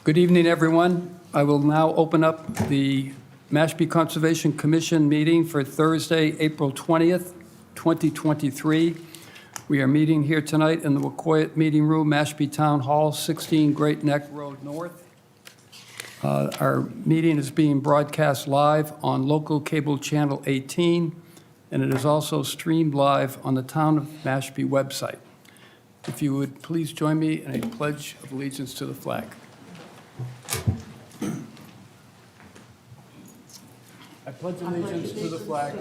Good evening, everyone. I will now open up the Mashpee Conservation Commission meeting for Thursday, April 20th, 2023. We are meeting here tonight in the Wacoit Meeting Room, Mashpee Town Hall, 16 Great Neck Road North. Our meeting is being broadcast live on local cable channel 18, and it is also streamed live on the Town of Mashpee website. If you would please join me in a pledge of allegiance to the flag. I pledge allegiance to the flag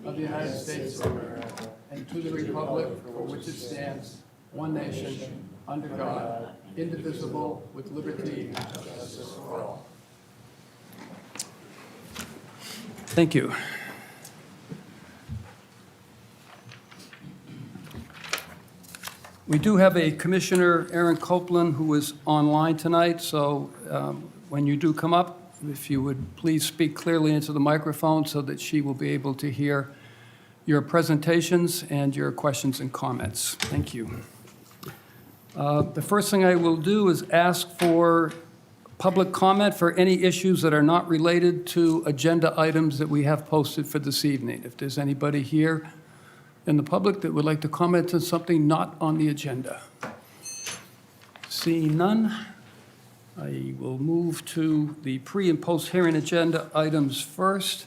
of the United States of America and to the republic for which it stands, one nation, under God, indivisible, with liberty and justice for all. Thank you. We do have a Commissioner, Aaron Copeland, who is online tonight, so when you do come up, if you would please speak clearly into the microphone so that she will be able to hear your presentations and your questions and comments. Thank you. The first thing I will do is ask for public comment for any issues that are not related to agenda items that we have posted for this evening. If there's anybody here in the public that would like to comment on something not on the agenda. Seeing none, I will move to the pre- and post-hearing agenda items first.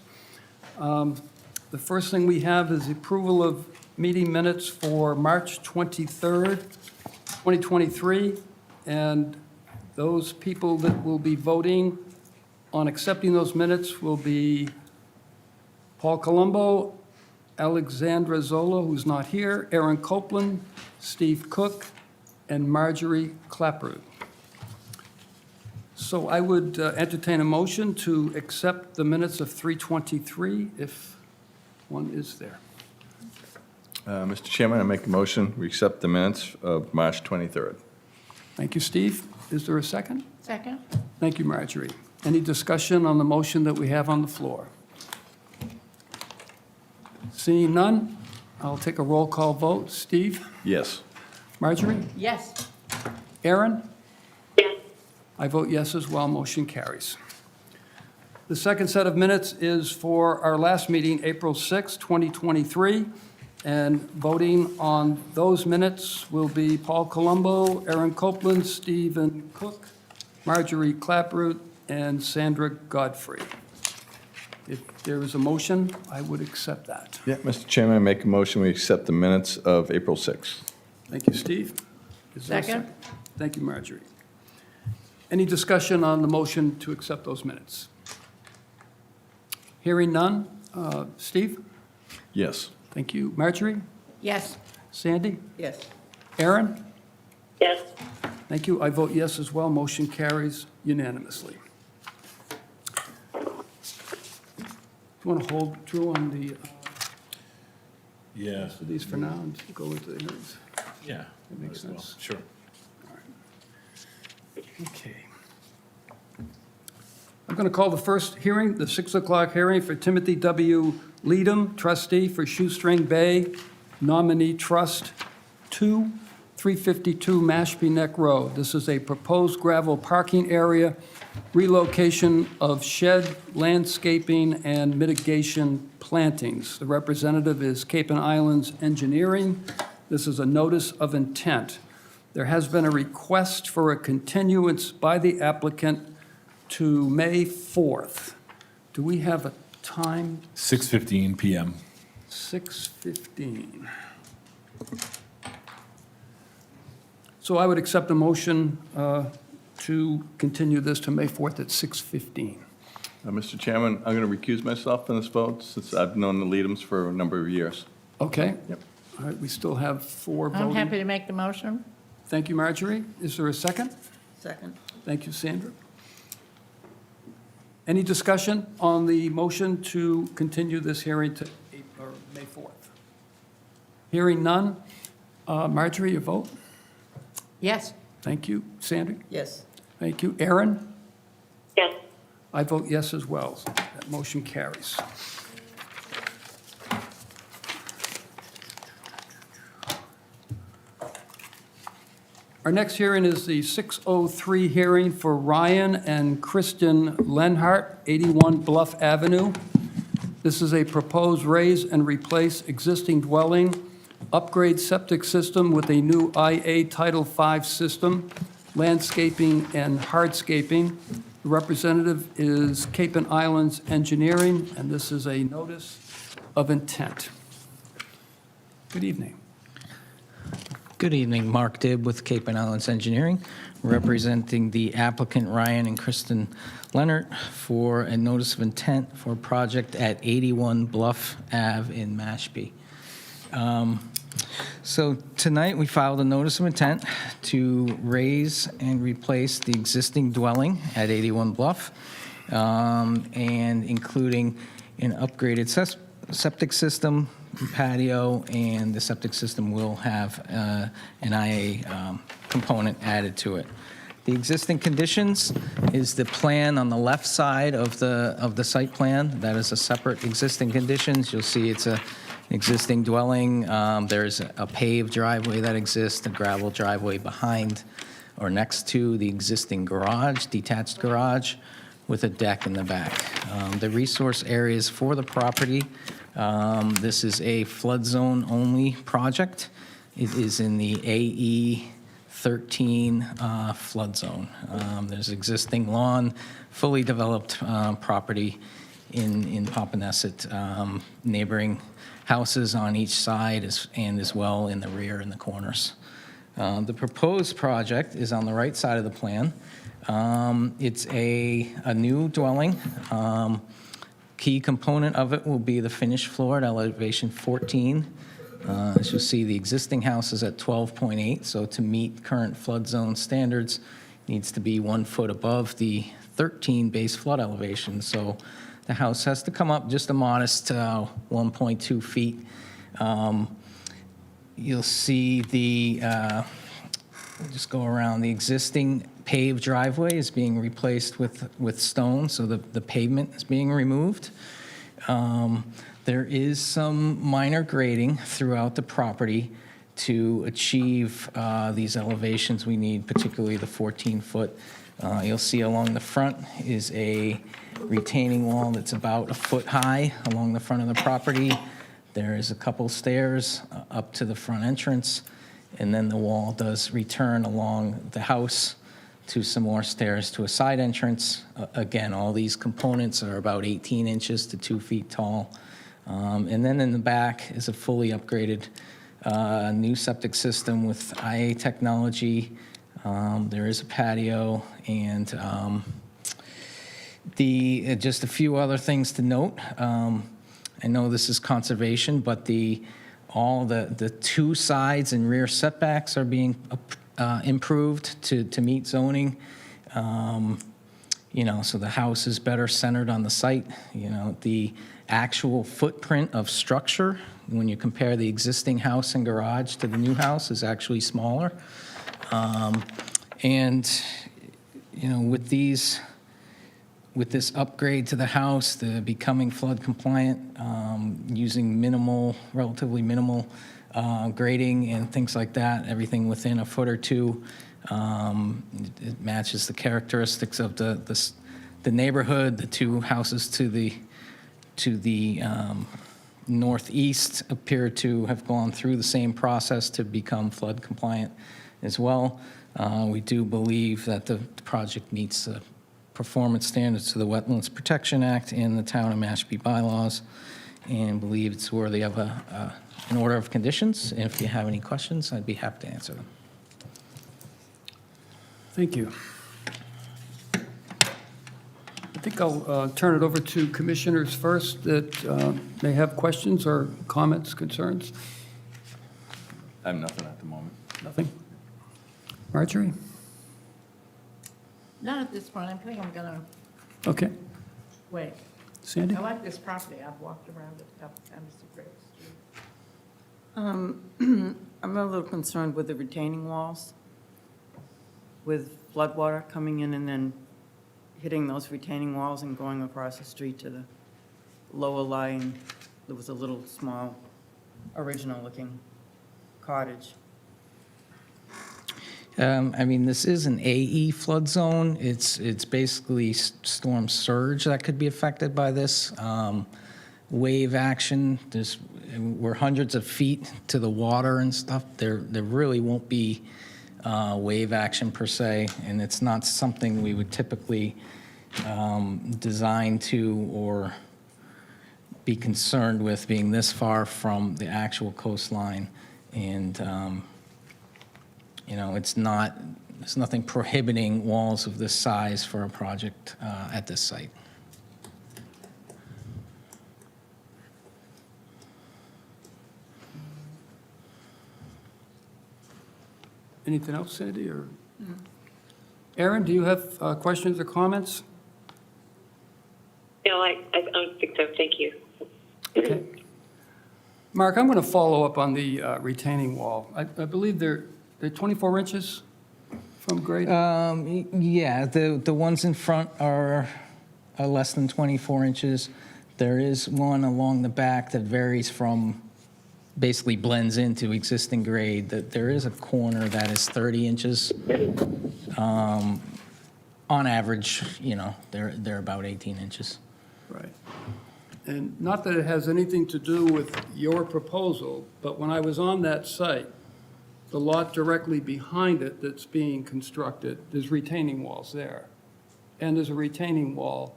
The first thing we have is the approval of meeting minutes for March 23rd, 2023. And those people that will be voting on accepting those minutes will be Paul Colombo, Alexandra Zola, who's not here, Aaron Copeland, Steve Cook, and Marjorie Clapperud. So I would entertain a motion to accept the minutes of 3:23, if one is there. Mr. Chairman, I make a motion, we accept the minutes of March 23rd. Thank you, Steve. Is there a second? Second. Thank you, Marjorie. Any discussion on the motion that we have on the floor? Seeing none, I'll take a roll call vote. Steve? Yes. Marjorie? Yes. Aaron? Yes. I vote yes as well. Motion carries. The second set of minutes is for our last meeting, April 6, 2023. And voting on those minutes will be Paul Colombo, Aaron Copeland, Stephen Cook, Marjorie Clapperud, and Sandra Godfrey. If there is a motion, I would accept that. Yeah, Mr. Chairman, I make a motion, we accept the minutes of April 6th. Thank you, Steve. Is there a Second. Thank you, Marjorie. Any discussion on the motion to accept those minutes? Hearing none. Steve? Yes. Thank you. Marjorie? Yes. Sandy? Yes. Aaron? Yes. Thank you. I vote yes as well. Motion carries unanimously. Do you want to hold true on the Yeah, rest of these for now and go into the hearings? yeah. That makes might as well. sense. Sure. Okay. I'm going to call the first hearing, the 6 o'clock hearing for Timothy W. Leadham, trustee for Shoestring Bay Nominee Trust 2, 352 Mashpee Neck Road. This is a proposed gravel parking area, relocation of shed, landscaping, and mitigation plantings. The representative is Cape and Islands Engineering. This is a notice of intent. There has been a request for a continuance by the applicant to May 4th. Do we have a time? 6:15 PM. 6:15. So I would accept a motion to continue this to May 4th at 6:15. Mr. Chairman, I'm going to recuse myself in this vote since I've known the Leadhams for a number of years. Okay? Yep. All right, we still have 4 I'm voting. happy to make the motion. Thank you, Marjorie. Is there a second? Second. Thank you, Sandra. Any discussion on the motion to continue this hearing to May 4th? Hearing none. Marjorie, your vote? Yes. Thank you. Sandra? Yes. Thank you. Aaron? Yes. I vote yes as well. That motion carries. Our next hearing is the 6:03 hearing for Ryan and Kristen Lenhart, 81 Bluff Avenue. This is a proposed raise and replace existing dwelling, upgrade septic system with a new IA Title V system, landscaping and hardscaping. The representative is Cape and Islands Engineering, and this is a notice of intent. Good evening. Good evening, Mark Dibb with Cape and Islands Engineering, representing the applicant Ryan and Kristen Leonard for a notice of intent for a project at 81 Bluff Ave in Mashpee. So tonight, we filed a notice of intent to raise and replace the existing dwelling at 81 Bluff, and including an upgraded septic system, patio, and the septic system will have an IA component added to it. The existing conditions is the plan on the left side of the site plan. That is a separate existing conditions. You'll see it's an existing dwelling. There's a paved driveway that exists, a gravel driveway behind or next to the existing garage, detached garage, with a deck in the back. The resource areas for the property, this is a flood zone only project. It is in the AE 13 flood zone. There's existing lawn, fully developed property in Papaneset, neighboring houses on each side and as well in the rear and the corners. The proposed project is on the right side of the plan. It's a new dwelling. Key component of it will be the finished floor at elevation 14. As you'll see, the existing house is at 12.8, so to meet current flood zone standards, needs to be 1 foot above the 13 base flood elevation. So the house has to come up just a modest 1.2 feet. You'll see just go around, the existing paved driveway is being replaced with stone, so the pavement is being removed. There is some minor grading throughout the property to achieve these elevations we need, particularly the 14-foot. You'll see along the front is a retaining wall that's about 1 foot high along the front of the property. There is a couple stairs up to the front entrance, and then the wall does return along the house to some more stairs to a side entrance. Again, all these components are about 18 inches to 2 feet tall. And then in the back is a fully upgraded new septic system with IA technology. There is a patio and just a few other things to note. I know this is conservation, but all the 2 sides and rear setbacks are being improved to meet zoning. So the house is better centered on the site. The actual footprint of structure, when you compare the existing house and garage to the new house, is actually smaller. With this upgrade to the house, the becoming flood compliant, using relatively minimal grading and things like that, everything within 1 foot or 2, it matches the characteristics of the neighborhood. The 2 houses to the northeast appear to have gone through the same process to become flood compliant as well. We do believe that the project meets the performance standards of the Wetlands Protection Act and the Town of Mashpee bylaws, and believe it's worthy of an order of conditions. And if you have any questions, I'd be happy to answer them. Thank you. I think I'll turn it over to commissioners first that may have questions or comments, concerns. I have nothing at the moment. Nothing? Marjorie? Not at this point. I think I'm gonna Okay. wait. Sandy? I like this property. I've walked around it a couple times. It's a great street. I'm a little concerned with the retaining walls, with floodwater coming in and then hitting those retaining walls and going across the street to the lower lying. There was a little small, original-looking cottage. I mean, this is an AE flood zone. It's basically storm surge that could be affected by this. Wave action, we're hundreds of feet to the water and stuff. There really won't be wave action per se, and it's not something we would typically design to or be concerned with being this far from the actual coastline. And you know, there's nothing prohibiting walls of this size for a project at this site. Anything else, Sandy, or? Aaron, do you have questions or comments? No, I don't think so. Thank you. Okay. Mark, I'm going to follow up on the retaining wall. I believe they're 24 inches from grade? Yeah, the ones in front are less than 24 inches. There is one along the back that varies from, basically blends into existing grade. That there is a corner that is 30 inches. On average, you know, they're about 18 inches. Right. And not that it has anything to do with your proposal, but when I was on that site, the lot directly behind it that's being constructed, there's retaining walls there. And there's a retaining wall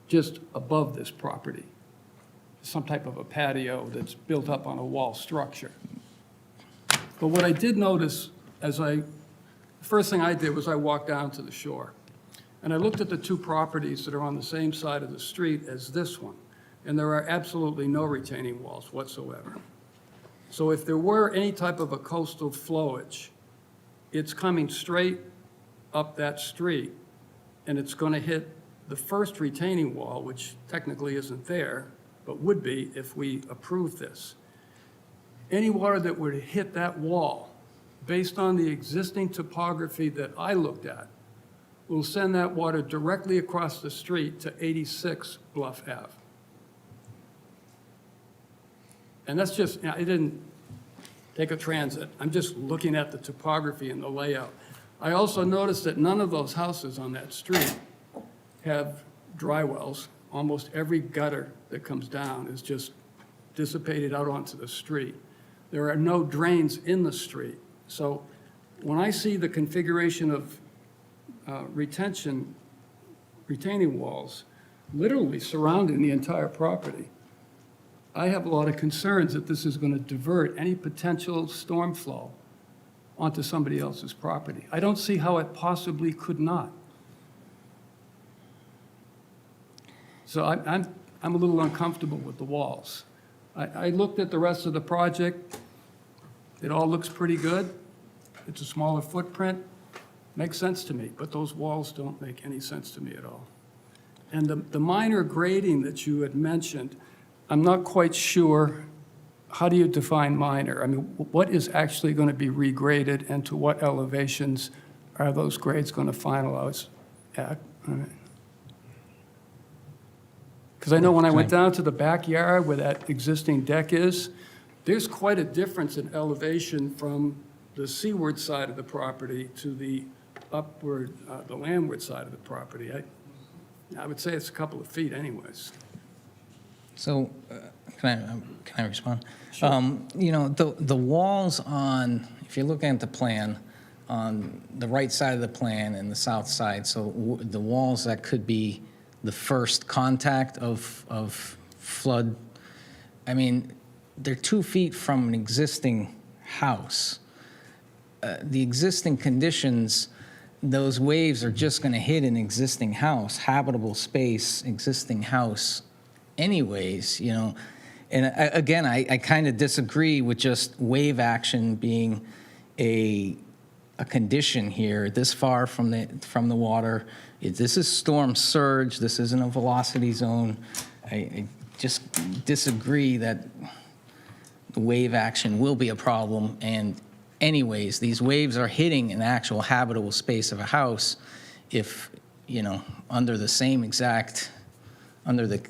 just above this property, some type of a patio that's built up on a wall structure. But what I did notice the first thing I did was I walked down to the shore. And I looked at the two properties that are on the same side of the street as this one. And there are absolutely no retaining walls whatsoever. So if there were any type of a coastal flowage, it's coming straight up that street, and it's going to hit the first retaining wall, which technically isn't there, but would be if we approve this. Any water that were to hit that wall, based on the existing topography that I looked at, will send that water directly across the street to 86 Bluff Ave. And that's just, I didn't take a transit. I'm just looking at the topography and the layout. I also noticed that none of those houses on that street have dry wells. Almost every gutter that comes down is just dissipated out onto the street. There are no drains in the street. So when I see the configuration of retaining walls literally surrounding the entire property, I have a lot of concerns that this is going to divert any potential storm flow onto somebody else's property. I don't see how it possibly could not. So I'm a little uncomfortable with the walls. I looked at the rest of the project. It all looks pretty good. It's a smaller footprint. Makes sense to me, but those walls don't make any sense to me at all. And the minor grading that you had mentioned, I'm not quite sure, how do you define minor? I mean, what is actually going to be regraded, and to what elevations are those grades going to finalize at? Because I know when I went down to the backyard where that existing deck is, there's quite a difference in elevation from the seaward side of the property to the upward, the landward side of the property. I would say it's a couple of feet anyways. So, can I respond? You know, the walls on, if you're looking at the plan, on the right side of the plan and the south side, so the walls that could be the first contact of flood, I mean, they're 2 feet from an existing house. The existing conditions, those waves are just going to hit an existing house, habitable space, existing house anyways, you know. And again, I kind of disagree with just wave action being a condition here this far from the water. This is storm surge. This isn't a velocity zone. I just disagree that the wave action will be a problem. And anyways, these waves are hitting an actual habitable space of a house if, you know, under the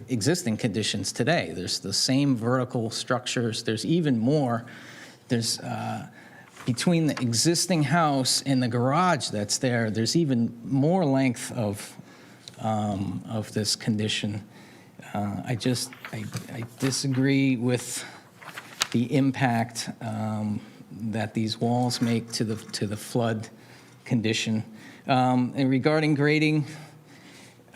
existing conditions today. There's the same vertical structures. There's even more. There's between the existing house and the garage that's there, there's even more length of this condition. I disagree with the impact that these walls make to the flood condition. And regarding grading,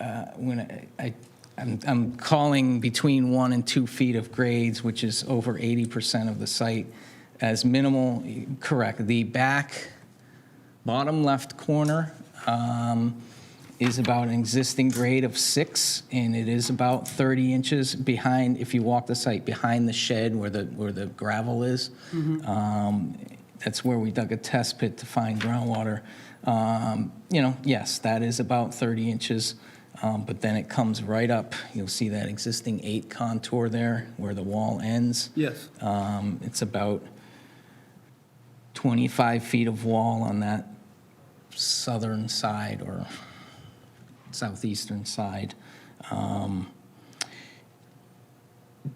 I'm calling between 1 and 2 feet of grades, which is over 80% of the site, as minimal. Correct. The bottom left corner is about an existing grade of 6, and it is about 30 inches behind, if you walk the site, behind the shed where the gravel is. That's where we dug a test pit to find groundwater. Yes, that is about 30 inches, but then it comes right up. You'll see that existing 8 contour there where the wall ends. Yes. It's about 25 feet of wall on that southern side or southeastern side.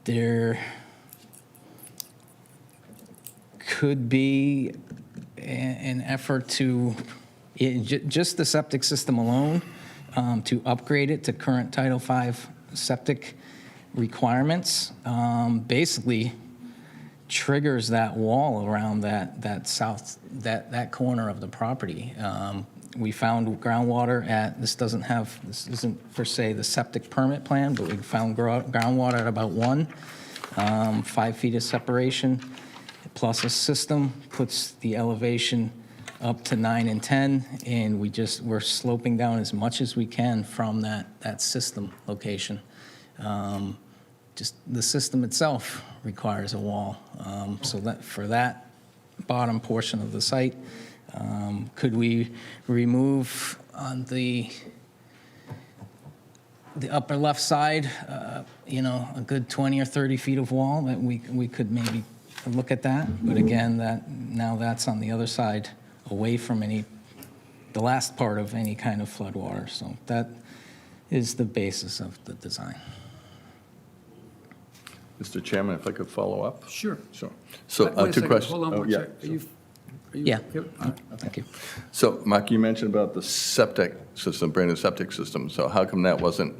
There could be an effort to, just the septic system alone, to upgrade it to current Title V septic requirements. Basically triggers that wall around that corner of the property. We found groundwater this isn't per se the septic permit plan, but we found groundwater at about 5 feet of separation, plus a system puts the elevation up to 9 and 10, and we're sloping down as much as we can from that system location. Just the system itself requires a wall. So that for that bottom portion of the site, could we remove on the upper left side, a good 20 or 30 feet of wall? That we could maybe look at that. But again, that's on the other side, away from the last part of any kind of floodwater. So that is the basis of the design. Mr. Chairman, if I could follow up? Sure. Sure. So Wait a two second. questions. Hold on Oh, one yeah. sec. Are you Yeah. okay? All right. Thank you. So, Mark, you mentioned about the septic system, brand new septic system. So how come that wasn't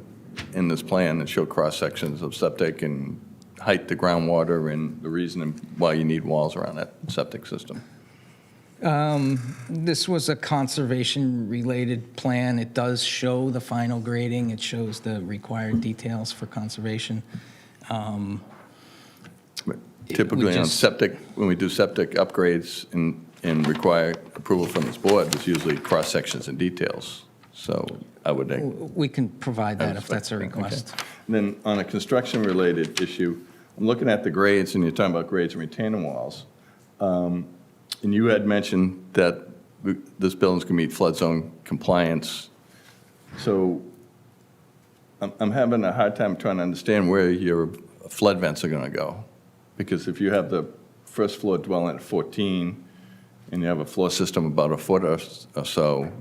in this plan and show cross-sections of septic and height to groundwater and the reason why you need walls around that septic system? This was a conservation-related plan. It does show the final grading. It shows the required details for conservation. Typically on just- septic, when we do septic upgrades and require approval from this board, there's usually cross-sections and details. So I would think. We can provide that if that's a Okay. request. And then on a construction-related issue, I'm looking at the grades, and you're talking about grades and retaining walls. And you had mentioned that this building's going to meet flood zone compliance. So I'm having a hard time trying to understand where your flood vents are going to go. Because if you have the first floor dwelling at 14, and you have a floor system about a foot or so,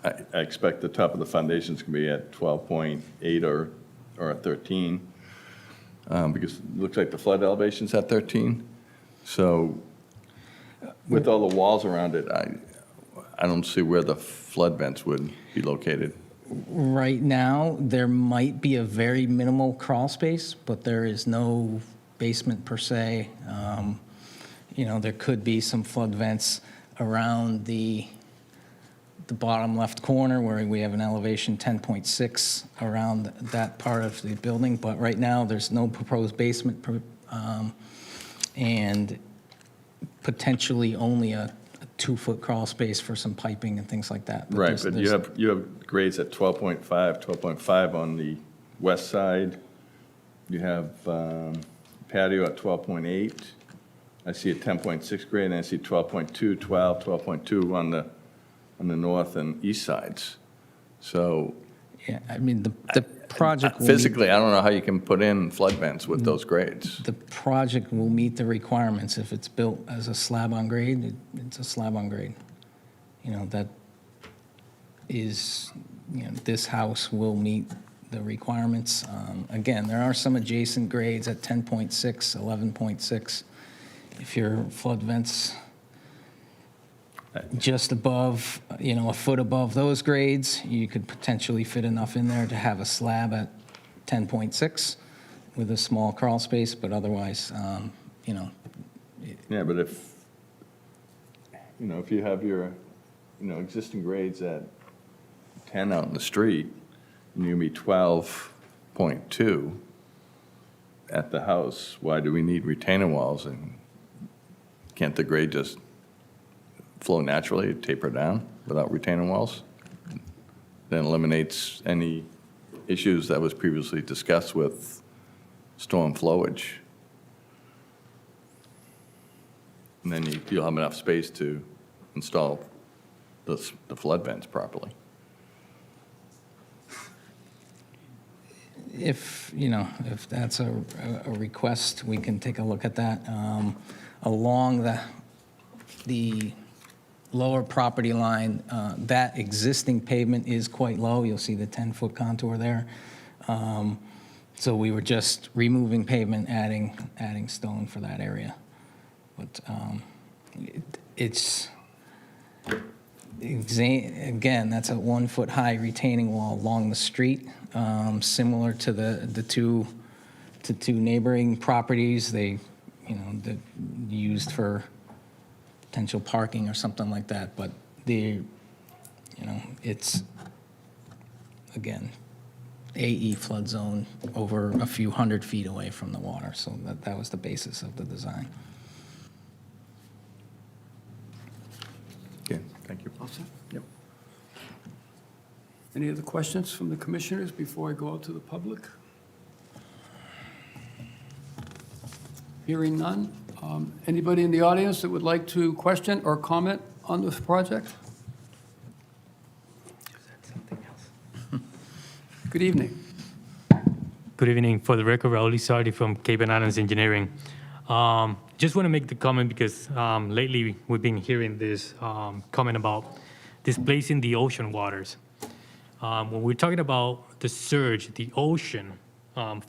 I expect the top of the foundation's going to be at 12.8 or a 13, because it looks like the flood elevation's at 13. So with all the walls around it, I don't see where the flood vents would be located. Right now, there might be a very minimal crawl space, but there is no basement per se. There could be some flood vents around the bottom left corner where we have an elevation 10.6 around that part of the building, but right now there's no proposed basement and potentially only a 2-foot crawl space for some piping and things like that. Right, but you have grades at 12.5 on the west side. You have patio at 12.8. I see a 10.6 grade, and I see 12.2, 12.2 on the north and east sides. So Yeah, I mean, the project will physically, I don't know how you can put in flood vents with those grades. the project will meet the requirements. If it's built as a slab on grade, it's a slab on grade. That is, this house will meet the requirements. Again, there are some adjacent grades at 10.6, 11.6. If your flood vents just above, a foot above those grades, you could potentially fit enough in there to have a slab at 10.6 with a small crawl space, but otherwise, Yeah, but if you have your, existing grades at 10 out in the street, and you meet 12.2 at the house, why do we need retaining walls? And can't the grade just flow naturally, taper down without retaining walls? Then eliminates any issues that was previously discussed with storm flowage. And then you'll have enough space to install the flood vents properly. if that's a request, we can take a look at that. Along the lower property line, that existing pavement is quite low. You'll see the 10-foot contour there. So we were just removing pavement, adding stone for that area. But again, that's a 1-foot-high retaining wall along the street, similar to the two neighboring properties. They, that used for potential parking or something like that. But it's again AE flood zone over a few hundred feet away from the water. So that was the basis of the design. Okay, thank you. All set? Yep. Any other questions from the commissioners before I go out to the public? Hearing none. Anybody in the audience that would like to question or comment on this project? Good evening. Good evening. For the record, Raul Lizardi from Cape and Islands Engineering. Just want to make the comment because lately we've been hearing this comment about displacing the ocean waters. When we're talking about the surge, the ocean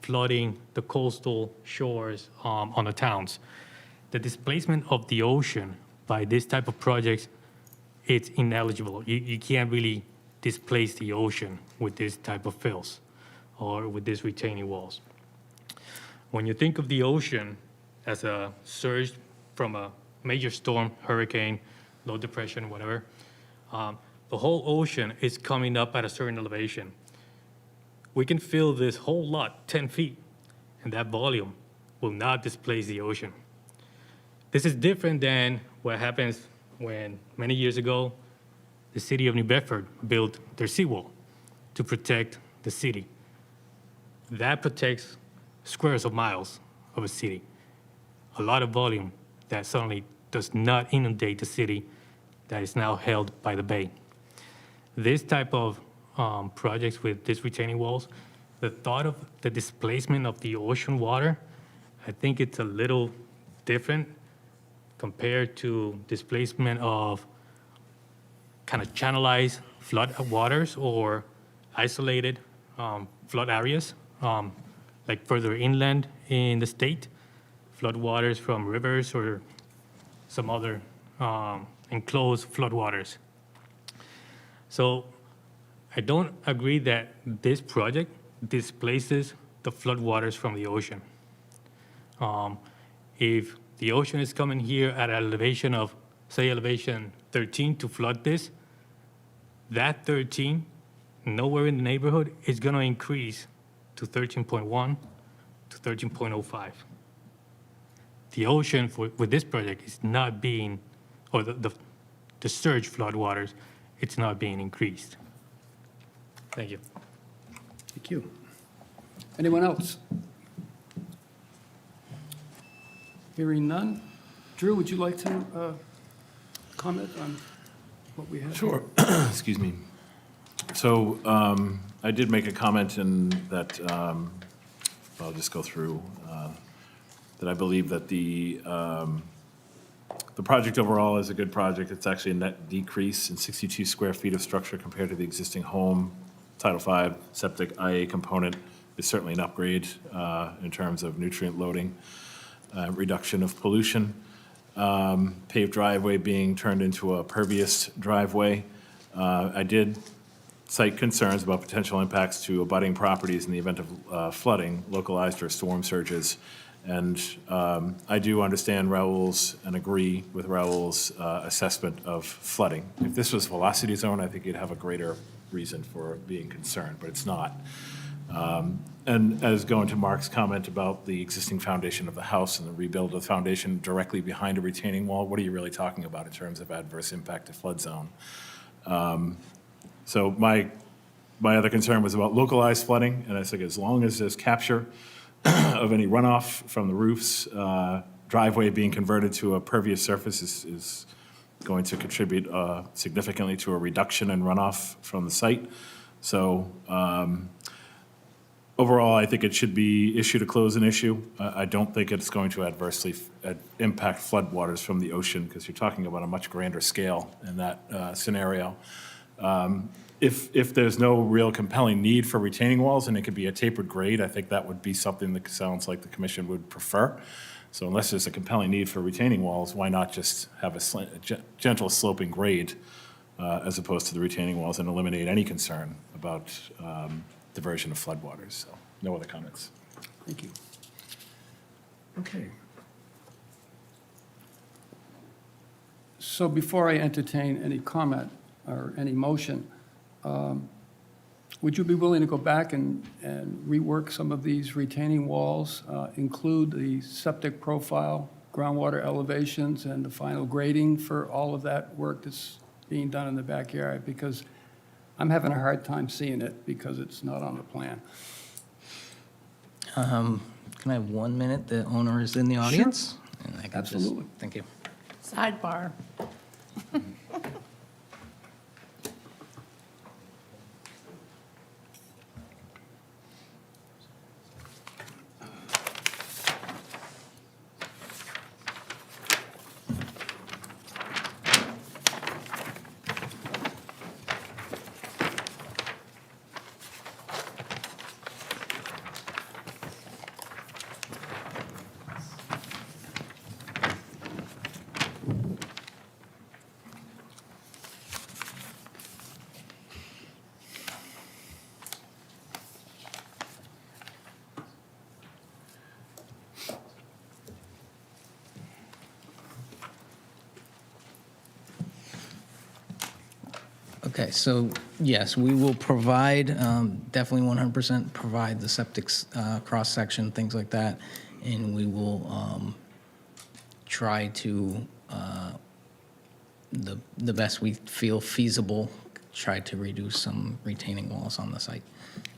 flooding the coastal shores on the towns, the displacement of the ocean by this type of projects, it's ineligible. You can't really displace the ocean with this type of fills or with these retaining walls. When you think of the ocean as a surge from a major storm, hurricane, low depression, whatever, the whole ocean is coming up at a certain elevation. We can fill this whole lot 10 feet, and that volume will not displace the ocean. This is different than what happens when many years ago, the city of New Bedford built their seawall to protect the city. That protects squares of miles of a city. A lot of volume that suddenly does not inundate the city that is now held by the bay. This type of projects with these retaining walls, the thought of the displacement of the ocean water, I think it's a little different compared to displacement of kind of channelized flood waters or isolated flood areas, like further inland in the state, flood waters from rivers or some other enclosed flood waters. So I don't agree that this project displaces the flood waters from the ocean. If the ocean is coming here at an elevation of, say, elevation 13 to flood this, that 13, nowhere in the neighborhood, is going to increase to 13.1 to 13.05. The ocean with this project is not being, or the surge flood waters, it's not being increased. Thank you. Thank you. Anyone else? Hearing none. Drew, would you like to comment on what we have? Sure. Excuse me. So I did make a comment in that, I'll just go through, that I believe that the project overall is a good project. It's actually a net decrease in 62 square feet of structure compared to the existing home. Title V septic IA component is certainly an upgrade in terms of nutrient loading, reduction of pollution. paved driveway being turned into a pervious driveway. I did cite concerns about potential impacts to abutting properties in the event of flooding, localized or storm surges. And I do understand Raul's and agree with Raul's assessment of flooding. If this was velocity zone, I think you'd have a greater reason for being concerned, but it's not. And as going to Mark's comment about the existing foundation of the house and the rebuild of the foundation directly behind a retaining wall, what are you really talking about in terms of adverse impact to flood zone? So my other concern was about localized flooding, and I think as long as there's capture of any runoff from the roofs, driveway being converted to a pervious surface is going to contribute significantly to a reduction in runoff from the site. So overall, I think it should be issue to close an issue. I don't think it's going to adversely impact floodwaters from the ocean, because you're talking about a much grander scale in that scenario. If there's no real compelling need for retaining walls and it could be a tapered grade, I think that would be something that sounds like the commission would prefer. So unless there's a compelling need for retaining walls, why not just have a gentle sloping grade as opposed to the retaining walls, and eliminate any concern about diversion of floodwaters? So no other comments. Thank you. Okay. So before I entertain any comment or any motion, would you be willing to go back and rework some of these retaining walls, include the septic profile, groundwater elevations, and the final grading for all of that work that's being done in the backyard? Because I'm having a hard time seeing it because it's not on the plan. Can I have 1 minute? The owner is in the audience. And I can just- Absolutely. Thank you. Sidebar. Okay, so yes, we will provide, definitely 100% provide the septic cross-section, things like that, and we will try to, the best we feel feasible, try to reduce some retaining walls on the site.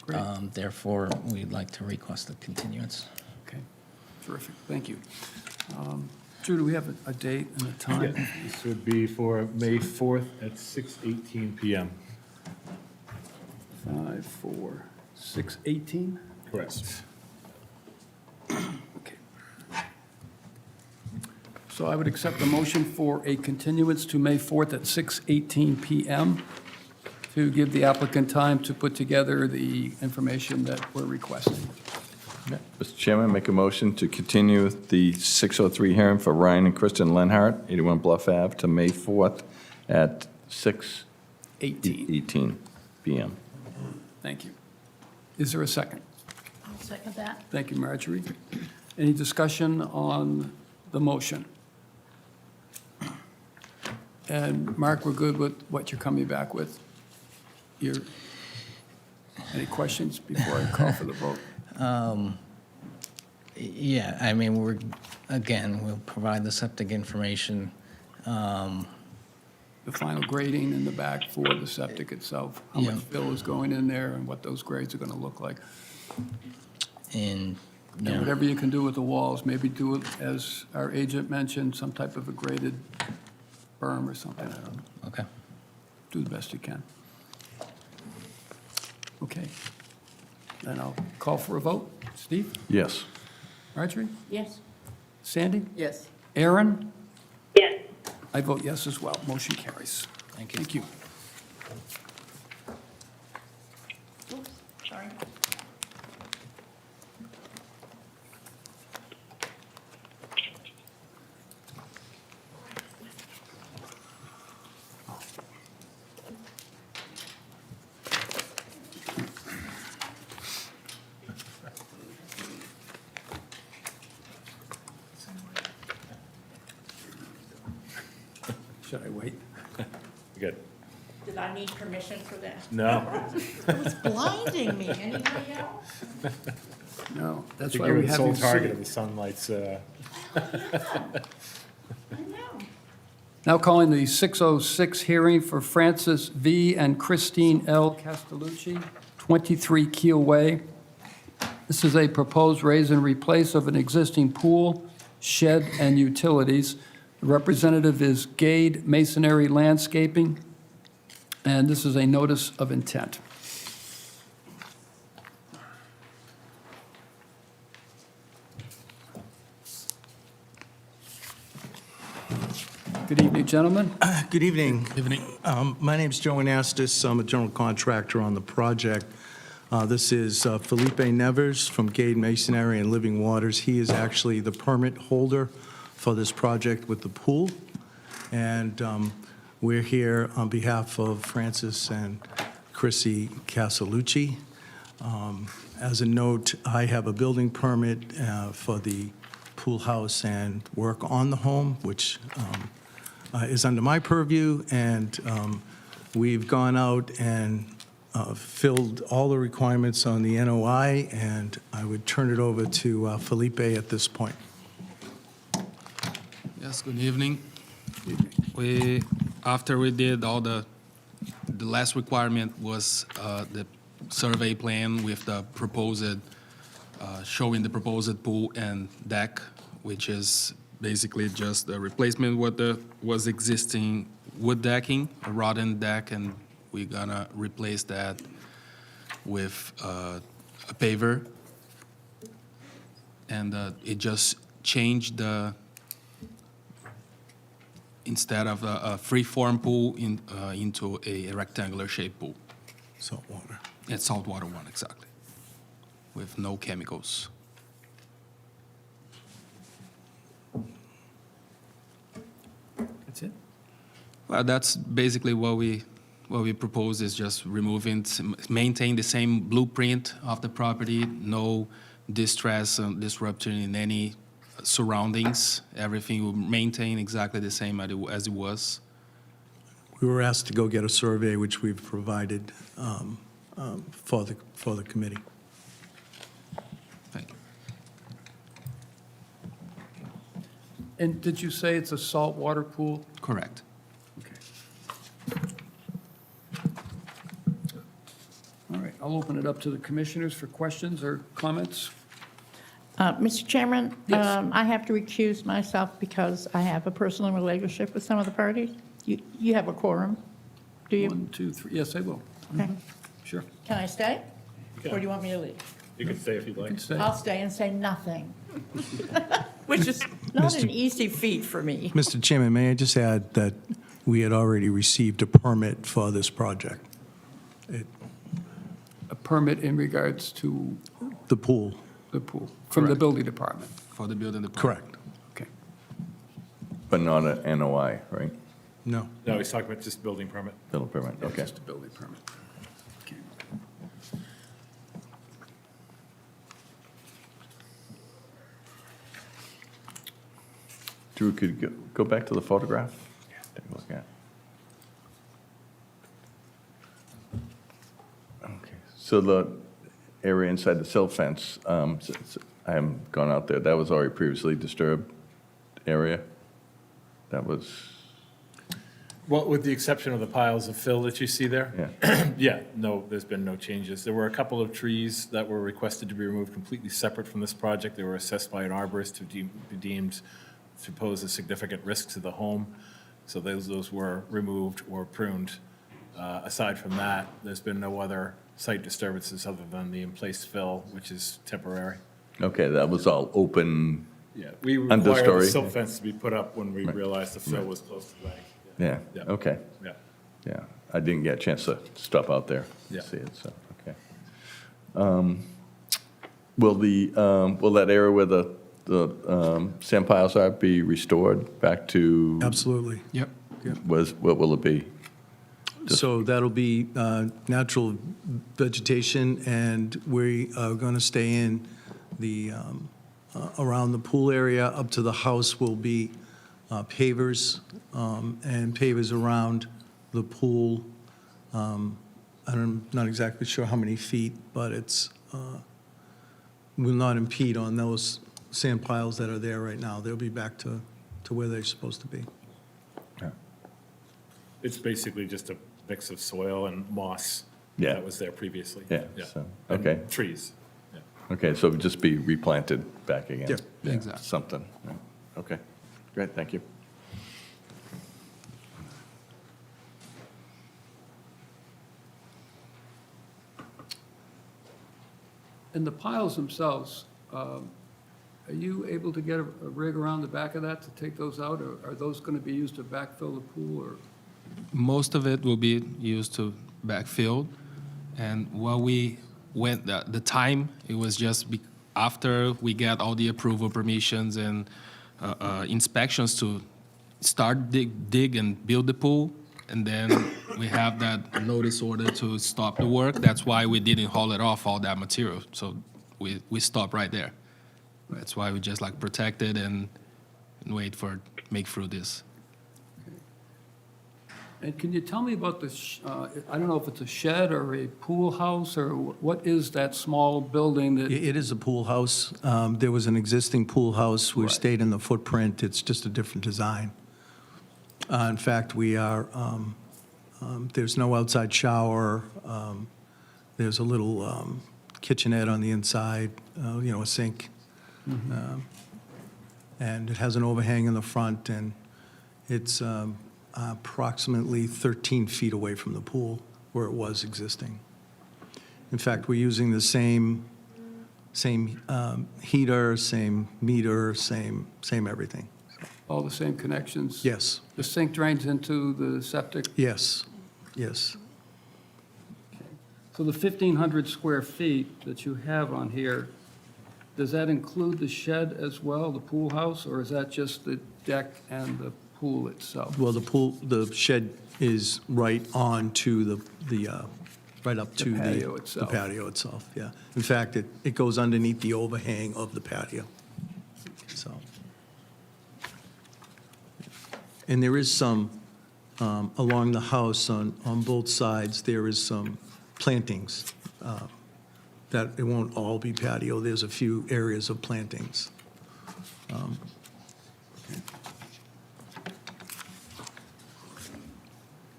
Great. Therefore, we'd like to request a continuance. Okay, terrific, thank you. Drew, do we have a date and a time? This would be for May 4th at 6:18 PM. 5, 4, 6, 18? Correct. Okay. So I would accept the motion for a continuance to May 4th at 6:18 PM to give the applicant time to put together the information that we're requesting. Mr. Chairman, make a motion to continue the 6:03 hearing for Ryan and Kristen Lenhart, 81 Bluff Ave, to May 4th at 6:18 PM. Thank you. Is there a second? I'll second that. Thank you, Marjorie. Any discussion on the motion? And Mark, we're good with what you're coming back with? Any questions before I call for the vote? Yeah, I mean, we'll provide the septic information. The final grading in the back for the septic itself, how much Yeah. fill is going in there and what those grades are going to look like. And, And whatever you can do with the walls, maybe do it, as our agent mentioned, some type of a graded berm or something, I don't know. okay. Do the best you can. Okay. Then I'll call for a vote. Steve? Yes. Marjorie? Yes. Sandy? Yes. Aaron? Yes. I vote yes as well. Motion carries. Thank you. Thank you. Oops, sorry. Should I wait? Good. Did I need permission for that? No. It was blinding me. Anybody else? No, I that's think why you're we the have sole you target sit. of the sunlight's, I know. Now calling the 6:06 hearing for Francis V. and Christine L. Castellucci, 23 Keel Way. This is a proposed raise and replace of an existing pool, shed, and utilities. The representative is Gade Masonry Landscaping, and this is a notice of intent. Good evening, gentlemen. Good evening. My name's Joe Anastas. I'm a general contractor on the project. This is Felipe Nevers from Gade Masonry and Living Waters. He is actually the permit holder for this project with the pool. And we're here on behalf of Francis and Chrissy Castellucci. As a note, I have a building permit for the pool house and work on the home, which is under my purview, and we've gone out and filled all the requirements on the NOI, and I would turn it over to Felipe at this point. Yes, good evening. After we did all the last requirement was the survey plan with the proposed, showing the proposed pool and deck, which is basically just a replacement what was existing wood decking, a rotten deck, and we're gonna replace that with a paver. And it just changed the, instead of a free-form pool into a rectangular shaped pool. Saltwater. It's saltwater one, exactly, with no chemicals. That's it? Well, that's basically what we propose is just removing, maintain the same blueprint of the property, no distress and disruption in any surroundings. Everything will maintain exactly the same as it was. We were asked to go get a survey, which we've provided for the committee. Thank you. And did you say it's a saltwater pool? Correct. Okay. All right, I'll open it up to the commissioners for questions or comments. Mr. Chairman, Yes. I have to recuse myself because I have a personal relationship with some of the parties. You have a quorum, do you? 1, 2, 3, yes, I will. Okay. Sure. Can I stay? Or do you want me to leave? you can stay if you'd like. Stay. I'll stay and say nothing, which is not an easy feat for me. Mr. Chairman, may I just add that we had already received a permit for this project, A permit in regards to the pool. the pool, from the Correct. building department. For the building department. Correct. Okay. But not an NOI, right? No. No, he's talking about just building permit. Building permit, okay. Just a building permit. Okay. Drew, could you go back to the photograph? Take a look at. Okay, so the area inside the silt fence, I haven't gone out there, that was already previously disturbed area? That was, Well, with the exception of the piles of fill that you see there? yeah, Yeah, no, there's been no changes. There were a couple of trees that were requested to be removed completely separate from this project. They were assessed by an arborist to be deemed to pose a significant risk to the home. So those were removed or pruned. Aside from that, there's been no other site disturbances other than the in-place fill, which is temporary. okay, that was all open, Yeah, we required the Understory. silt fence to be put up when we realized the fill was close to the bank. yeah, Yeah. okay, Yeah. yeah. I didn't get a chance to stop out there Yeah. to see it, so, okay. Will that area where the sand piles are be restored back to? Absolutely. Yep. What will it be? So that'll be natural vegetation, and we are going to stay in the, around the pool area up to the house will be pavers, and pavers around the pool. I'm not exactly sure how many feet, but it's, will not impede on those sand piles that are there right now. They'll be back to where they're supposed to be. It's basically just a mix of soil and moss Yeah. that was there previously. Yeah, so, And okay. trees. Yeah. Okay, so it would just be replanted back again? Yeah. Exactly. Something, yeah. Okay, great, thank you. And the piles themselves, are you able to get a rig around the back of that to take those out? Or are those going to be used to backfill the pool, or? Most of it will be used to backfill. And while we went, the time, it was just after we got all the approval permissions and inspections to start dig and build the pool. And then we have that notice order to stop the work. That's why we didn't haul it off, all that material. So we stopped right there. That's why we just like protect it and wait for, make through this. And can you tell me about the, I don't know if it's a shed or a pool house, or what is that small building that? It is a pool house. There was an existing pool house. We've Right. stayed in the footprint. It's just a different design. In fact, we are, there's no outside shower. There's a little kitchenette on the inside, a sink. And it has an overhang in the front, and it's approximately 13 feet away from the pool where it was existing. In fact, we're using the same heater, same meter, same everything. All the same connections? Yes, The sink drains into the septic? yes, yes. So the 1,500 square feet that you have on here, does that include the shed as well, the pool house, or is that just the deck and the pool itself? Well, the shed is right on to right up to the patio itself. The patio itself, yeah. In fact, it goes underneath the overhang of the patio, so. And there is some, along the house on both sides, there is some plantings, that it won't all be patio. There's a few areas of plantings.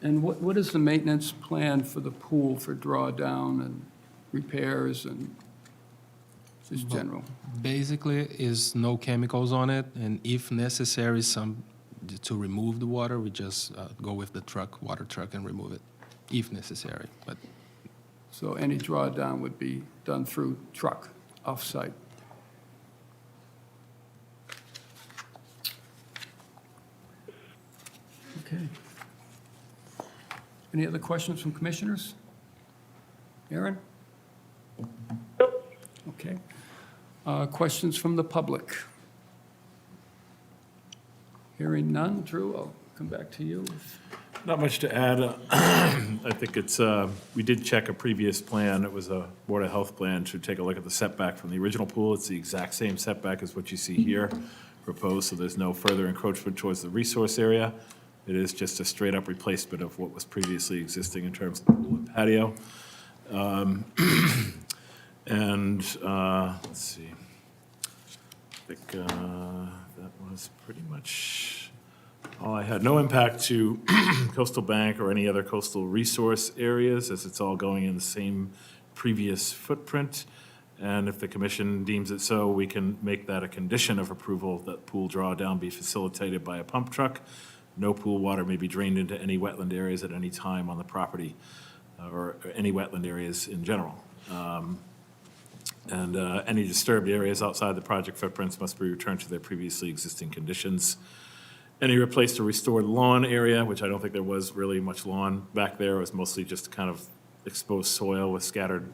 And what is the maintenance plan for the pool for drawdown and repairs and just general? Basically, is no chemicals on it, and if necessary, to remove the water, we just go with the water truck and remove it, if necessary. But So any drawdown would be done through truck, off-site? Okay. Any other questions from commissioners? Aaron? Okay. Questions from the public? Hearing none. Drew, I'll come back to you. Not much to add. I think it's, we did check a previous plan. It was a Board of Health plan to take a look at the setback from the original pool. It's the exact same setback as what you see here proposed, so there's no further encroachment towards the resource area. It is just a straight-up replacement of what was previously existing in terms of the pool and patio. Let's see. I think that was pretty much all I had. No impact to coastal bank or any other coastal resource areas, as it's all going in the same previous footprint. And if the commission deems it so, we can make that a condition of approval that pool drawdown be facilitated by a pump truck. No pool water may be drained into any wetland areas at any time on the property, or any wetland areas in general. Any disturbed areas outside the project footprints must be returned to their previously existing conditions. Any replaced or restored lawn area, which I don't think there was really much lawn back there, it was mostly just kind of exposed soil with scattered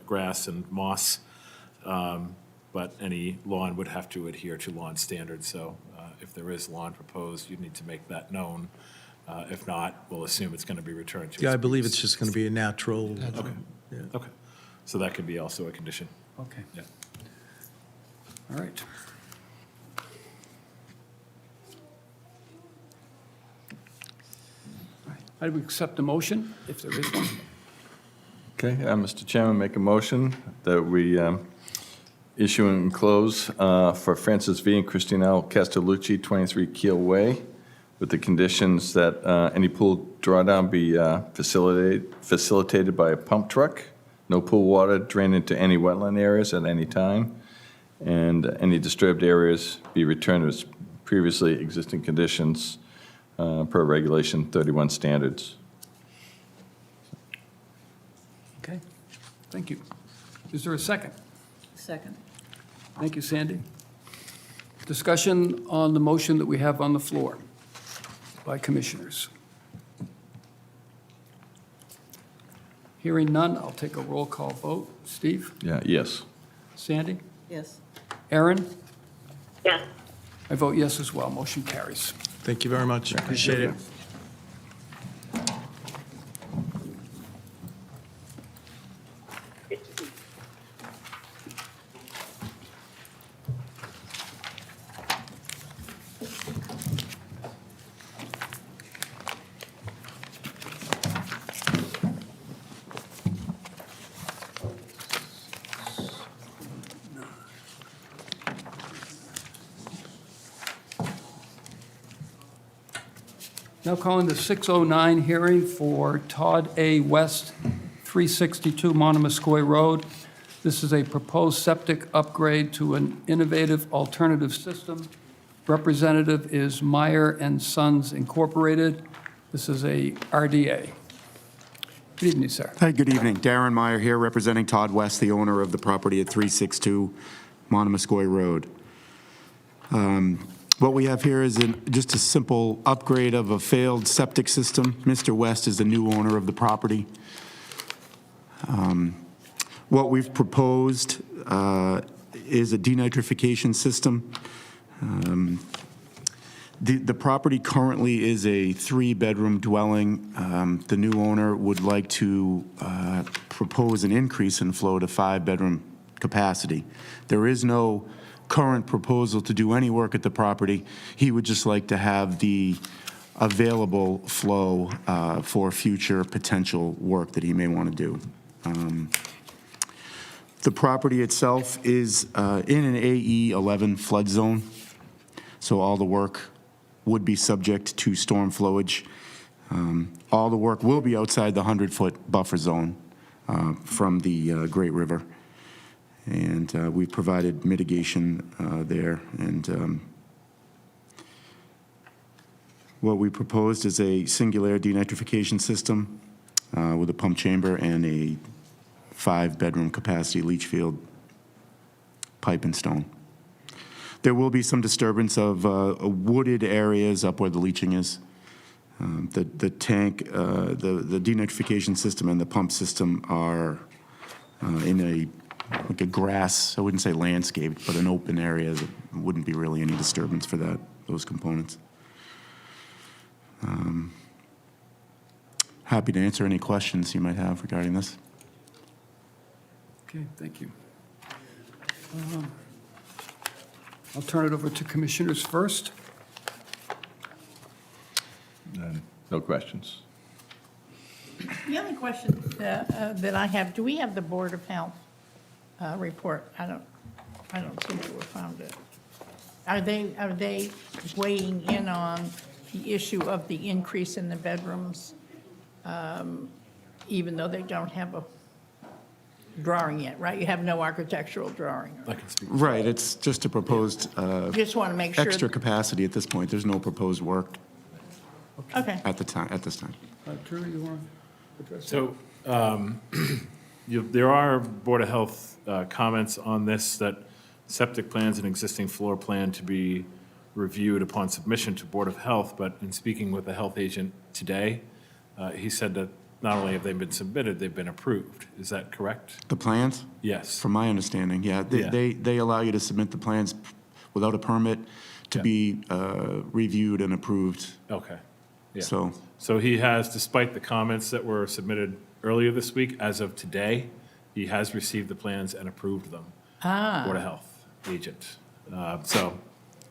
grass and moss. But any lawn would have to adhere to lawn standards, so if there is lawn proposed, you'd need to make that known. If not, we'll assume it's going to be returned to. Yeah, I its believe previous- it's just going to be a natural. Yeah. Okay, so that could be also a condition. Okay. Yeah. All right. I would accept a motion, if there is one. Okay, Mr. Chairman, make a motion that we issue and close for Francis V. and Christine L. Castellucci, 23 Keel Way, with the conditions that any pool drawdown be facilitated by a pump truck, no pool water drain into any wetland areas at any time, and any disturbed areas be returned to its previously existing conditions per Regulation 31 standards. Okay, thank you. Is there a second? Second. Thank you, Sandy. Discussion on the motion that we have on the floor by commissioners. Hearing none, I'll take a roll call vote. Steve? Yeah, yes. Sandy? Yes. Aaron? Yes. I vote yes as well. Motion carries. Thank you very much. Appreciate it. Now calling the 609 hearing for Todd A. West, 362 Monomoskoye Road. This is a proposed septic upgrade to an innovative alternative system. Representative is Meyer and Sons Incorporated. This is a RDA. Good evening, sir. Hi, good evening. Darren Meyer here, representing Todd West, the owner of the property at 362 Monomoskoye Road. What we have here is just a simple upgrade of a failed septic system. Mr. West is the new owner of the property. What we've proposed is a denitrification system. The property currently is a 3-bedroom dwelling. The new owner would like to propose an increase in flow to 5-bedroom capacity. There is no current proposal to do any work at the property. He would just like to have the available flow for future potential work that he may want to do. The property itself is in an AE 11 flood zone, so all the work would be subject to storm flowage. All the work will be outside the 100-foot buffer zone from the Great River. And we provided mitigation there. And what we proposed is a singular denitrification system with a pump chamber and a 5-bedroom capacity leach field, pipe and stone. There will be some disturbance of wooded areas up where the leaching is. The tank, the denitrification system and the pump system are in like a grass, I wouldn't say landscape, but an open area. That wouldn't be really any disturbance for those components. Happy to answer any questions you might have regarding this. Okay, thank you. I'll turn it over to commissioners first. No questions. The only question that I have, do we have the Board of Health report? I don't think we found it. Are they weighing in on the issue of the increase in the bedrooms, even though they don't have a drawing yet, right? You have no architectural drawing. I can speak. Right, it's just a proposed Just want to make sure. extra capacity at this point. There's no proposed work Okay. at this time. Drew, you want to address that? So there are Board of Health comments on this, that septic plans and existing floor plan to be reviewed upon submission to Board of Health, but in speaking with the health agent today, he said that not only have they been submitted, they've been approved. Is that correct? The plans? Yes. From my understanding, yeah. Yeah. They allow you to submit the plans without a permit to Yeah. be reviewed and approved. Okay. Yeah. So, he has, despite the comments that were submitted earlier this week, as of today, he has received the plans and approved them. Board of Health agent. So,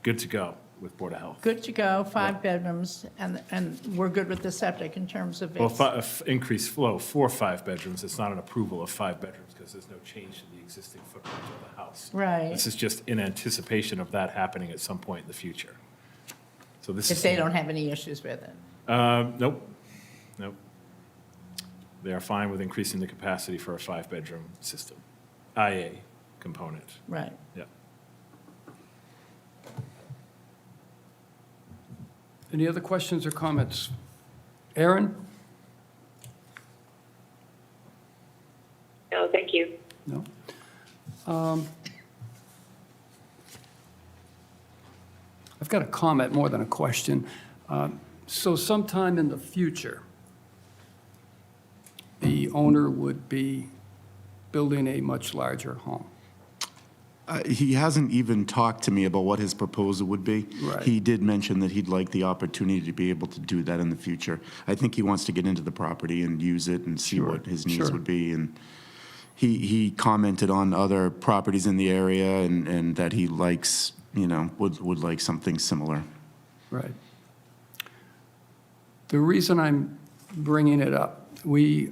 good to go. with Board of Health. Good to go, 5 bedrooms, and we're good with the septic in terms of Well, its, increased flow for 5 bedrooms, it's not an approval of 5 bedrooms because there's no change to the existing footprint of the house. Right. This is just in anticipation of that happening at some point in the future. So this if is. they don't have any issues with it. Nope, nope. They are fine with increasing the capacity for a 5-bedroom system, IA component, Right. yeah. Any other questions or comments? Aaron? No, thank you. No? I've got a comment more than a question. So sometime in the future, the owner would be building a much larger home. He hasn't even talked to me about what his proposal would be. Right. He did mention that he'd like the opportunity to be able to do that in the future. I think he wants to get into the property and use it and see Sure, what his needs sure. would be. And he commented on other properties in the area and that he likes, would like something similar. Right. The reason I'm bringing it up, we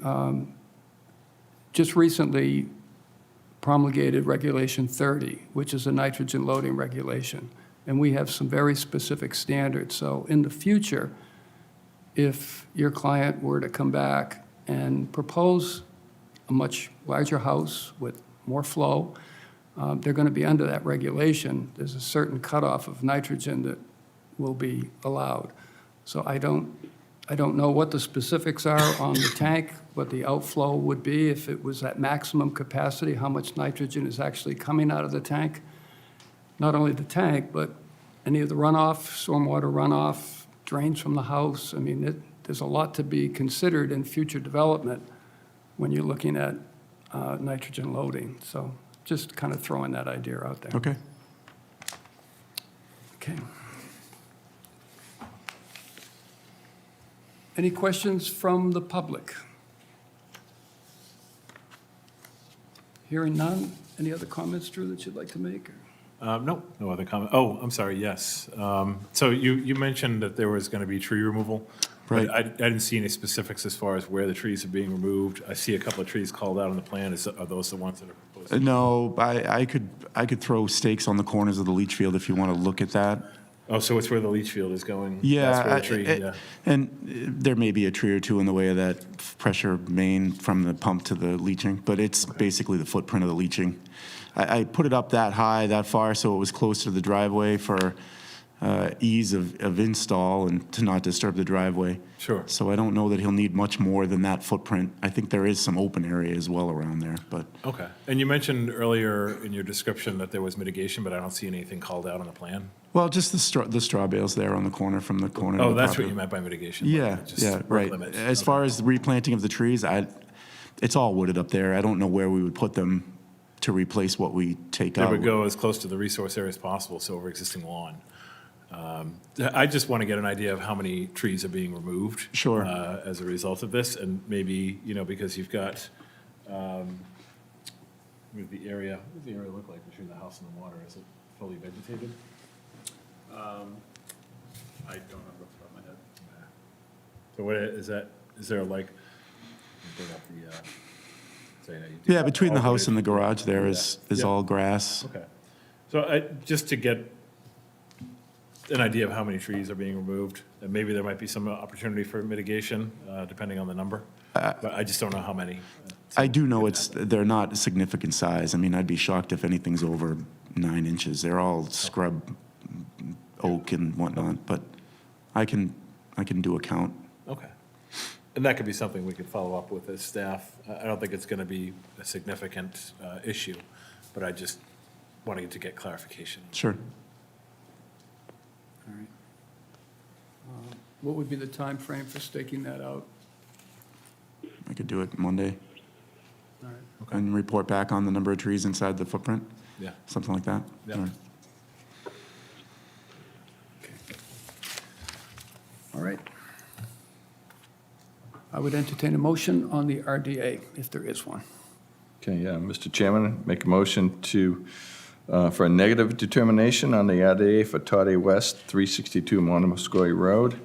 just recently promulgated Regulation 30, which is a nitrogen loading regulation, and we have some very specific standards. So in the future, if your client were to come back and propose a much larger house with more flow, they're going to be under that regulation. There's a certain cutoff of nitrogen that will be allowed. So I don't know what the specifics are on the tank, what the outflow would be if it was at maximum capacity, how much nitrogen is actually coming out of the tank. Not only the tank, but any of the runoff, stormwater runoff, drains from the house. I mean, there's a lot to be considered in future development when you're looking at nitrogen loading. So just kind of throwing that idea out there. Okay. Okay. Any questions from the public? Hearing none. Any other comments, Drew, that you'd like to make? No other comment. Oh, I'm sorry, yes. So you mentioned that there was going to be tree removal. Right. But I didn't see any specifics as far as where the trees are being removed. I see a couple of trees called out on the plan. Are those the ones that are proposed? No, I could throw stakes on the corners of the leach field if you want to look at that. Oh, so it's where the leach field is going? Yeah, That's where the tree, yeah. and there may be a tree or two in the way of that pressure main from the pump to the leaching, but it's basically the footprint of the leaching. I put it up that high, that far, so it was close to the driveway for ease of install and to not disturb the driveway. Sure. So I don't know that he'll need much more than that footprint. I think there is some open area as well around there, but Okay. And you mentioned earlier in your description that there was mitigation, but I don't see anything called out on the plan. well, just the straw bales there on the corner from the corner. of Oh, the that's what property. you meant by mitigation. Yeah, just yeah, work right. limits. As Okay. far as the replanting of the trees, it's all wooded up there. I don't know where we would put them to replace what we take They out. would go as close to the resource area as possible, so over existing lawn. I just want to get an idea of how many trees are being removed. Sure. As a result of this, and maybe, because you've got, with the area, what does the area look like between the house and the water? Is it fully vegetated? I don't have the top of my head. So what is that, is there like, bring up the, say, you do Yeah, have between the all house and the veg- garage there is Yeah. all grass. Okay. So just to get an idea of how many trees are being removed, and maybe there might be some opportunity for mitigation, depending on the number, but I just don't know how many. I do know they're not a significant size. I mean, I'd be shocked if anything's over 9 inches. They're all scrub oak and whatnot, but I can do a count. Okay. And that could be something we could follow up with as staff. I don't think it's going to be a significant issue, but I just wanted to get clarification. Sure. All right. What would be the time frame for staking that out? I could do it Monday All right. Okay. and report back on the number of trees inside the footprint, Yeah. something like that. Yeah. All right. All right. I would entertain a motion on the RDA, if there is one. Okay, yeah, Mr. Chairman, make a motion to for a negative determination on the ADA for Toddy West, 362 Monomoskoye Road.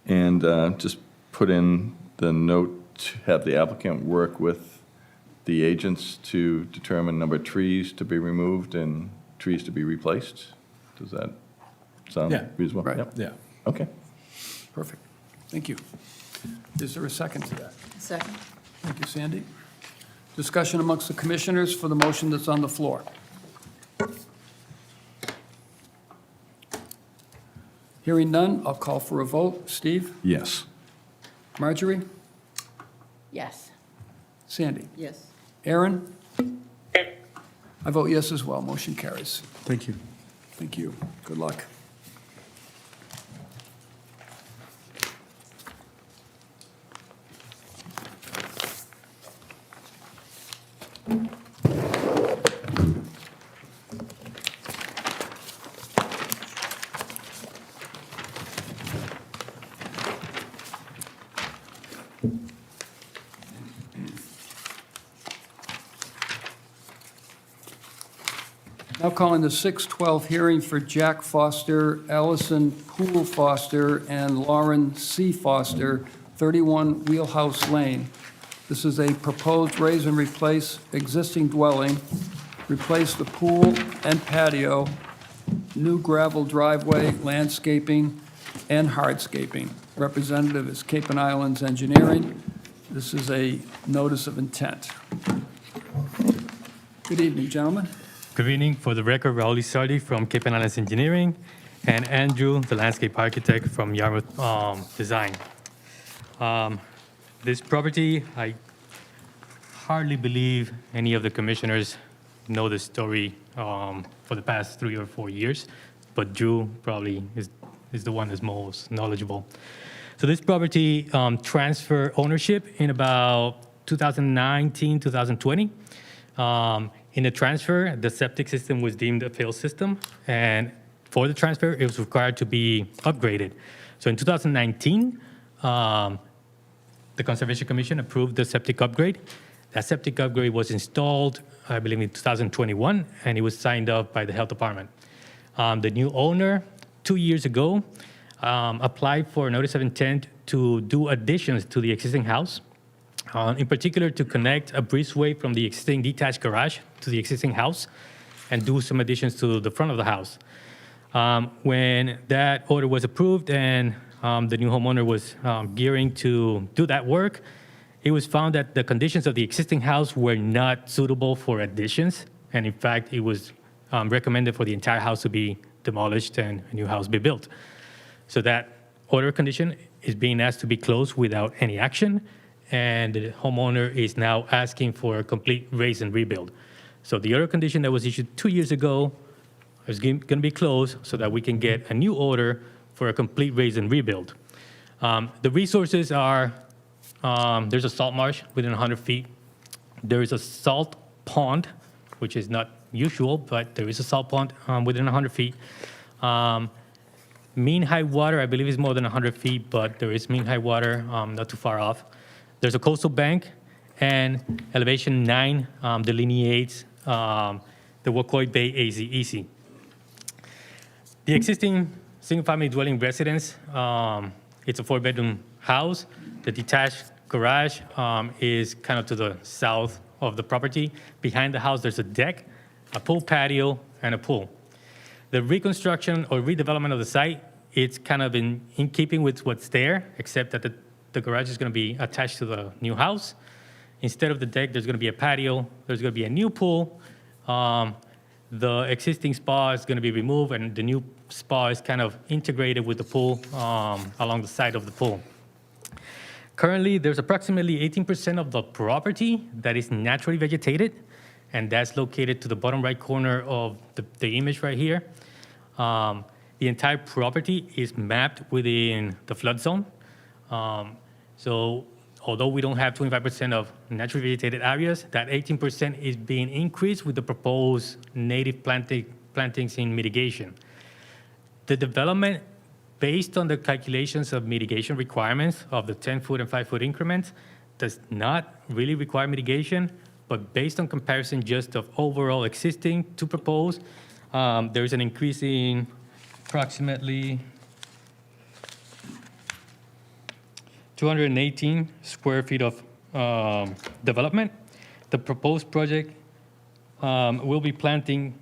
And just put in the note to have the applicant work with the agents to determine number of trees to be removed and trees to be replaced. Does that sound Yeah. reasonable? Right. Yep. Yeah. Okay. Perfect. Thank you. Is there a second to that? Second. Thank you, Sandy. Discussion amongst the commissioners for the motion that's on the floor. Hearing none, I'll call for a vote. Steve? Yes. Marjorie? Yes. Sandy? Yes. Aaron? Yes. I vote yes as well. Motion carries. Thank you. Thank you. Good luck. Now calling the 6/12 hearing for Jack Foster, Allison Poole Foster, and Lauren C. Foster, 31 Wheelhouse Lane. This is a proposed raise and replace existing dwelling, replace the pool and patio, new gravel driveway, landscaping, and hardscaping. Representative is Cape and Islands Engineering. This is a notice of intent. Good evening, gentlemen. Good evening. For the record, Raul Sardi from Cape and Islands Engineering, and Andrew, the landscape architect from Yarmouth Design. This property, I hardly believe any of the commissioners know the story for the past 3 or 4 years, but Drew probably is the one that's most knowledgeable. So this property transferred ownership in about 2019, 2020. In the transfer, the septic system was deemed a failed system, and for the transfer, it was required to be upgraded. So in 2019, the Conservation Commission approved the septic upgrade. That septic upgrade was installed, I believe, in 2021, and it was signed off by the Health Department. The new owner, 2 years ago, applied for a notice of intent to do additions to the existing house. In particular, to connect a breezeway from the existing detached garage to the existing house and do some additions to the front of the house. When that order was approved and the new homeowner was gearing to do that work, it was found that the conditions of the existing house were not suitable for additions. And in fact, it was recommended for the entire house to be demolished and a new house be built. So that order condition is being asked to be closed without any action. And the homeowner is now asking for a complete raise and rebuild. So the order condition that was issued 2 years ago is going to be closed so that we can get a new order for a complete raise and rebuild. The resources are, there's a salt marsh within 100 feet. There is a salt pond, which is not usual, but there is a salt pond within 100 feet. Mean high water, I believe, is more than 100 feet, but there is mean high water not too far off. There's a coastal bank, and elevation 9 delineates the Wacoy Bay AZEC. The existing single-family dwelling residence, it's a 4-bedroom house. The detached garage is kind of to the south of the property. Behind the house, there's a deck, a pool patio, and a pool. The reconstruction or redevelopment of the site, it's kind of in keeping with what's there, except that the garage is going to be attached to the new house. Instead of the deck, there's going to be a patio. There's going to be a new pool. The existing spa is going to be removed, and the new spa is kind of integrated with the pool along the side of the pool. Currently, there's approximately 18% of the property that is naturally vegetated, and that's located to the bottom right corner of the image right here. The entire property is mapped within the flood zone. So although we don't have 25% of naturally vegetated areas, that 18% is being increased with the proposed native plantings in mitigation. The development, based on the calculations of mitigation requirements of the 10-foot and 5-foot increments, does not really require mitigation. but based on comparison just of overall existing to proposed, there is an increase in approximately 218 square feet of development. The proposed project will be planting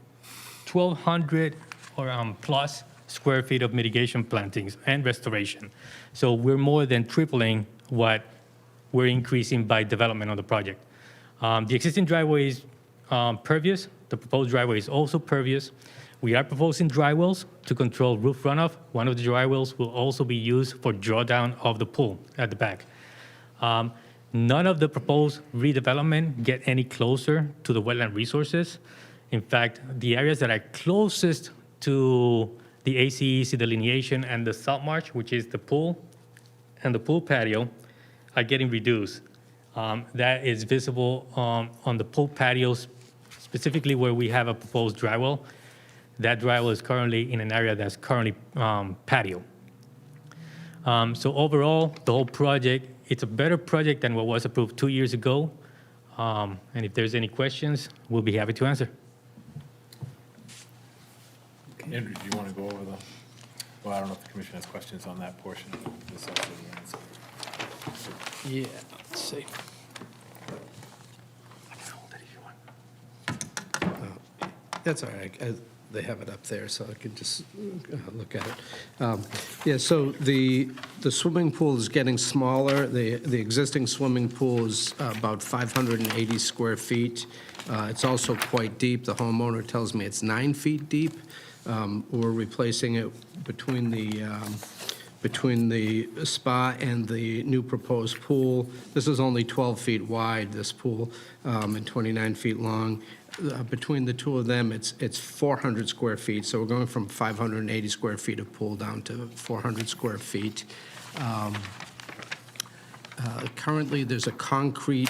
1,200 or plus square feet of mitigation plantings and restoration. So we're more than tripling what we're increasing by development on the project. The existing driveway is pervious. The proposed driveway is also pervious. We are proposing dry wells to control roof runoff. One of the dry wells will also be used for drawdown of the pool at the back. None of the proposed redevelopment get any closer to the wetland resources. In fact, the areas that are closest to the ACEC delineation and the salt marsh, which is the pool and the pool patio, are getting reduced. That is visible on the pool patios, specifically where we have a proposed dry well. That dry well is currently in an area that's currently patio. So overall, the whole project, it's a better project than what was approved 2 years ago. And if there's any questions, we'll be happy to answer. Andrew, do you want to go over the, well, I don't know if the commission has questions on that portion of this section. Yeah, let's see. That's all right. They have it up there, so I can just look at it. Yeah, so the swimming pool is getting smaller. The existing swimming pool is about 580 square feet. It's also quite deep. The homeowner tells me it's 9 feet deep. We're replacing it between the spa and the new proposed pool. This is only 12 feet wide, this pool, and 29 feet long. Between the two of them, it's 400 square feet, so we're going from 580 square feet of pool down to 400 square feet. Currently, there's a concrete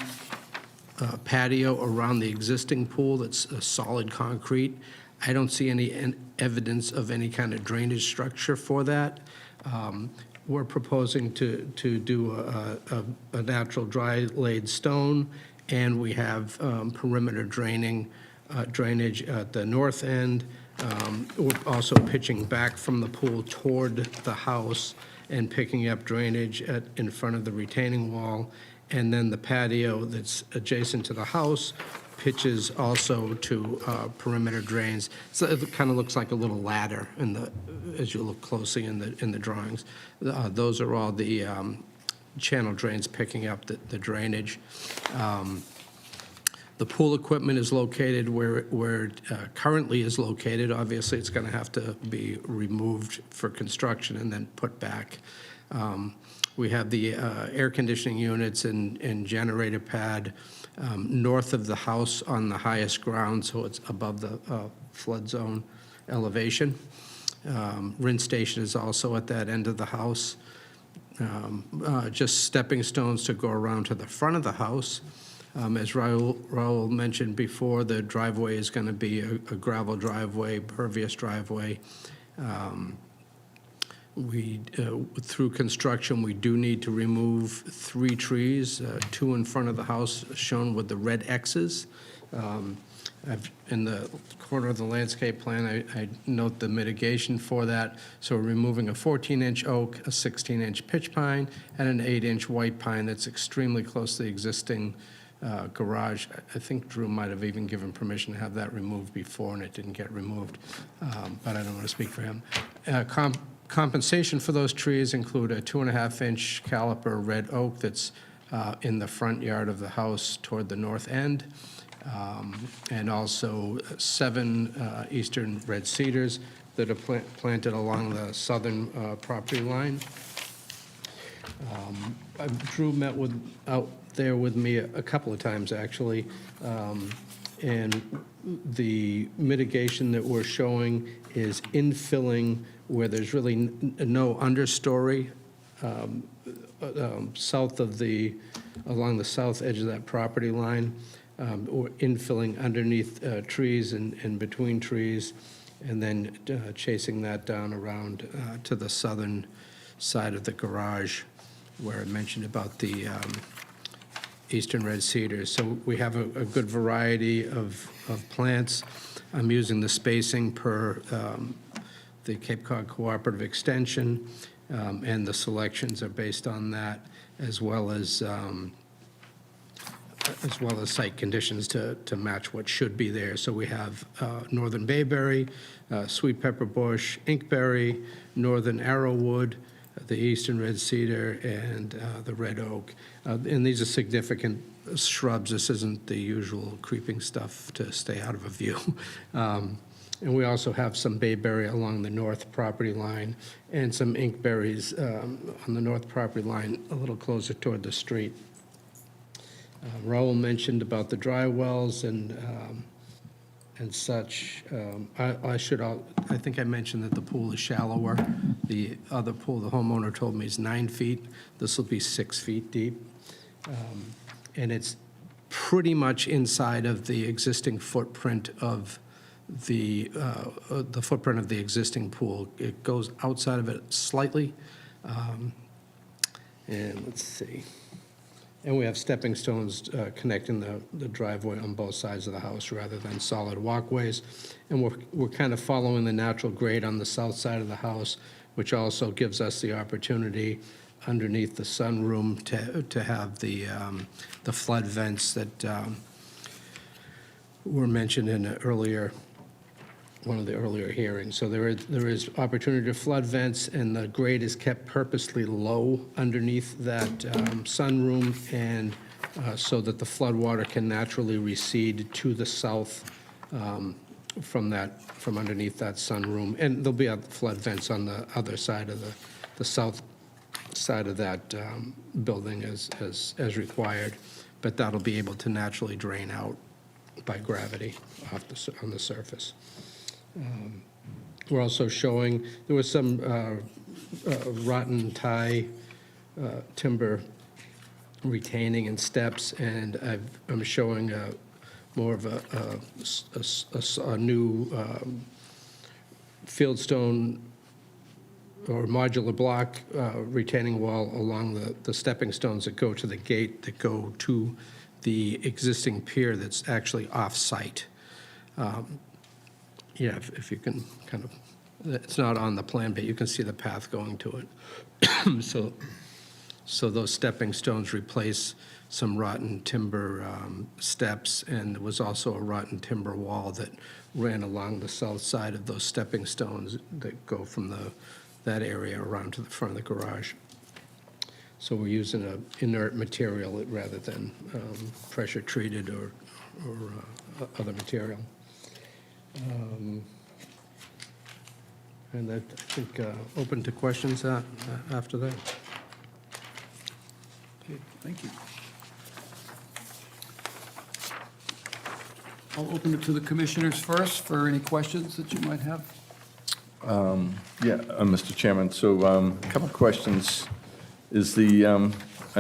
patio around the existing pool that's solid concrete. I don't see any evidence of any kind of drainage structure for that. We're proposing to do a natural dry laid stone, and we have perimeter drainage at the north end. We're also pitching back from the pool toward the house and picking up drainage in front of the retaining wall. And then the patio that's adjacent to the house pitches also to perimeter drains. So it kind of looks like a little ladder as you look closely in the drawings. Those are all the channel drains picking up the drainage. The pool equipment is located where it currently is located. Obviously, it's going to have to be removed for construction and then put back. We have the air conditioning units and generator pad north of the house on the highest ground, so it's above the flood zone elevation. Rinse station is also at that end of the house. Just stepping stones to go around to the front of the house. As Raul mentioned before, the driveway is going to be a gravel driveway, pervious driveway. Through construction, we do need to remove 3 trees, 2 in front of the house shown with the red X's. In the corner of the landscape plan, I note the mitigation for that. So we're removing a 14-inch oak, a 16-inch pitch pine, and an 8-inch white pine that's extremely close to the existing garage. I think Drew might have even given permission to have that removed before, and it didn't get removed, but I don't want to speak for him. Compensation for those trees include a 2.5-inch caliper red oak that's in the front yard of the house toward the north end, and also 7 eastern red cedars that are planted along the southern property line. Drew met out there with me a couple of times, actually, and the mitigation that we're showing is infilling where there's really no understory south of along the south edge of that property line, or infilling underneath trees and between trees, and then chasing that down around to the southern side of the garage, where I mentioned about the eastern red cedars. So we have a good variety of plants. I'm using the spacing per the Cape Cod Cooperative Extension, and the selections are based on that, as well as site conditions to match what should be there. So we have northern bayberry, sweet pepper bush, inkberry, northern arrowwood, the eastern red cedar, and the red oak. And these are significant shrubs. This isn't the usual creeping stuff to stay out of a view. And we also have some bayberry along the north property line and some inkberries on the north property line a little closer toward the street. Raul mentioned about the dry wells and such. I think I mentioned that the pool is shallower. The other pool, the homeowner told me, is 9 feet. This will be 6 feet deep. And it's pretty much inside of the existing footprint of the footprint of the existing pool. It goes outside of it slightly. And let's see. And we have stepping stones connecting the driveway on both sides of the house rather than solid walkways. And we're kind of following the natural grade on the south side of the house, which also gives us the opportunity underneath the sunroom to have the flood vents that were mentioned in one of the earlier hearings. So there is opportunity to flood vents, and the grade is kept purposely low underneath that sunroom, and so that the flood water can naturally recede to the south from underneath that sunroom. And there'll be flood vents on the other side of the south side of that building as required, but that'll be able to naturally drain out by gravity on the surface. We're also showing, there was some rotten tie timber retaining and steps, and I'm showing more of a new fieldstone or modular block retaining wall along the stepping stones that go to the gate that go to the existing pier that's actually off-site. Yeah, if you can kind of, it's not on the plan, but you can see the path going to it. So those stepping stones replace some rotten timber steps, and there was also a rotten timber wall that ran along the south side of those stepping stones that go from that area around to the front of the garage. So we're using an inert material rather than pressure-treated or other material. And that, I think, open to questions after that. Okay, thank you. I'll open it to the commissioners first for any questions that you might have. Yeah, Mr. Chairman, so a couple of questions. Is I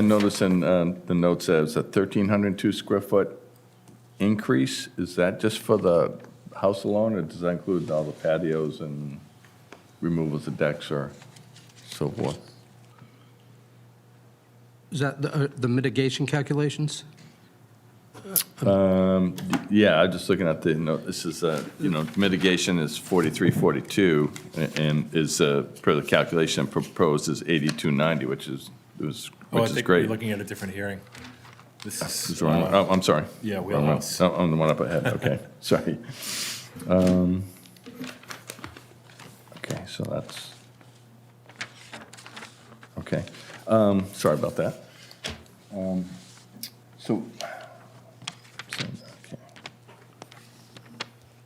noticed in the notes there's a 1,302 square foot increase. Is that just for the house alone, or does that include all the patios and removals of decks or so forth? Is that the mitigation calculations? Yeah, I'm just looking at the note. This is, mitigation is 4342, and is, per the calculation proposed is 8290, which is I think great. we're looking at a different hearing. This Is is, the wrong one? Oh, I'm sorry. yeah, Wrong one. wheelhouse. Oh, I'm the one up ahead, okay, sorry. Okay, so that's, okay. Sorry about that. Okay.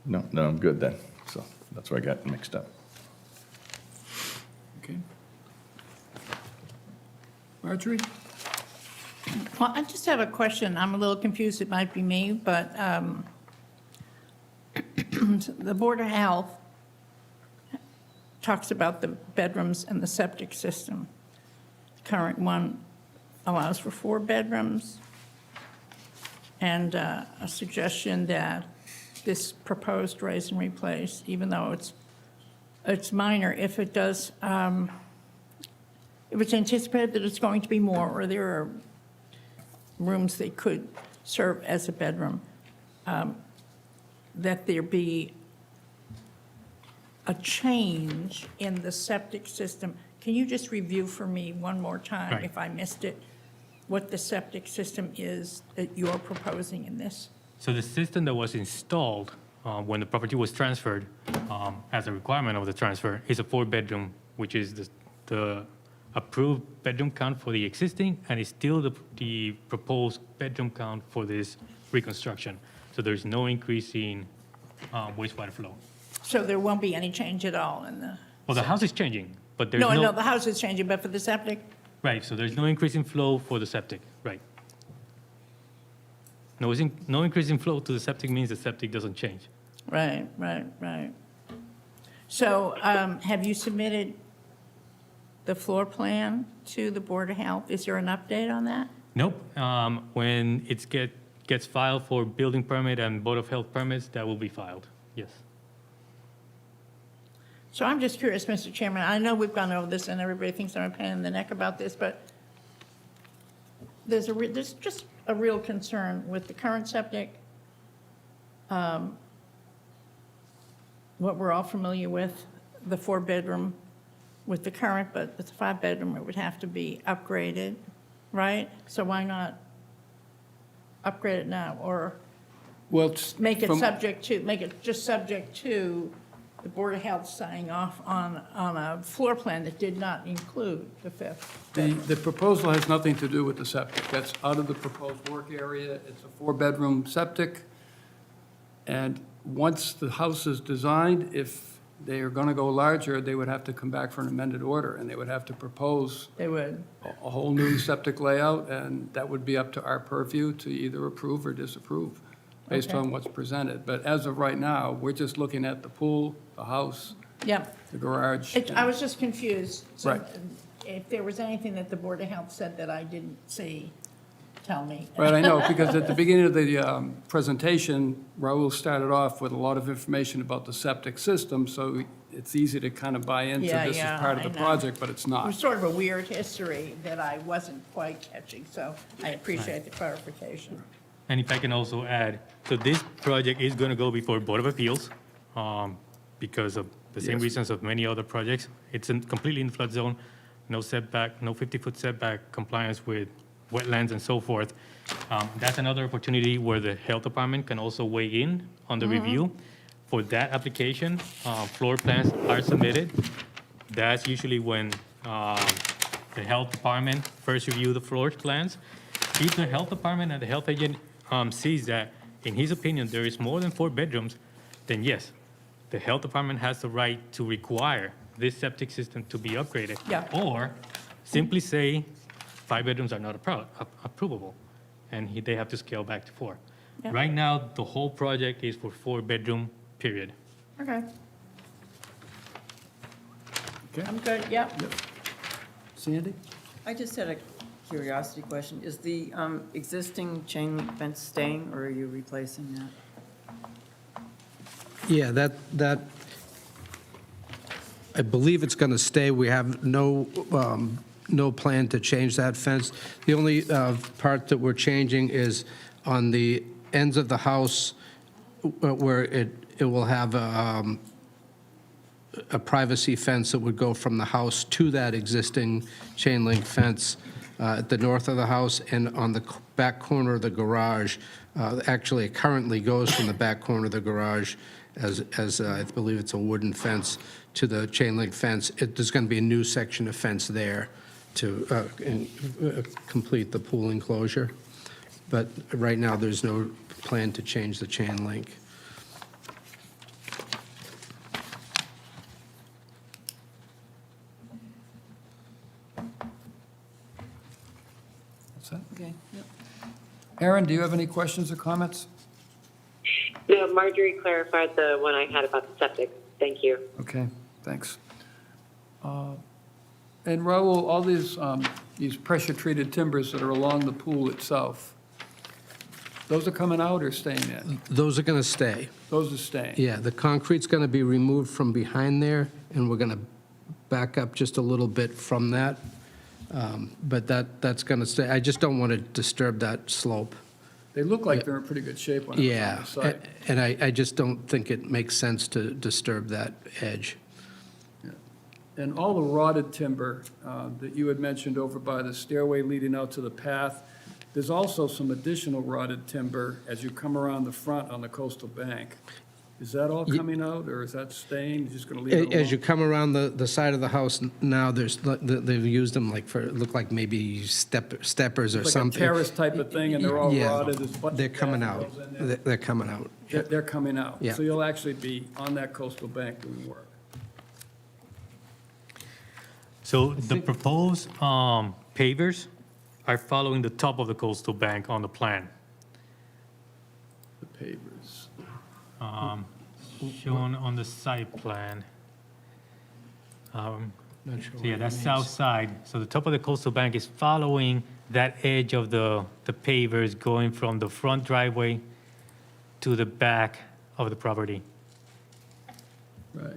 No, I'm good then, so that's where I got mixed up. Okay. Marjorie? Well, I just have a question. I'm a little confused. It might be me, but the Board of Health talks about the bedrooms and the septic system. The current one allows for 4 bedrooms, and a suggestion that this proposed raise and replace, even though it's minor, if it does, if it's anticipated that it's going to be more, or there are rooms that could serve as a bedroom, that there be a change in the septic system. Can you just review for me one more time, Right. if I missed it, what the septic system is that you're proposing in this? So the system that was installed when the property was transferred, as a requirement of the transfer, is a 4-bedroom, which is the approved bedroom count for the existing, and is still the proposed bedroom count for this reconstruction. So there's no increase in wastewater flow. So there won't be any change at all in the, Well, the house is changing, but there's no, no. no, the house is changing, but for the septic? Right, so there's no increase in flow for the septic, right. No increase in flow to the septic means the septic doesn't change. Right, right, right. So have you submitted the floor plan to the Board of Health? Is there an update on that? Nope, when it gets filed for building permit and Board of Health permits, that will be filed, yes. So I'm just curious, Mr. Chairman, I know we've gone over this and everybody thinks I'm a pain in the neck about this, but there's just a real concern with the current septic, what we're all familiar with, the 4-bedroom with the current, but with the 5-bedroom, it would have to be upgraded, right? So why not upgrade it now, or Well, make it from- subject to, make it just subject to the Board of Health signing off on a floor plan that did not include the 5th bedroom? The proposal has nothing to do with the septic. That's out of the proposed work area. It's a 4-bedroom septic. And once the house is designed, if they are going to go larger, they would have to come back for an amended order, and they would have to propose They would. a whole new septic layout, and that would be up to our purview to either approve or disapprove based Okay. on what's presented. But as of right now, we're just looking at the pool, the house, Yep. the garage. I was just confused. So Right. if there was anything that the Board of Health said that I didn't see, tell me. Right, I know, because at the beginning of the presentation, Raul started off with a lot of information about the septic system, so it's easy to kind of buy into Yeah, this yeah, as part of I the know. project, but it's It was not. sort of a weird history that I wasn't quite catching, so I appreciate the clarification. And if I can also add, so this project is going to go before Board of Appeals because of the same Yes. reasons of many other projects. It's completely in flood zone, no setback, no 50-foot setback, compliance with wetlands and so forth. That's another opportunity where the health department can also weigh in on the review. For that application, floor plans are submitted. That's usually when the health department first review the floor plans. If the health department and the health agent sees that, in his opinion, there is more than 4 bedrooms, then yes, the health department has the right to require this septic system to be upgraded. Yeah. Or simply say 5 bedrooms are not approvable, and they have to scale back to 4. Yeah. Right now, the whole project is for 4-bedroom, period. Okay. Okay. I'm good, yep. Sandy? I just had a curiosity question. Is the existing chain link fence staying, or are you replacing that? Yeah, that, I believe it's going to stay. We have no plan to change that fence. The only part that we're changing is on the ends of the house where it will have a privacy fence that would go from the house to that existing chain link fence at the north of the house, and on the back corner of the garage. Actually, it currently goes from the back corner of the garage as I believe it's a wooden fence to the chain link fence. There's going to be a new section of fence there to complete the pool enclosure. But right now, there's no plan to change the chain link. That's it. Okay. Aaron, do you have any questions or comments? No, Marjorie clarified the one I had about the septic. Thank you. Okay, thanks. And Raul, all these pressure-treated timbers that are along the pool itself, those are coming out or staying in? Those are going to stay. Those are staying? Yeah, the concrete's going to be removed from behind there, and we're going to back up just a little bit from that But that's going to stay, I just don't want to disturb that slope. They look like they're in pretty good shape when I was on Yeah, the site. and I just don't think it makes sense to disturb that edge. And all the rotted timber that you had mentioned over by the stairway leading out to the path, there's also some additional rotted timber as you come around the front on the coastal bank. Is that all coming out, or is that staying? You're just going to leave it alone? As you come around the side of the house now, they've used them like look like maybe steppers or It's like a something. terrace type of thing, and they're all Yeah, rotted. There's a bunch they're of coming out. daffodils in there. They're coming out. They're coming out. Yeah. So you'll actually be on that coastal bank doing work. So the proposed pavers are following the top of the coastal bank on the plan, The pavers. shown on the site plan. Not sure So what yeah, it that's means. south side. So the top of the coastal bank is following that edge of the pavers going from the front driveway to the back of the property. Right.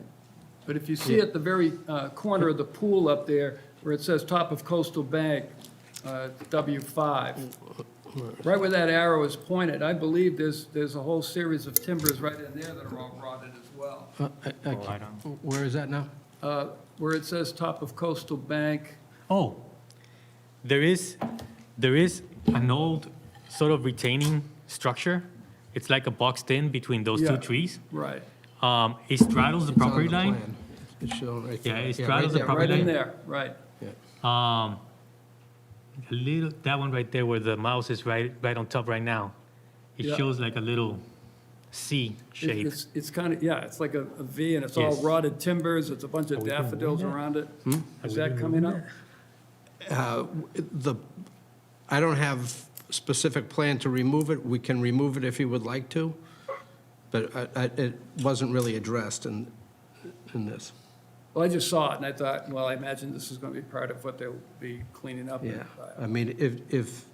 But if you see at the very corner of the pool up there, where it says top of coastal bank, W5, right where that arrow is pointed, I believe there's a whole series of timbers right in there that are all rotted as well. Oh, I don't. Where is that now? Where it says top of coastal bank, Oh, there is an old sort of retaining structure. It's like a boxed in between those two Yeah. trees. right. It straddles the It's on property the line. plan. It's shown right Yeah, there. it straddles the there. property Right in line. there, right. A little, that one right there where the mouse is right on top right now. It Yeah. shows like a little C shape. It's kind of, yeah, it's like a V, and it's all Yes. rotted timbers, it's a bunch of we gonna daffodils move that? around it. Are Is we that gonna coming move up? I don't have specific plan to remove it. We can remove it if you would like to, but it wasn't really addressed in this. Well, I just saw it, and I thought, well, I imagine this is going to be part of what they'll be cleaning up. Yeah, I mean, if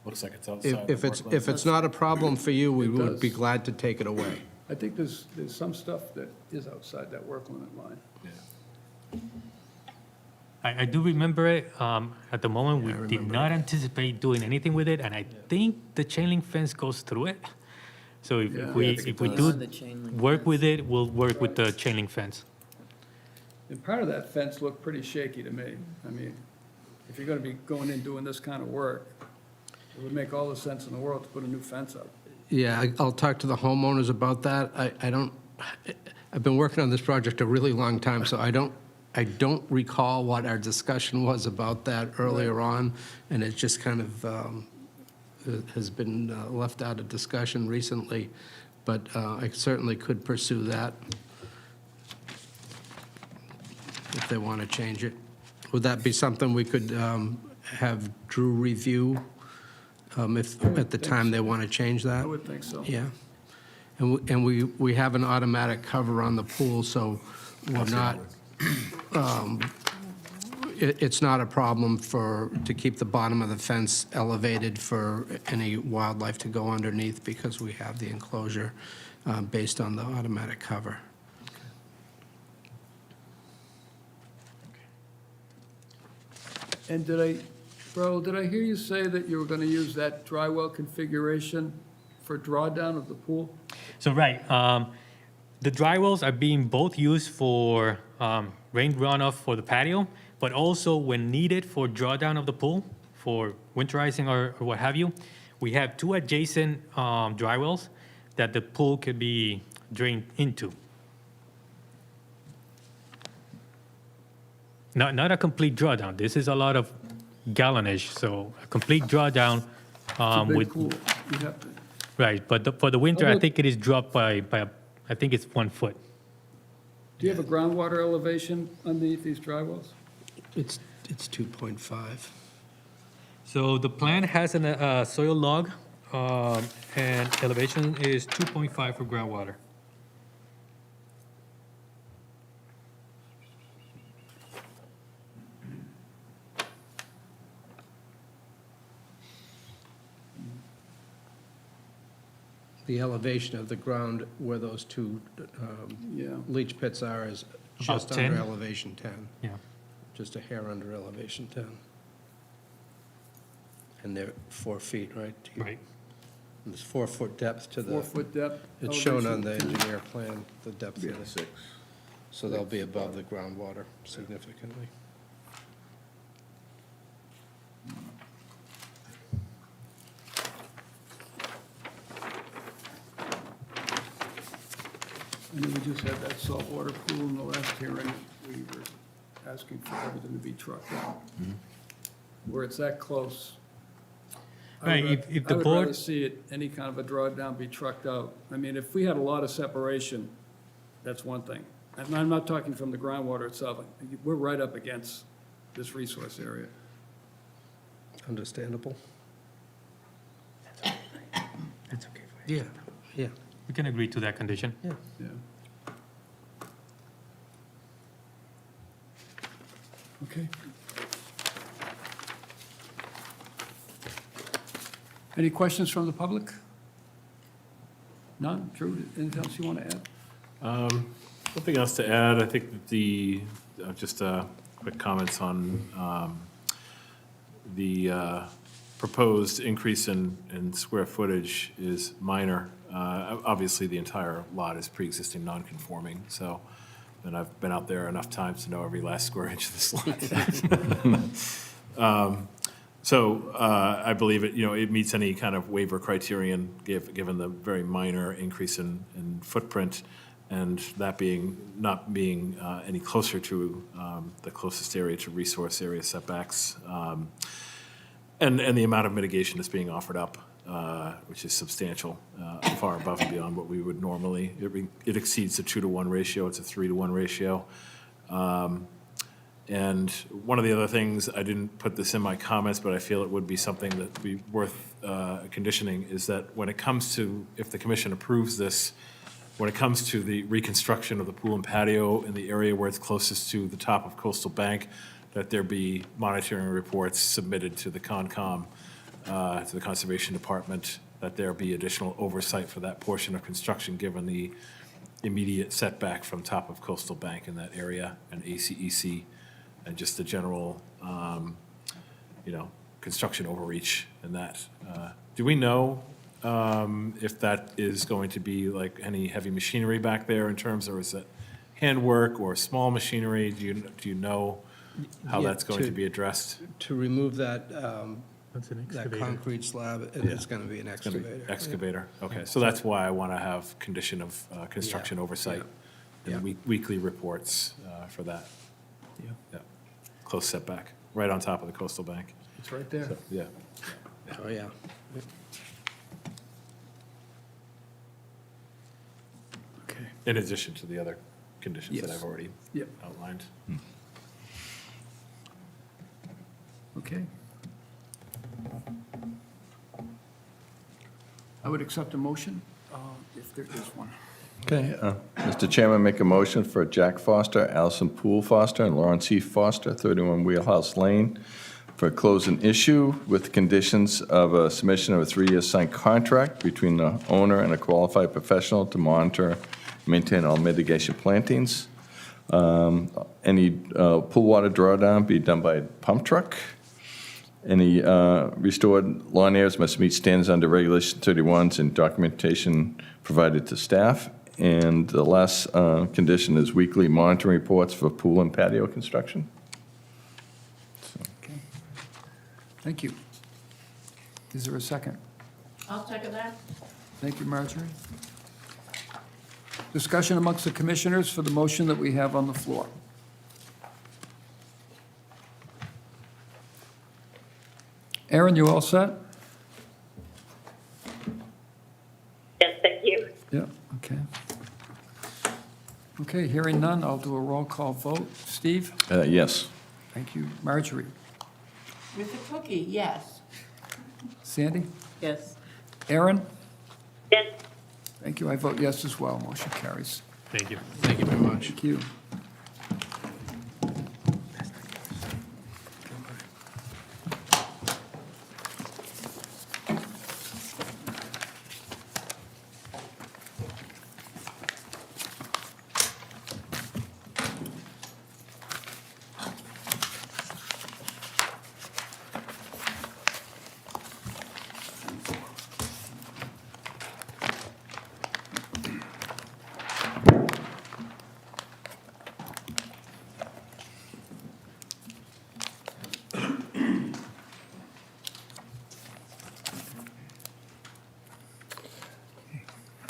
Looks like it's outside. if it's not a problem for you, we It would be does. glad to take it away. I think there's some stuff that is outside that work limit line. I do remember it. At the moment, we did not anticipate doing anything with it, and I think the chain link fence goes through it. So if Yeah. we, Yeah, if we do work with it, we'll work with the chain link fence. And part of that fence looked pretty shaky to me. I mean, if you're going to be going in doing this kind of work, it would make all the sense in the world to put a new fence up. Yeah, I'll talk to the homeowners about that. I've been working on this project a really long time, so I don't recall what our discussion was about that earlier on, and it just kind of has been left out of discussion recently, but I certainly could pursue that if they want to change it. Would that be something we could have Drew review if, at the time they want to change that? I would think so. Yeah. And we have an automatic cover on the pool, so we're not, it's not a problem to keep the bottom of the fence elevated for any wildlife to go underneath because we have the enclosure based on the automatic cover. And did I hear you say that you were going to use that dry well configuration for drawdown of the pool? So, right, the dry wells are being both used for rain runoff for the patio, but also when needed for drawdown of the pool, for winterizing or what have you. We have two adjacent dry wells that the pool could be drained into. Not a complete drawdown. This is a lot of gallonage, so a complete drawdown It's a big with, pool. You'd have to- right, but for the winter, I Although- think it is dropped by I think it's 1 foot. Do you have a groundwater elevation underneath these dry wells? It's 2.5. So the plan has a soil log, and elevation is 2.5 for groundwater. The elevation of the ground where those two Yeah. leach pits are is About just under 10? elevation 10, Yeah. just a hair under elevation 10. And they're 4 feet, right? Right. And there's 4-foot depth to the... 4-foot depth. It's shown on elevation. the engineer plan, the depth of it. So they'll be above the groundwater significantly. And then we just had that saltwater pool in the last hearing. We were asking for everything to be trucked out. Where it's that close. Right, if the I would rather board, see it, any kind of a drawdown be trucked out. I mean, if we had a lot of separation, that's one thing. And I'm not talking from the groundwater itself. We're right up against this resource area. Understandable? it's okay. Yeah, yeah. We can agree to that condition. Yeah. Okay. Any questions from the public? None? Drew, anything else you want to add? Nothing else to add. I think that just quick comments on the proposed increase in square footage is minor. Obviously, the entire lot is pre-existing non-conforming, so, and I've been out there enough times to know every last square inch of this lot. So I believe it meets any kind of waiver criterion, given the very minor increase in footprint, and that not being any closer to the closest area to resource area setbacks, and the amount of mitigation that's being offered up, which is substantial, far above and beyond what we would normally. It exceeds a 2-to-1 ratio. It's a 3-to-1 ratio. And one of the other things, I didn't put this in my comments, but I feel it would be something that would be worth conditioning, is that when it comes to, if the commission approves this, when it comes to the reconstruction of the pool and patio in the area where it's closest to the top of Coastal Bank, that there be monitoring reports submitted to the Concom, to the Conservation Department, that there be additional oversight for that portion of construction, given the immediate setback from top of Coastal Bank in that area, and ACEC, and just the general, construction overreach in that. Do we know if that is going to be like any heavy machinery back there in terms, or is it handwork or small machinery? Do you know how Yeah, that's going to be addressed? To remove that, That's an that excavator. concrete slab, it is going to be an It's gonna be excavator. Excavator, okay. So that's why I want to have condition of construction Yeah, oversight yeah, and weekly reports for that. Yeah. Yeah. Close setback, right on top of the Coastal Bank. It's right there. So, yeah. Oh, yeah. Okay. In addition to the other conditions that Yes. I've already Yep. outlined. Okay. I would accept a motion if there is one. Okay, Mr. Chairman, make a motion for Jack Foster, Allison Poole Foster, and Lawrence E. Foster, 31 Wheelhouse Lane, for a close and issue with conditions of a submission of a 3-year signed contract between the owner and a qualified professional to monitor and maintain all mitigation plantings. Any pool water drawdown be done by pump truck. Any restored lawn areas must meet standards under Regulation 31s and documentation provided to staff. And the last condition is weekly monitoring reports for pool and patio construction. Okay. Thank you. Is there a second? I'll second that. Thank you, Marjorie. Discussion amongst the commissioners for the motion that we have on the floor. Aaron, you all set? Yes, thank you. Yeah, okay. Okay, hearing none, I'll do a roll call vote. Steve? Yes. Thank you. Marjorie? Mr. Cookie, yes. Sandy? Yes. Aaron? Yes. Thank you. I vote yes as well. Motion carries. Thank you. Thank you very much. Thank you.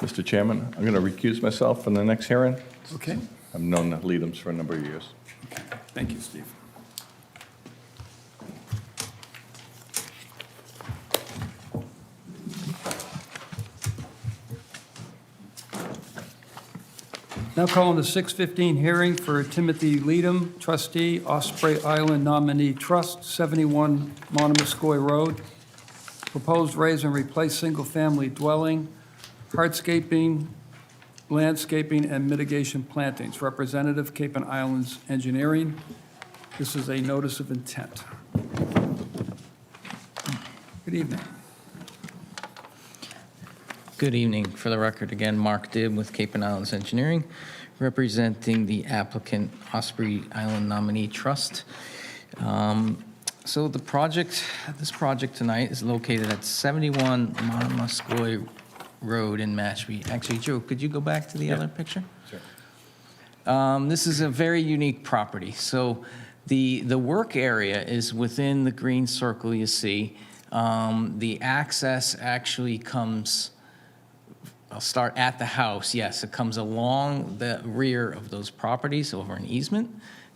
Mr. Chairman, I'm going to recuse myself from the next hearing. Okay, I've known the Leadhams for a number of years. thank you, Steve. Now calling the 6:15 hearing for Timothy Leadham, trustee, Osprey Island Nominee Trust, 71 Monomoskoye Road. Proposed raise and replace single-family dwelling, hardscaping, landscaping, and mitigation plantings. Representative, Cape and Islands Engineering. This is a notice of intent. Good evening. Good evening. For the record, again, Mark Dibb with Cape and Islands Engineering, representing the applicant Osprey Island Nominee Trust. So the project, this project tonight is located at 71 Monomoskoye Road in Mashpee. Actually, Joe, could you go back to the other picture? Sure. This is a very unique property. So the work area is within the green circle you see. The access actually comes, I'll start at the house. Yes, it comes along the rear of those properties over an easement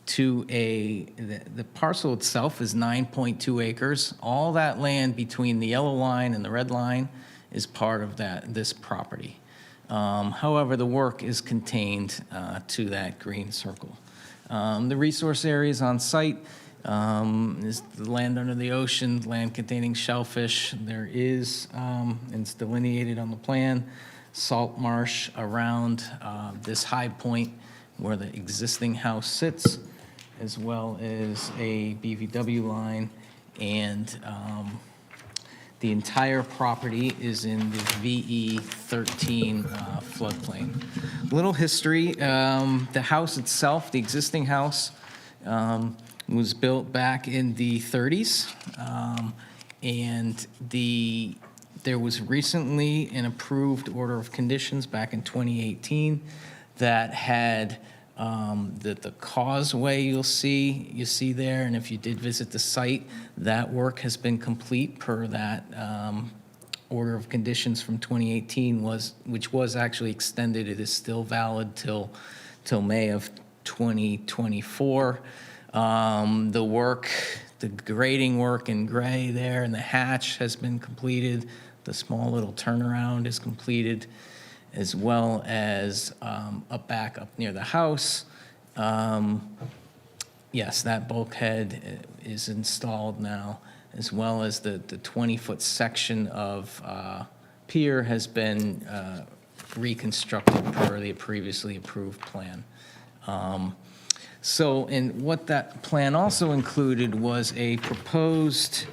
to the parcel itself is 9.2 acres. All that land between the yellow line and the red line is part of this property. However, the work is contained to that green circle. The resource areas on site is the land under the ocean, land containing shellfish. There is, and it's delineated on the plan, salt marsh around this high point where the existing house sits, as well as a BVW line, and the entire property is in the VE 13 floodplain. Little history, the house itself, the existing house, was built back in the 30s, and there was recently an approved order of conditions back in 2018 that had the causeway you see there, and if you did visit the site, that work has been complete per that order of conditions from 2018 which was actually extended. It is still valid till May of 2024. The work, the grading work in gray there, and the hatch has been completed. The small little turnaround is completed, as well as back up near the house. Yes, that bulkhead is installed now, as well as the 20-foot section of pier has been reconstructed per the previously approved plan. And what that plan also included was a proposed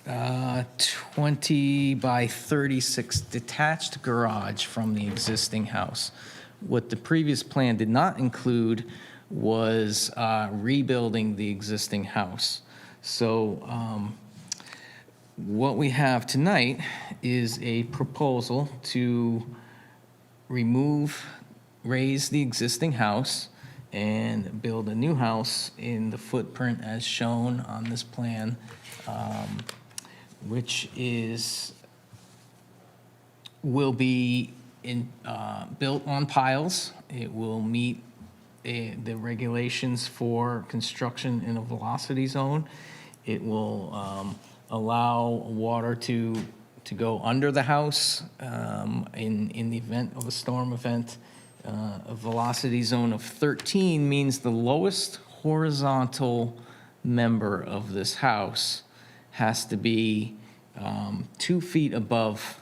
20 by 36 detached garage from the existing house. What the previous plan did not include was rebuilding the existing house. So what we have tonight is a proposal to raise the existing house and build a new house in the footprint as shown on this plan, which will be built on piles. It will meet the regulations for construction in a velocity zone. It will allow water to go under the house in the event of a storm event. A velocity zone of 13 means the lowest horizontal member of this house has to be 2 feet above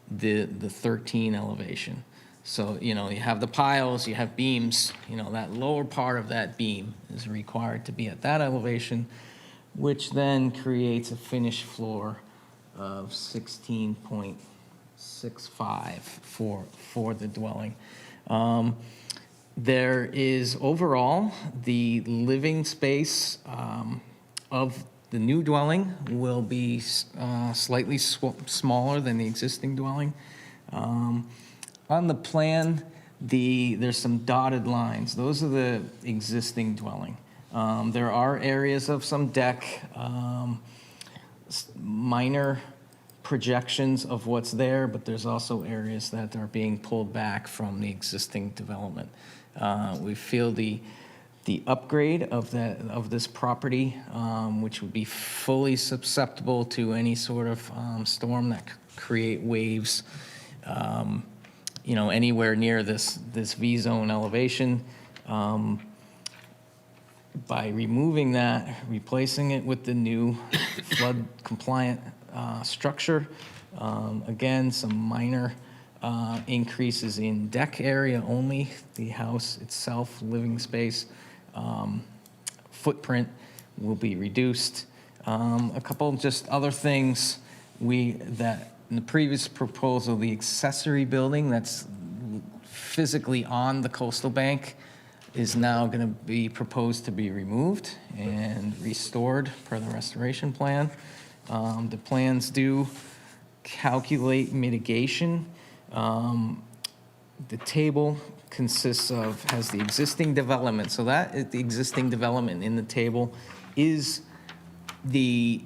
the 13 elevation. So, you have the piles, you have beams, that lower part of that beam is required to be at that elevation, which then creates a finished floor of 16.65 for the dwelling. There is overall the living space of the new dwelling will be slightly smaller than the existing dwelling. On the plan, there's some dotted lines. Those are the existing dwelling. There are areas of some deck, minor projections of what's there, but there's also areas that are being pulled back from the existing development. We feel the upgrade of this property, which would be fully susceptible to any sort of storm that could create waves, anywhere near this V-zone elevation. By removing that, replacing it with the new flood-compliant structure, again, some minor increases in deck area only, the house itself, living space, footprint will be reduced. A couple just other things that in the previous proposal, the accessory building that's physically on the coastal bank is now going to be proposed to be removed and restored per the restoration plan. The plans do calculate mitigation. The table has the existing development. So that is the existing development in the table is the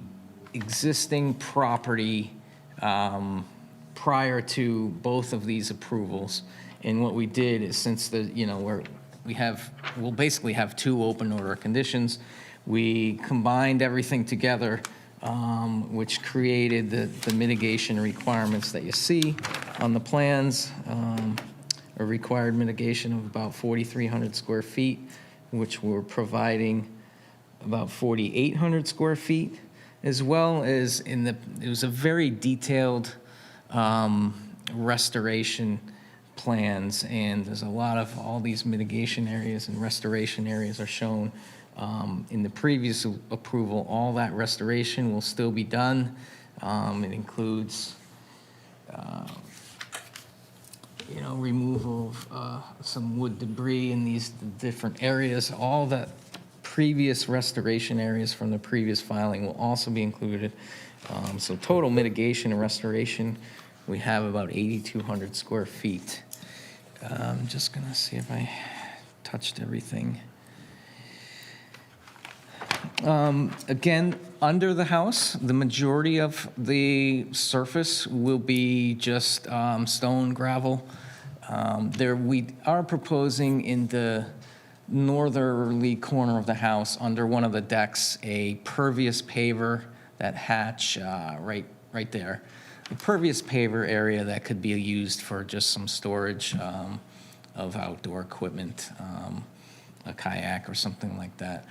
existing property prior to both of these approvals. And what we did is, since we'll basically have two open order conditions, we combined everything together, which created the mitigation requirements that you see on the plans. A required mitigation of about 4,300 square feet, which we're providing about 4,800 square feet, as well as it was a very detailed restoration plans, and there's a lot of all these mitigation areas and restoration areas are shown. In the previous approval, all that restoration will still be done. It includes removal of some wood debris in these different areas. All that previous restoration areas from the previous filing will also be included. So total mitigation and restoration, we have about 8,200 square feet. I'm just gonna see if I touched everything. Again, under the house, the majority of the surface will be just stone, gravel. We are proposing in the northerly corner of the house, under one of the decks, a pervious paver, that hatch right there. A pervious paver area that could be used for just some storage of outdoor equipment, a kayak or something like that.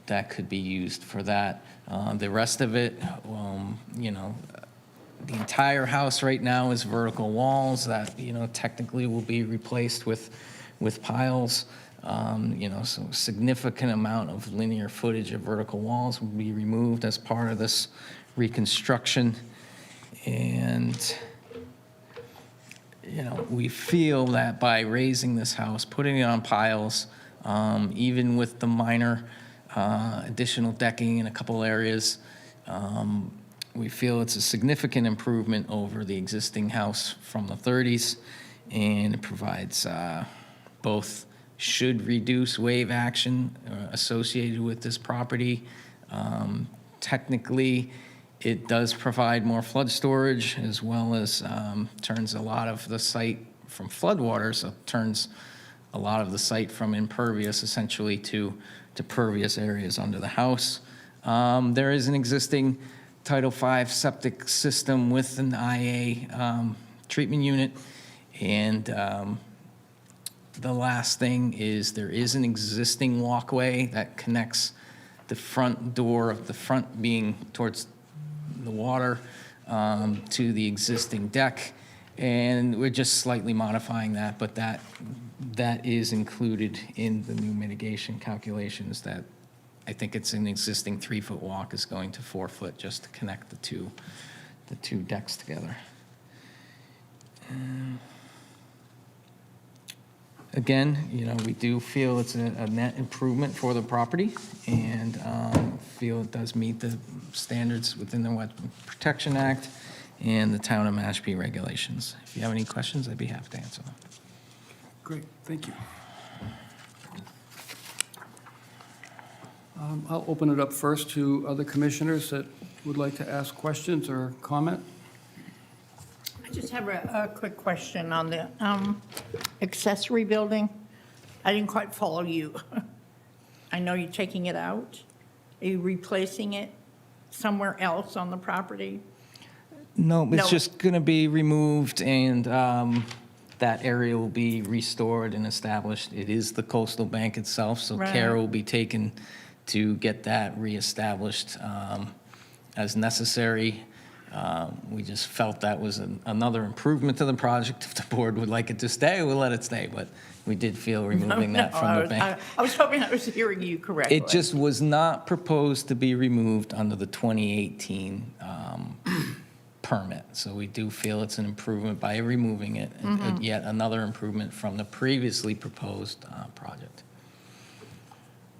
That could be used for that. The rest of it, the entire house right now is vertical walls that, technically will be replaced with piles. So significant amount of linear footage of vertical walls will be removed as part of this reconstruction. And, we feel that by raising this house, putting it on piles, even with the minor additional decking in a couple areas, we feel it's a significant improvement over the existing house from the 30s, and it provides should reduce wave action associated with this property. Technically, it does provide more flood storage, as well as turns a lot of the site from floodwater, so turns a lot of the site from impervious essentially to pervious areas under the house. There is an existing Title V septic system with an IA treatment unit, and the last thing is there is an existing walkway that connects the front door of the front being towards the water to the existing deck, and we're just slightly modifying that, but that is included in the new mitigation calculations. That I think it's an existing 3-foot walk is going to 4 foot just to connect the two decks together. Again, we do feel it's a net improvement for the property, and feel it does meet the standards within the Wetland Protection Act and the Town of Mashpee regulations. If you have any questions, I'd be happy to answer them. Great, thank you. I'll open it up first to other commissioners that would like to ask questions or comment. just have a quick question on the accessory building. I didn't quite follow you. I know you're taking it out. Are you replacing it somewhere else on the property? No, it's No. just going to be removed, and that area will be restored and established. It is the coastal bank itself, so Right. care will be taken to get that reestablished as necessary. We just felt that was another improvement to the project. If the board would like it to stay, we'll let it stay, but we did feel removing that No, from the bank. I was hoping I was hearing you correctly. It just was not proposed to be removed under the 2018 permit. So we do feel it's an improvement by removing it, and yet another improvement from the previously proposed project.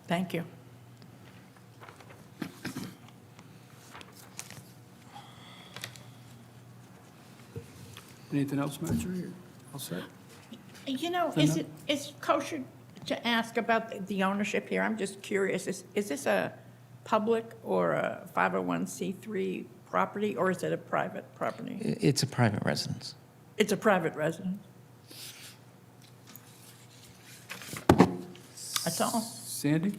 Thank you. Anything else, Marjorie? All set? You know, is kosher to ask about the ownership here? I'm just curious. Is this a public or a 501c3 property, or is it a private property? It's a private residence. It's a private residence. That's all. Sandy?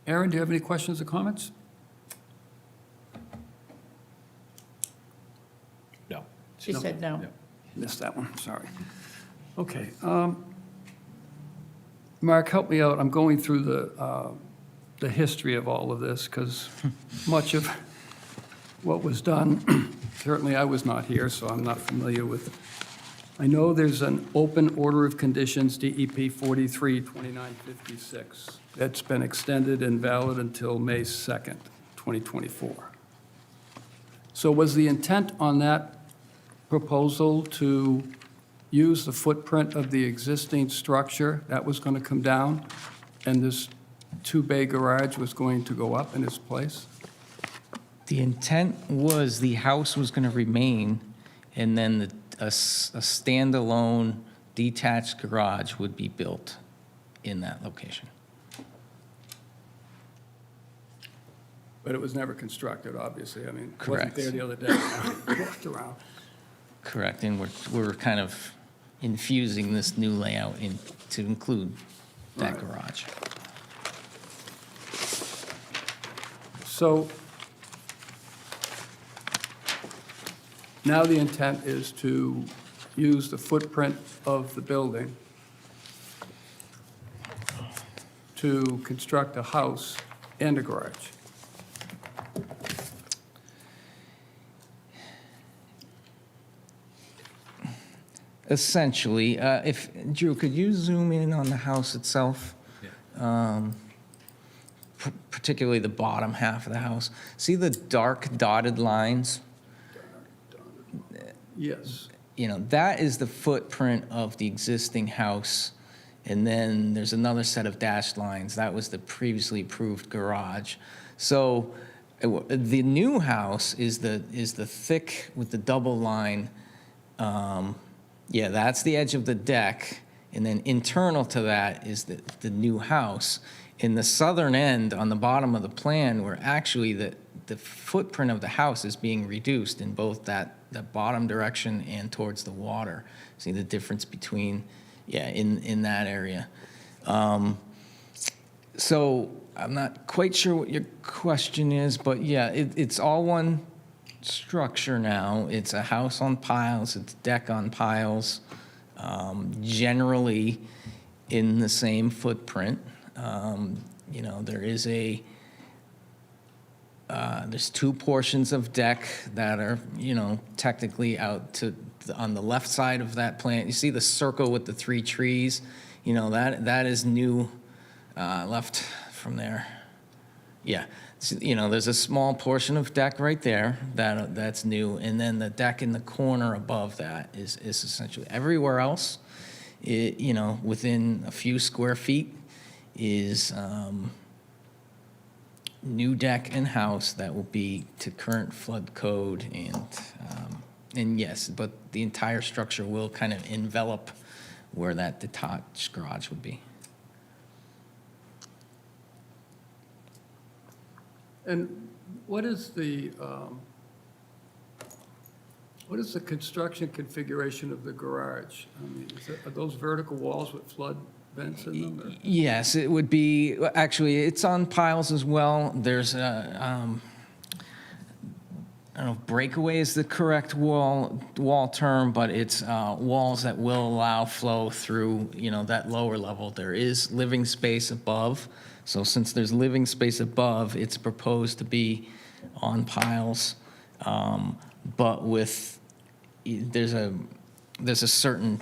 Aaron, do you have any questions or comments? No. She said no. Missed that one, sorry. Okay. Mark, help me out. I'm going through the history of all of this, because much of what was done, certainly I was not here, so I'm not familiar with. I know there's an open order of conditions, DEP 43-2956, that's been extended and valid until May 2nd, 2024. So was the intent on that proposal to use the footprint of the existing structure that was going to come down, and this two-bay garage was going to go up in its place? The intent was the house was going to remain, and then a standalone detached garage would be built in that location. But it was never constructed, obviously. I mean, it Correct. wasn't there the other day. I walked around. Correct, and we're kind of infusing this new layout to include that Right. garage. So now the intent is to use the footprint of the building to construct a house and a garage. Essentially, if, Drew, could you zoom in on the house itself? Particularly the bottom half of the house. See the dark dotted lines? Yes. You know, that is the footprint of the existing house. And then there's another set of dashed lines. That was the previously approved garage. So the new house is the thick with the double line. Yeah, that's the edge of the deck. And then internal to that is the new house. In the southern end, on the bottom of the plan, where actually the footprint of the house is being reduced in both that bottom direction and towards the water. See the difference between, yeah, in that area. So I'm not quite sure what your question is, but yeah, it's all one structure now. It's a house on piles, it's deck on piles, generally in the same footprint. You know, there is there's two portions of deck that are, you know, technically out on the left side of that plan. You see the circle with the three trees? You know, that is new, left from there. Yeah, so, you know, there's a small portion of deck right there that's new, and then the deck in the corner above that is essentially everywhere else. You know, within a few square feet is new deck and house that will be to current flood code, and yes, but the entire structure will kind of envelop where that detached garage would be. And what is the construction configuration of the garage? I mean, are those vertical walls with flood vents in them? Or? Yes, it would be, actually, it's on piles as well. There's a, I don't know if breakaway is the correct wall term, but it's walls that will allow flow through, that lower level. There is living space above. So since there's living space above, it's proposed to be on piles, but there's a certain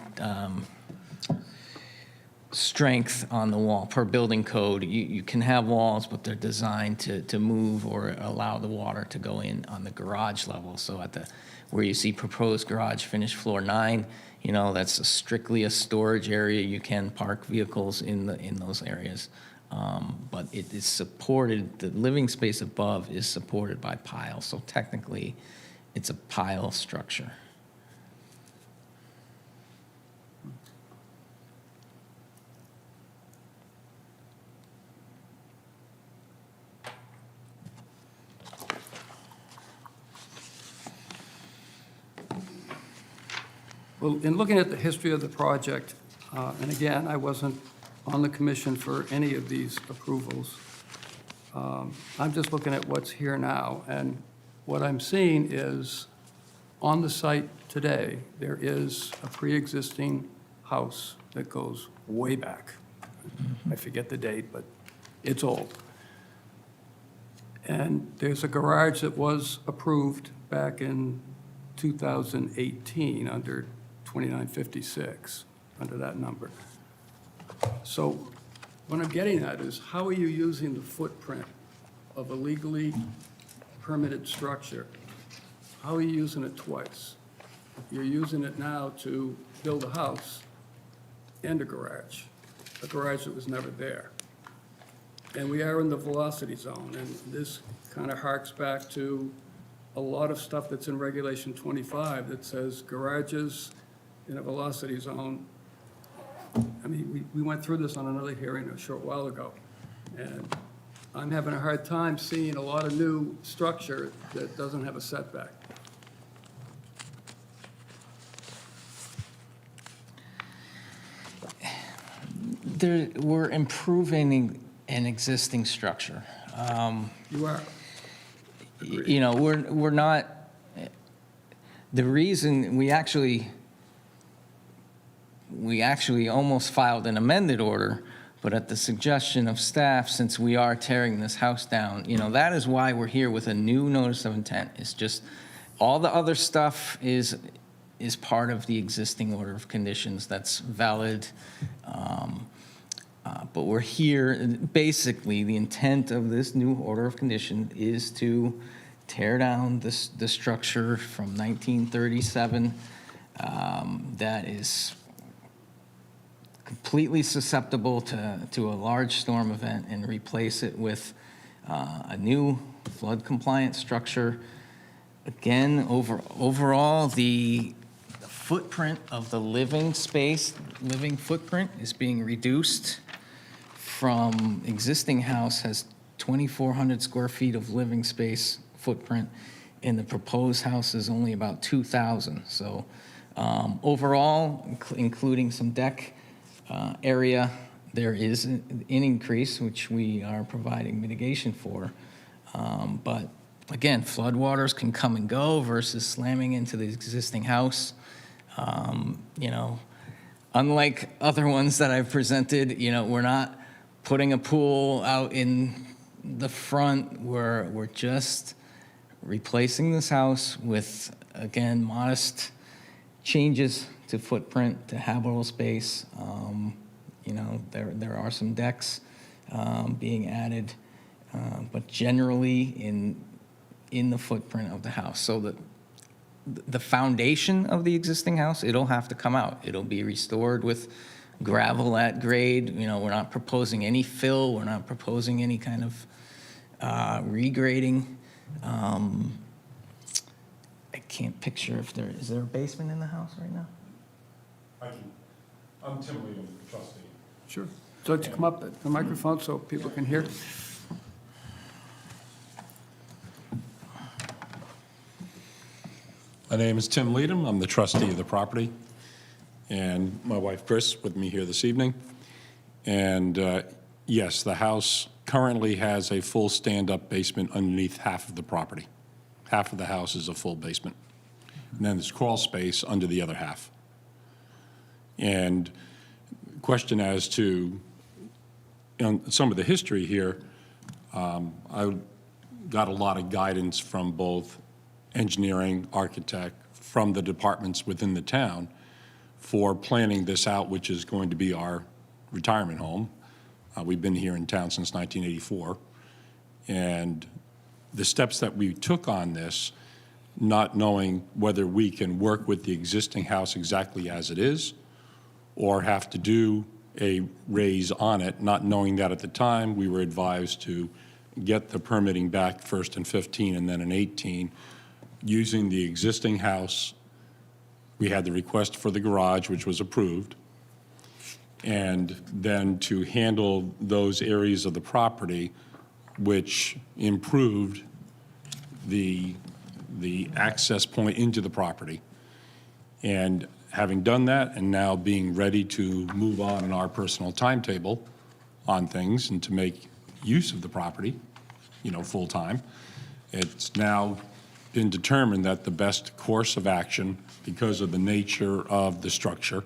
strength on the wall per building code. You can have walls, but they're designed to move or allow the water to go in on the garage level. So where you see proposed garage finished floor 9, that's strictly a storage area. You can park vehicles in those areas. But it is supported, the living space above is supported by piles. So technically, it's a pile structure. Well, in looking at the history of the project, and again, I wasn't on the commission for any of these approvals. I'm just looking at what's here now, and what I'm seeing is, on the site today, there is a pre-existing house that goes way back. I forget the date, but it's old. And there's a garage that was approved back in 2018 under 2956, under that number. So what I'm getting at is, how are you using the footprint of a legally permitted structure? How are you using it twice? You're using it now to build a house and a garage that was never there. And we are in the velocity zone, and this kind of harks back to a lot of stuff that's in Regulation 25 that says garages in a velocity zone. I mean, we went through this on another hearing a short while ago, and I'm having a hard time seeing a lot of new structure that doesn't have a setback. We're improving an existing structure. You are. We're not, the reason we actually almost filed an amended order, but at the suggestion of staff, since we are tearing this house down, that is why we're here with a new notice of intent. It's just, all the other stuff is part of the existing order of conditions that's valid. But we're here, basically, the intent of this new order of condition is to tear down the structure from 1937 that is completely susceptible to a large storm event, and replace it with a new flood-compliant structure. Again, overall, the footprint of the living footprint is being reduced from existing house has 2,400 square feet of living space footprint, and the proposed house is only about 2,000. So overall, including some deck area, there is an increase, which we are providing mitigation for. But again, floodwaters can come and go versus slamming into the existing house. Unlike other ones that I've presented, we're not putting a pool out in the front. We're just replacing this house with, again, modest changes to footprint, to habitable space. There are some decks being added, but generally in the footprint of the house. So that the foundation of the existing house, it'll have to come out. It'll be restored with gravel at grade. We're not proposing any fill. We're not proposing any kind of regrading. I can't picture if is there a basement in the house right now? I'm Tim Lee, the trustee. Sure. So to come up at the microphone so people can hear. My name is Tim Leadham. I'm the trustee of the property. And my wife, Chris, with me here this evening. And yes, the house currently has a full stand-up basement underneath half of the property. Half of the house is a full basement. And then there's crawl space under the other half. And question as to some of the history here, I got a lot of guidance from both engineering, architect, from the departments within the town for planning this out, which is going to be our retirement home. We've been here in town since 1984. And the steps that we took on this, not knowing whether we can work with the existing house exactly as it is, or have to do a raise on it, not knowing that at the time, we were advised to get the permitting back first in 15 and then in 18, using the existing house. We had the request for the garage, which was approved, and then to handle those areas of the property which improved the access point into the property. And having done that, and now being ready to move on in our personal timetable on things and to make use of the property, full-time, it's now been determined that the best course of action, because of the nature of the structure,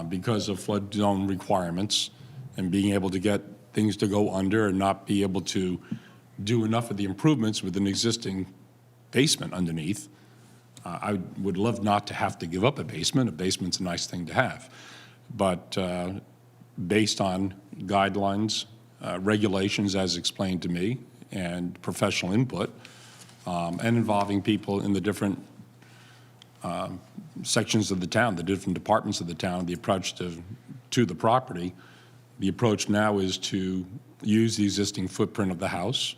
because of flood zone requirements, and being able to get things to go under and not be able to do enough of the improvements with an existing basement underneath. I would love not to have to give up a basement. A basement's a nice thing to have. But based on guidelines, regulations as explained to me, and professional input, and involving people in the different sections of the town, the different departments of the town, the approach to the property, the approach now is to use the existing footprint of the house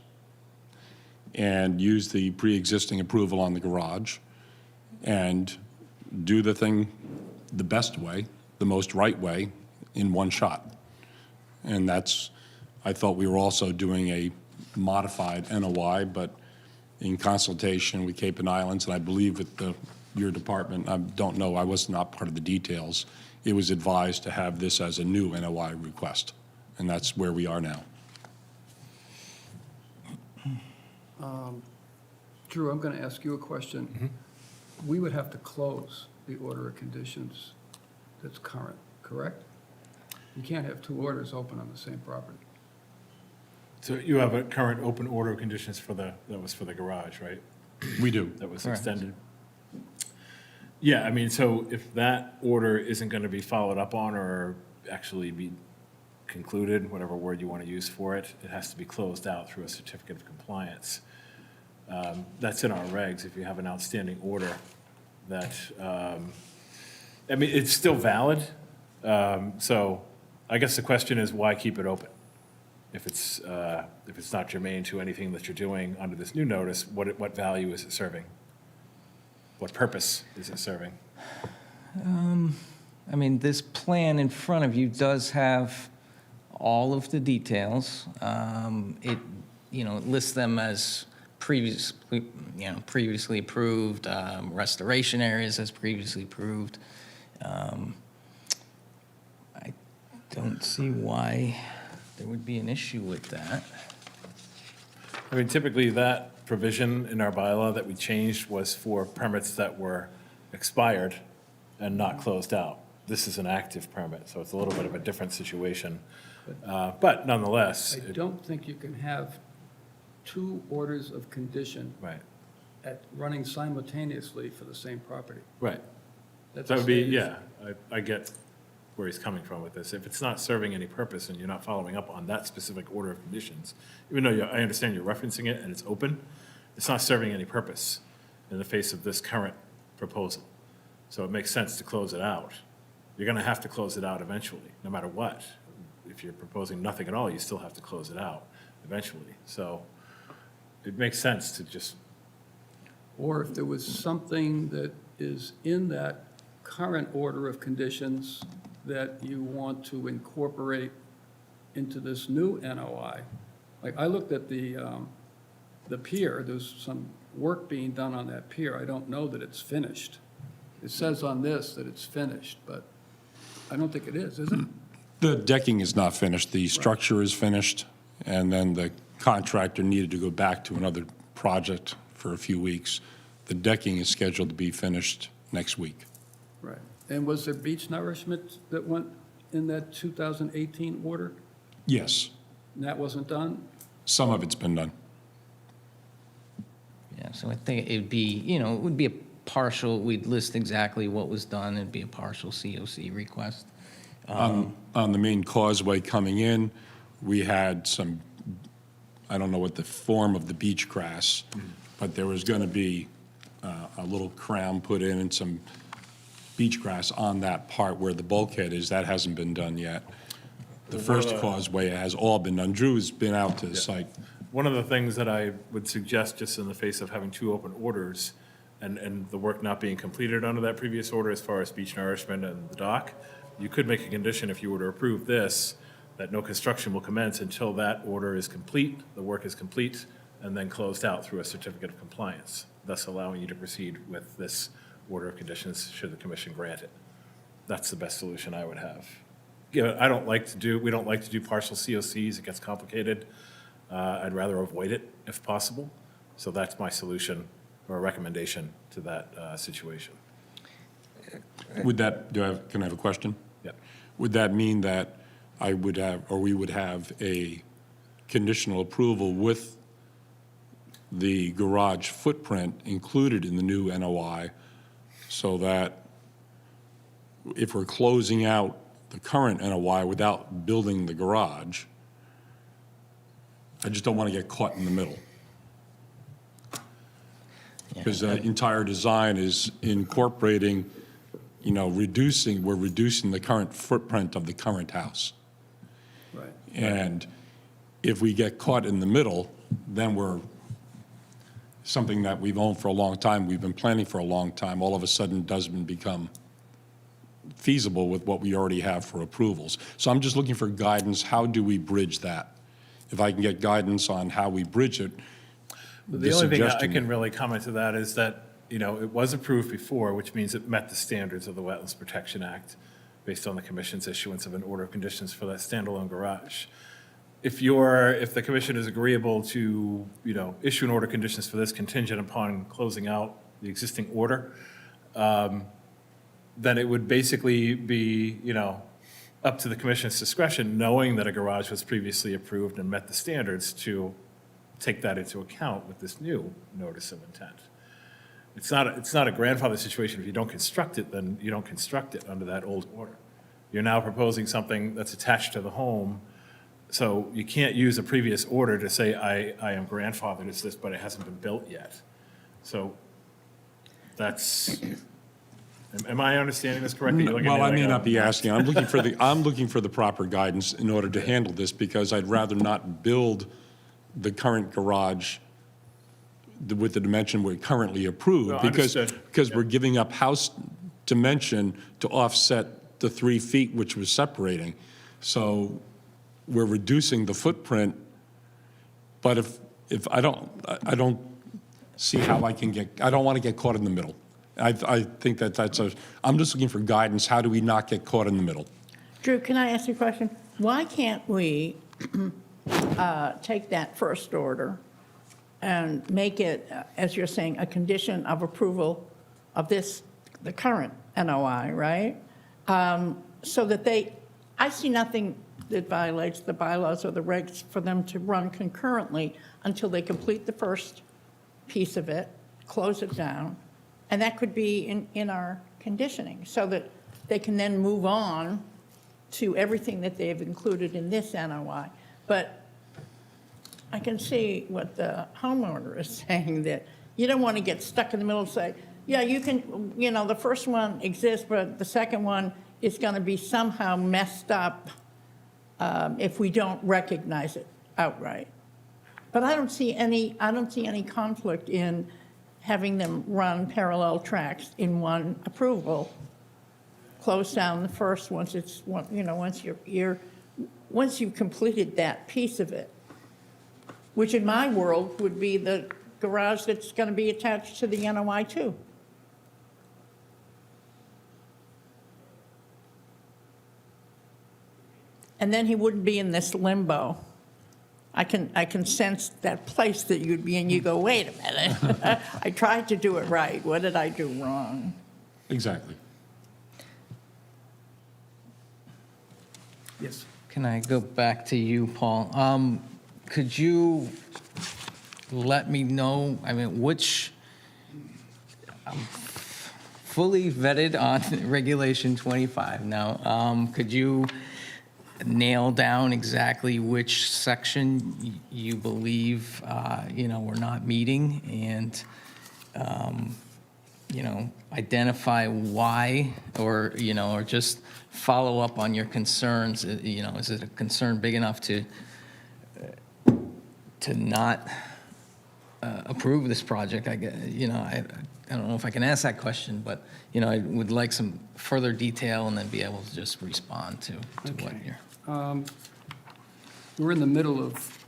and use the pre-existing approval on the garage and do the thing the best way, the most right way, in one shot. And that's, I thought we were also doing a modified NOI, but in consultation with Cape and Islands, and I believe with your department, I don't know, I was not part of the details, it was advised to have this as a new NOI request, and that's where we are now. Drew, I'm going to ask you a question. We would have to close the order of conditions that's current, correct? You can't have two orders open on the same property. So you have a current open order of conditions that was for the garage, right? We do. That was Correct. extended? Yeah, I mean, so if that order isn't going to be followed up on or actually be concluded, whatever word you want to use for it, it has to be closed out through a certificate of compliance. That's in our regs. If you have an outstanding order that, I mean, it's still valid. So I guess the question is, why keep it open? If it's not germane to anything that you're doing under this new notice, what value is it serving? What purpose is it serving? I mean, this plan in front of you does have all of the details. It lists them as previously approved, restoration areas as previously approved. I don't see why there would be an issue with that. I mean, typically that provision in our bylaw that we changed was for permits that were expired and not closed out. This is an active permit, so it's a little bit of a different situation. But nonetheless. I don't think you can have two orders of condition Right, running simultaneously for the same property. right. That's That a would be, state- yeah, I get where he's coming from with this. If it's not serving any purpose and you're not following up on that specific order of conditions, even though I understand you're referencing it and it's open, it's not serving any purpose in the face of this current proposal. So it makes sense to close it out. You're going to have to close it out eventually, no matter what. If you're proposing nothing at all, you still have to close it out eventually. So it makes sense to just, Or if there was something that is in that current order of conditions that you want to incorporate into this new NOI. Like, I looked at the pier, there's some work being done on that pier. I don't know that it's finished. It says on this that it's finished, but I don't think it is it? The decking is not finished, the structure is finished, and then the contractor needed to go back to another project for a few weeks. The decking is scheduled to be finished next week. Right. And was there beach nourishment that went in that 2018 order? Yes, And that wasn't done? some of it's been done. Yeah, so I think it'd be, it would be a partial, we'd list exactly what was done, it'd be a partial COC request. On the main causeway coming in, we had some, I don't know what the form of the beach grass, but there was going to be a little crown put in and some beach grass on that part where the bulkhead is. That hasn't been done yet. The first causeway has all been done. Drew's been out to the site. One of the things that I would suggest, just in the face of having two open orders and the work not being completed under that previous order as far as beach nourishment and the dock, you could make a condition if you were to approve this, that no construction will commence until that order is complete, the work is complete, and then closed out through a certificate of compliance, thus allowing you to proceed with this order of conditions should the commission grant it. That's the best solution I would have. We don't like to do partial COCs, it gets complicated. I'd rather avoid it if possible. So that's my solution or recommendation to that situation. Would that, can I have a question? Yeah. Would that mean that I would have, or we would have a conditional approval with the garage footprint included in the new NOI so that if we're closing out the current NOI without building the garage, I just don't want to get caught in the middle. Because the entire design is incorporating, we're reducing the current footprint of the current house. Right. And if we get caught in the middle, then we're something that we've owned for a long time, we've been planning for a long time, all of a sudden doesn't become feasible with what we already have for approvals. So I'm just looking for guidance. How do we bridge that? If I can get guidance on how we bridge it. The only thing I can really comment to that is that, it was approved before, which means it met the standards of the Wetlands Protection Act based on the commission's issuance of an order of conditions for that standalone garage. If the commission is agreeable to, issue an order of conditions for this contingent upon closing out the existing order, then it would basically be, up to the commission's discretion, knowing that a garage was previously approved and met the standards, to take that into account with this new notice of intent. It's not a grandfather situation. If you don't construct it, then you don't construct it under that old order. You're now proposing something that's attached to the home, so you can't use a previous order to say, I am grandfathered as this, but it hasn't been built yet. So that's, am I understanding this correctly? You're looking at me Well, I like may I'm- not be asking. I'm looking for the proper guidance in order to handle this, because I'd rather not build the current garage with the dimension we're currently approved. No, Because understood. we're giving up house dimension to offset the 3 feet which was separating. So we're reducing the footprint, but if I don't see how I don't want to get caught in the middle. I think I'm just looking for guidance. How do we not get caught in the middle? Drew, can I ask you a question? Why can't we take that first order and make it, as you're saying, a condition of approval of the current NOI, right? So that I see nothing that violates the bylaws or the regs for them to run concurrently until they complete the first piece of it, close it down, and that could be in our conditioning, so that they can then move on to everything that they've included in this NOI. But I can see what the homeowner is saying, that you don't want to get stuck in the middle and say, yeah, you can, the first one exists, but the second one is going to be somehow messed up if we don't recognize it outright. But I don't see any conflict in having them run parallel tracks in one approval, close down the first once you've completed that piece of it, which in my world would be the garage that's going to be attached to the NOI too. And then he wouldn't be in this limbo. I can sense that place that you'd be in. You go, wait a minute. I tried to do it right. What did I do wrong? Exactly. Yes. Can I go back to you, Paul? Could you let me know, I mean, which, I'm fully vetted on Regulation 25 now. Could you nail down exactly which section you believe, we're not meeting and, identify why or, or just follow up on your concerns? Is it a concern big enough to not approve this project? I don't know if I can ask that question, but, I would like some further detail and then be able to just respond to what you're. We're in the middle of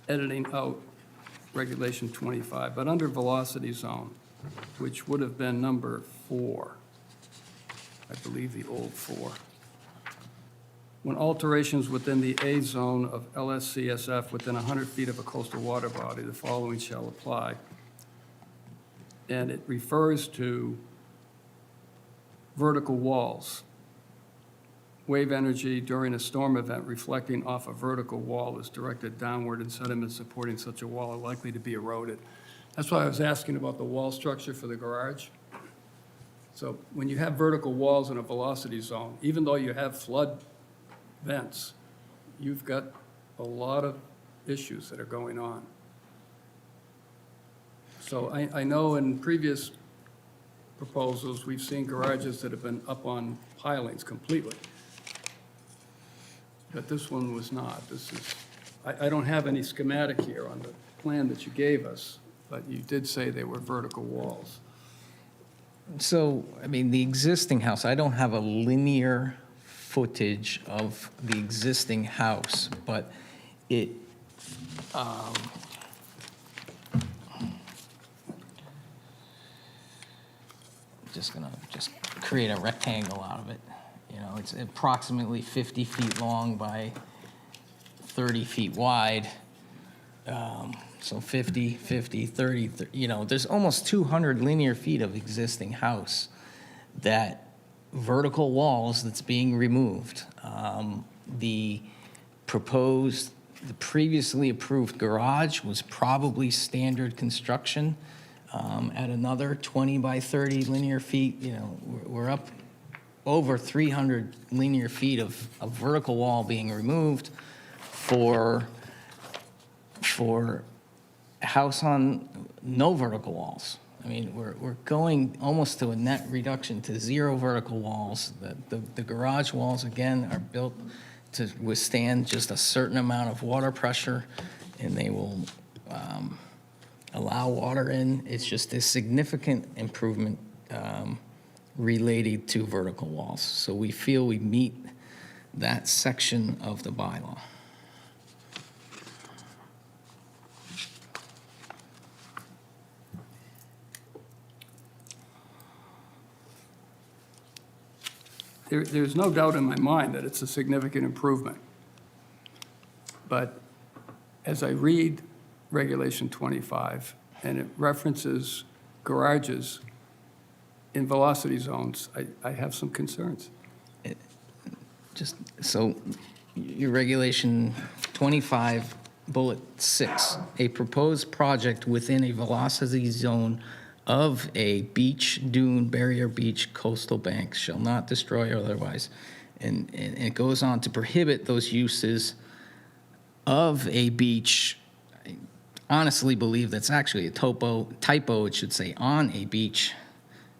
editing out Regulation 25, but under velocity zone, which would have been number 4, I believe the old 4. When alterations within the A zone of LSCSF within 100 feet of a coastal water body, the following shall apply. And it refers to vertical walls. Wave energy during a storm event reflecting off a vertical wall is directed downward, and sediments supporting such a wall are likely to be eroded. That's why I was asking about the wall structure for the garage. So when you have vertical walls in a velocity zone, even though you have flood vents, you've got a lot of issues that are going on. So I know in previous proposals, we've seen garages that have been up on pilings completely. But this one was not. This is, I don't have any schematic here on the plan that you gave us, but you did say they were vertical walls. So, I mean, the existing house, I don't have a linear footage of the existing house, but it, just gonna create a rectangle out of it. It's approximately 50 feet long by 30 feet wide. So 50, 50, 30, there's almost 200 linear feet of existing house that vertical walls that's being removed. The previously approved garage was probably standard construction at another 20 by 30 linear feet. We're up over 300 linear feet of vertical wall being removed for a house on no vertical walls. I mean, we're going almost to a net reduction to 0 vertical walls. The garage walls, again, are built to withstand just a certain amount of water pressure, and they will allow water in. It's just a significant improvement related to vertical walls. So we feel we meet that section of the bylaw. There's no doubt in my mind that it's a significant improvement. But as I read Regulation 25, and it references garages in velocity zones, I have some concerns. Just so your regulation 25 bullet 6, a proposed project within a velocity zone of a beach, dune, barrier beach, coastal bank shall not destroy or otherwise. And it goes on to prohibit those uses of a beach. I honestly believe that's actually a typo. It should say on a beach,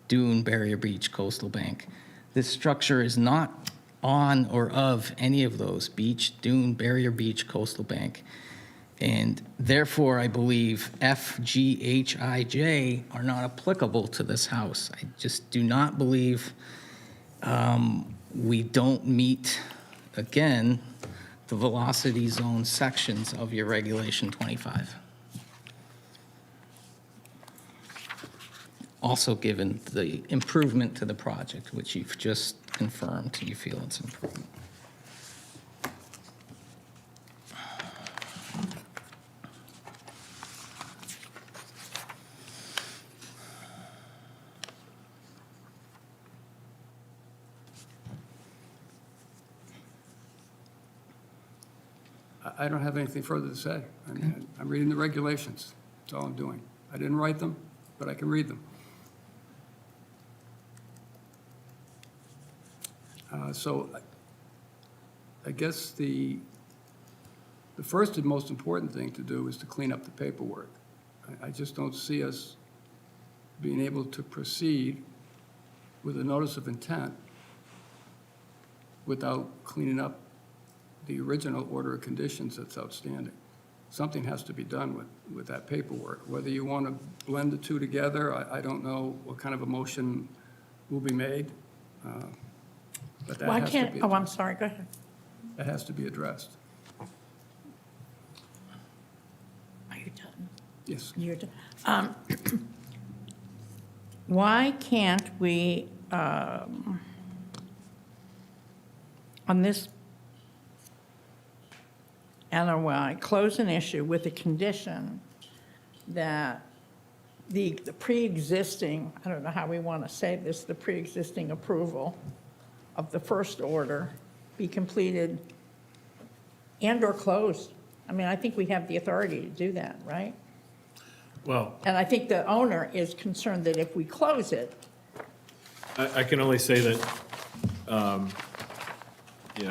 dune, barrier beach, coastal bank. This structure is not on or of any of those: beach, dune, barrier beach, coastal bank. And therefore, I believe F, G, H, I, J are not applicable to this house. I just do not believe we don't meet, again, the velocity zone sections of your Regulation 25. also given the improvement to the project, which you've just confirmed, you feel it's improvement. I don't have anything further to say. I mean, I'm reading the regulations. That's all I'm doing. I didn't write them, but I can read them. So I guess the first and most important thing to do is to clean up the paperwork. I just don't see us being able to proceed with a notice of intent without cleaning up the original order of conditions that's outstanding. Something has to be done with that paperwork. Whether you want to blend the two together, I don't know what kind of a motion will be made. But that Why has to can't, be, oh, I'm sorry, go ahead. that has to be addressed. Are you done? Yes. You're done. Why can't we, on this NOI, close an issue with a condition that the pre-existing, I don't know how we want to say this, the pre-existing approval of the first order be completed and/or closed? I mean, I think we have the authority to do that, right? Well, And I think the owner is concerned that if we close it, I can only say that,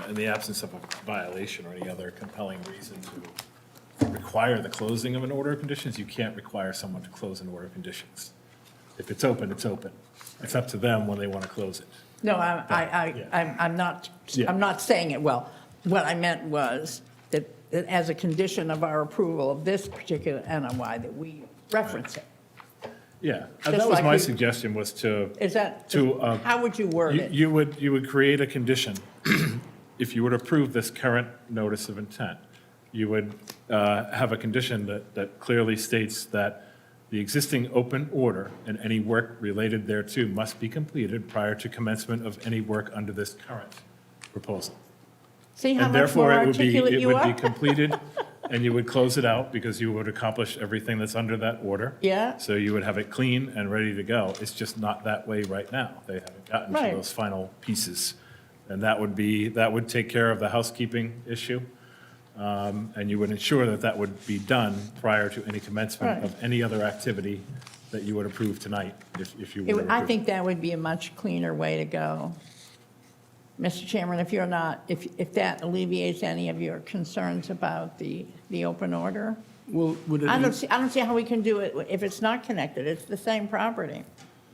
in the absence of a violation or any other compelling reason to require the closing of an order of conditions, you can't require someone to close an order of conditions. If it's open, it's open. It's up to them when they want to close it. no, Yeah. I'm not, Yeah. I'm not saying it well. What I meant was that as a condition of our approval of this particular NOI, that we reference it. Yeah, Just that was like my we- suggestion, was to. Is that, To, how would you word it? You would create a condition, if you would approve this current notice of intent, you would have a condition that clearly states that the existing open order and any work related thereto must be completed prior to commencement of any work under this current proposal. See how And much more therefore, articulate it you would be are? completed, and you would close it out because you would accomplish everything that's under that order. Yeah. So you would have it clean and ready to go. It's just not that way right now. They haven't gotten to Right. those final pieces. And that would take care of the housekeeping issue. And you would ensure that that would be done prior to any commencement Right. of any other activity that you would approve tonight, if you were to approve. I think that would be a much cleaner way to go. Mr. Chairman, if you're not, if that alleviates any of your concerns about the open order, Well, would I don't it, see how we can do it if it's not connected. It's the same property.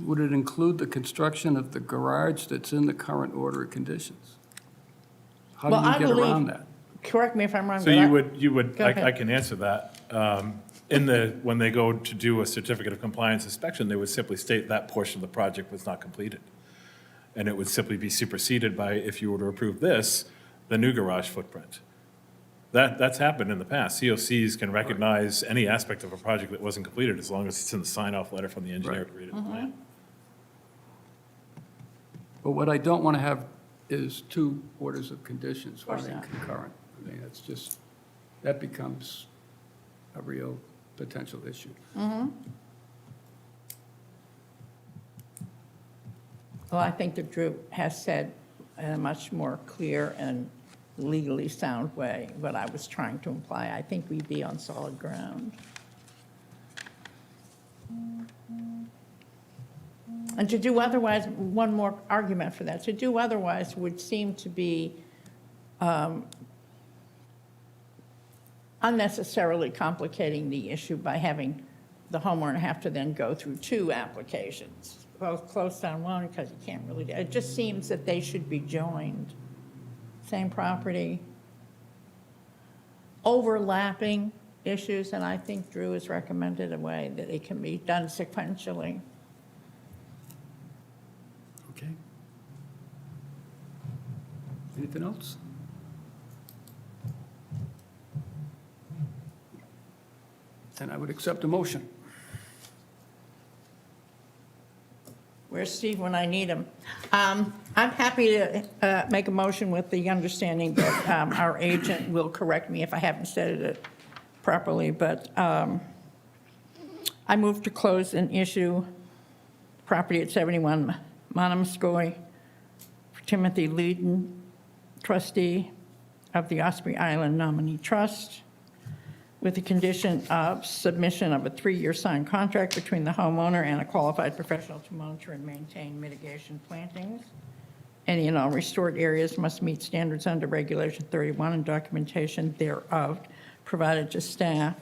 would it include the construction of the garage that's in the current order of conditions? How Well, do you I get believe- around that? Correct me if I'm wrong. So but you would, Go ahead. I can answer that. When they go to do a certificate of compliance inspection, they would simply state that portion of the project was not completed. And it would simply be superseded by, if you were to approve this, the new garage footprint. That's happened in the past. COCs can recognize any aspect of a project that wasn't completed as long as it's in the sign-off letter from the engineer who created the plan. But what I don't want to have is two orders of conditions course running not. concurrent. I mean, it's just, that becomes a real potential issue. Well, I think that Drew has said in a much more clear and legally sound way what I was trying to imply. I think we'd be on solid ground. And to do otherwise, one more argument for that, to do otherwise would seem to be unnecessarily complicating the issue by having the homeowner have to then go through two applications. Both close down one because you can't really, it just seems that they should be joined. Same property, overlapping issues, and I think Drew has recommended a way that it can be done sequentially. Okay? Anything else? Then I would accept a motion. Where's Steve when I need him? I'm happy to make a motion with the understanding that our agent will correct me if I haven't said it properly, but I move to close and issue property at 71 Monomoskoye for Timothy Leedon, trustee of the Osprey Island Nominee Trust, with the condition of submission of a 3-year signed contract between the homeowner and a qualified professional to monitor and maintain mitigation plantings. Any and all restored areas must meet standards under Regulation 31 and documentation thereof provided to staff.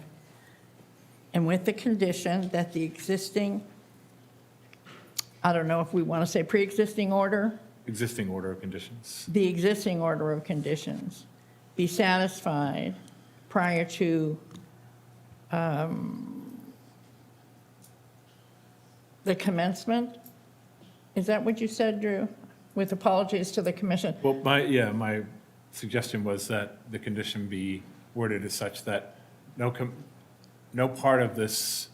And with the condition that the existing, I don't know if we want to say pre-existing order, Existing order of conditions. the existing order of conditions be satisfied prior to the commencement? Is that what you said, Drew? With apologies to the commission. Well, my suggestion was that the condition be worded as such that no part of this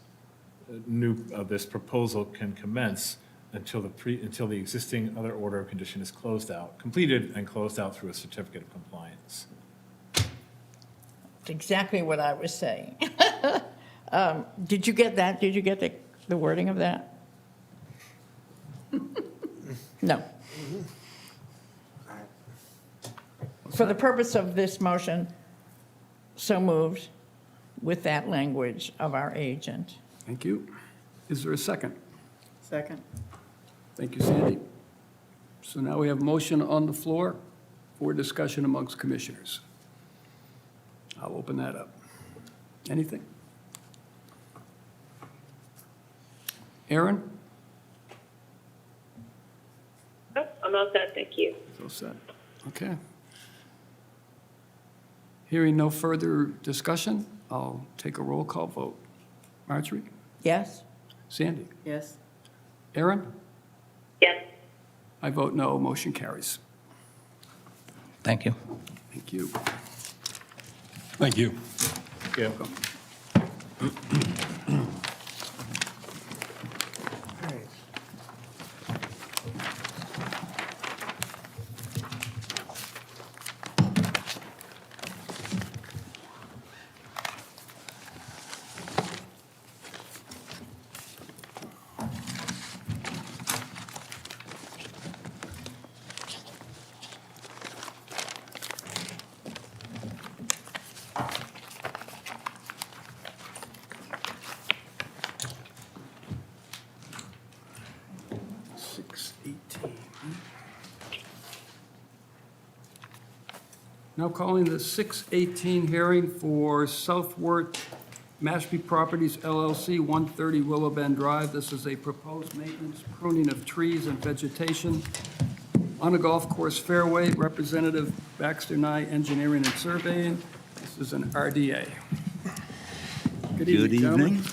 this proposal can commence until the existing other order of condition is completed and closed out through a certificate of compliance. That's exactly what I was saying. Did you get that? Did you get the wording of that? No. For the purpose of this motion, so moved with that language of our agent. Thank you. Is there a second? Second. Thank you, Sandy. So now we have motion on the floor for discussion amongst commissioners. I'll open that up. Anything? Aaron? Oh, I'm all set, thank you. So set. Okay. Hearing no further discussion, I'll take a roll call vote. Marjorie? Yes? Sandy? Yes. Aaron? Yes. I vote no, motion carries. Thank you. Thank you. Thank you. Yeah. Now calling the 6:18 hearing for Southward Mashpee Properties LLC, 130 Willow Bend Drive. This is a proposed maintenance pruning of trees and vegetation on a golf course fairway. Representative Baxter Nye Engineering and Surveying. This is an RDA. Good evening, gentlemen.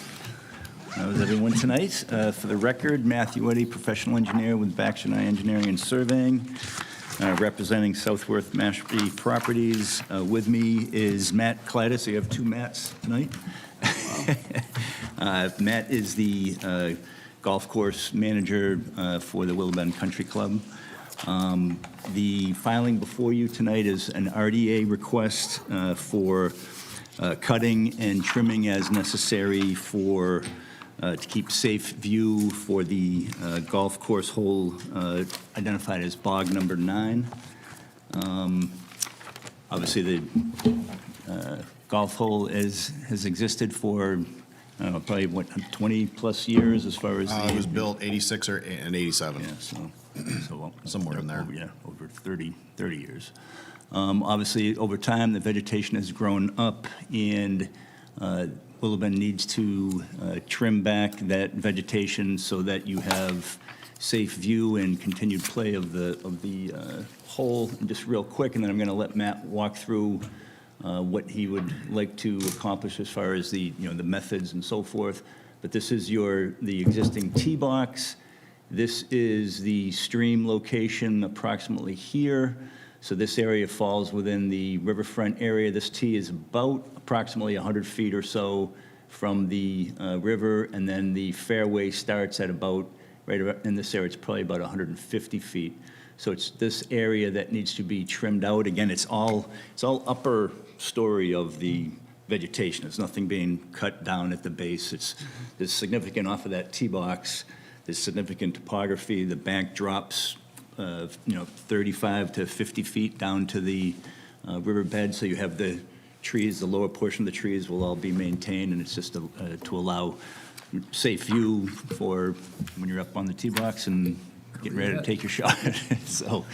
How's everyone tonight? For the record, Matthew Eddy, professional engineer with Baxter Nye Engineering and Surveying, representing Southworth Mashpee Properties. With me is Matt Cladis. You have two Matts tonight. Matt is the golf course manager for the Willow Bend Country Club. The filing before you tonight is an RDA request for cutting and trimming as necessary for to keep safe view for the golf course hole identified as bog number 9. Obviously, the golf hole has existed for, I don't know, probably, what, 20-plus years as far as the... It was built 86 and 87. Yeah, so Somewhere in there. Over 30 years. Obviously, over time, the vegetation has grown up, and Willow Bend needs to trim back that vegetation so that you have safe view and continued play of the hole. And just real quick, and then I'm going to let Matt walk through what he would like to accomplish as far as the methods and so forth. But this is the existing tee box. This is the stream location approximately here. So this area falls within the riverfront area. This tee is about approximately 100 feet or so from the river, and then the fairway starts at about in this area, it's probably about 150 feet. So it's this area that needs to be trimmed out. Again, it's all upper story of the vegetation. There's nothing being cut down at the base. There's significant off of that tee box. There's significant topography. The bank drops, 35 to 50 feet down to the riverbed. So you have the trees, the lower portion of the trees will all be maintained, and it's just to allow safe view for when you're up on the tee box and getting ready to take your shot. So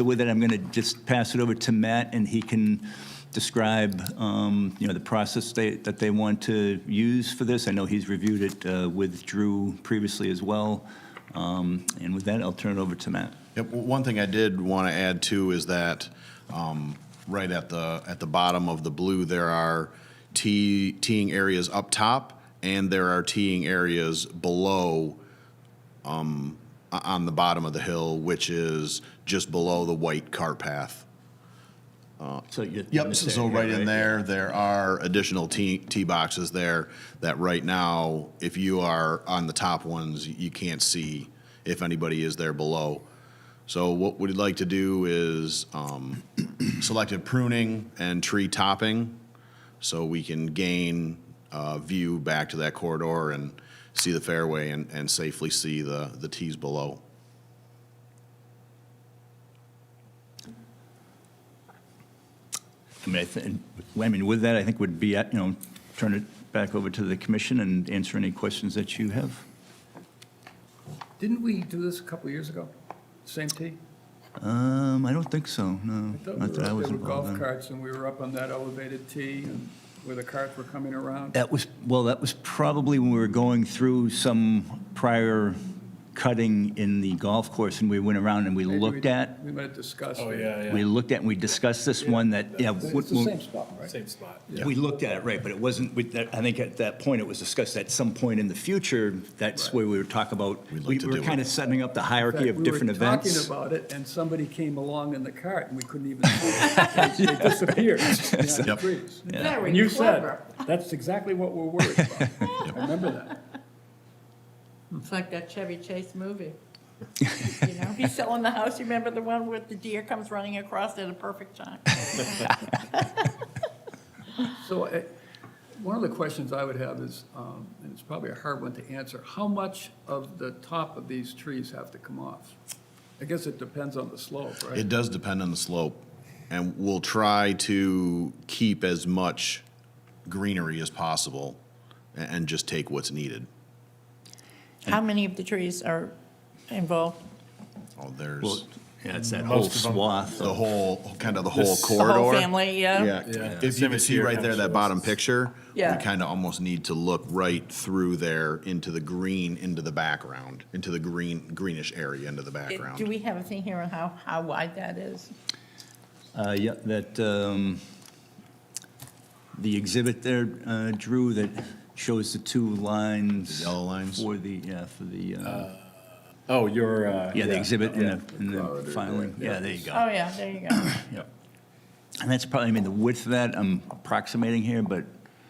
with that, I'm going to just pass it over to Matt, and he can describe, the process that they want to use for this. I know he's reviewed it with Drew previously as well. And with that, I'll turn it over to Matt. Yep, one thing I did want to add too is that right at the bottom of the blue, there are teeing areas up top, and there are teeing areas below on the bottom of the hill, which is just below the white cart path. Yep, so right in there, there are additional tee boxes there that right now, if you are on the top ones, you can't see if anybody is there below. So what we'd like to do is selective pruning and tree topping, so we can gain view back to that corridor and see the fairway and safely see the tees below. With that, I think would be, turn it back over to the commission and answer any questions that you have. Didn't we do this a couple of years ago? Same tee? I don't think so, no. I thought Not that I was there were involved golf in. carts, and we were up on that elevated tee, and where the carts were coming around. That was probably when we were going through some prior cutting in the golf course, and we went around and we Maybe looked at, We might have discussed it. Oh, yeah. we looked at and we discussed this one that, It's the same spot, right? Same spot. we looked at it, right, but it wasn't, I think at that point, it was discussed at some point in the future, that's where we were talking about, we to were do kind it. of setting up the hierarchy of In fact, different events. We were talking about it, and somebody came along in the cart, and we couldn't even see it. They disappeared behind the Yep. trees. Very And you clever. said, that's exactly what we're worried about. I remember that. It's like that Chevy Chase movie. He's selling the house. You remember the one where the deer comes running across at a perfect time? So one of the questions I would have is, and it's probably a hard one to answer, how much of the top of these trees have to come off? I guess it depends on the slope, right? It does depend on the slope, and we'll try to keep as much greenery as possible and just take what's needed. How many of the trees are involved? Oh, there's Well, yeah, it's that whole swath. the whole, kind of the whole The corridor. whole family, yeah? Yeah, if you can see right there, that bottom picture, we Yeah. kind of almost need to look right through there into the green, into the background, into the greenish area into the Do background. we have a thing here on how wide that is? Yeah, that, the exhibit there, Drew, that shows the two lines. The yellow lines? For the, Oh, your, the exhibit in the filing. Yeah, there you go. Oh, yeah, there you go. Yep. And that's probably, the width of that, I'm approximating here, but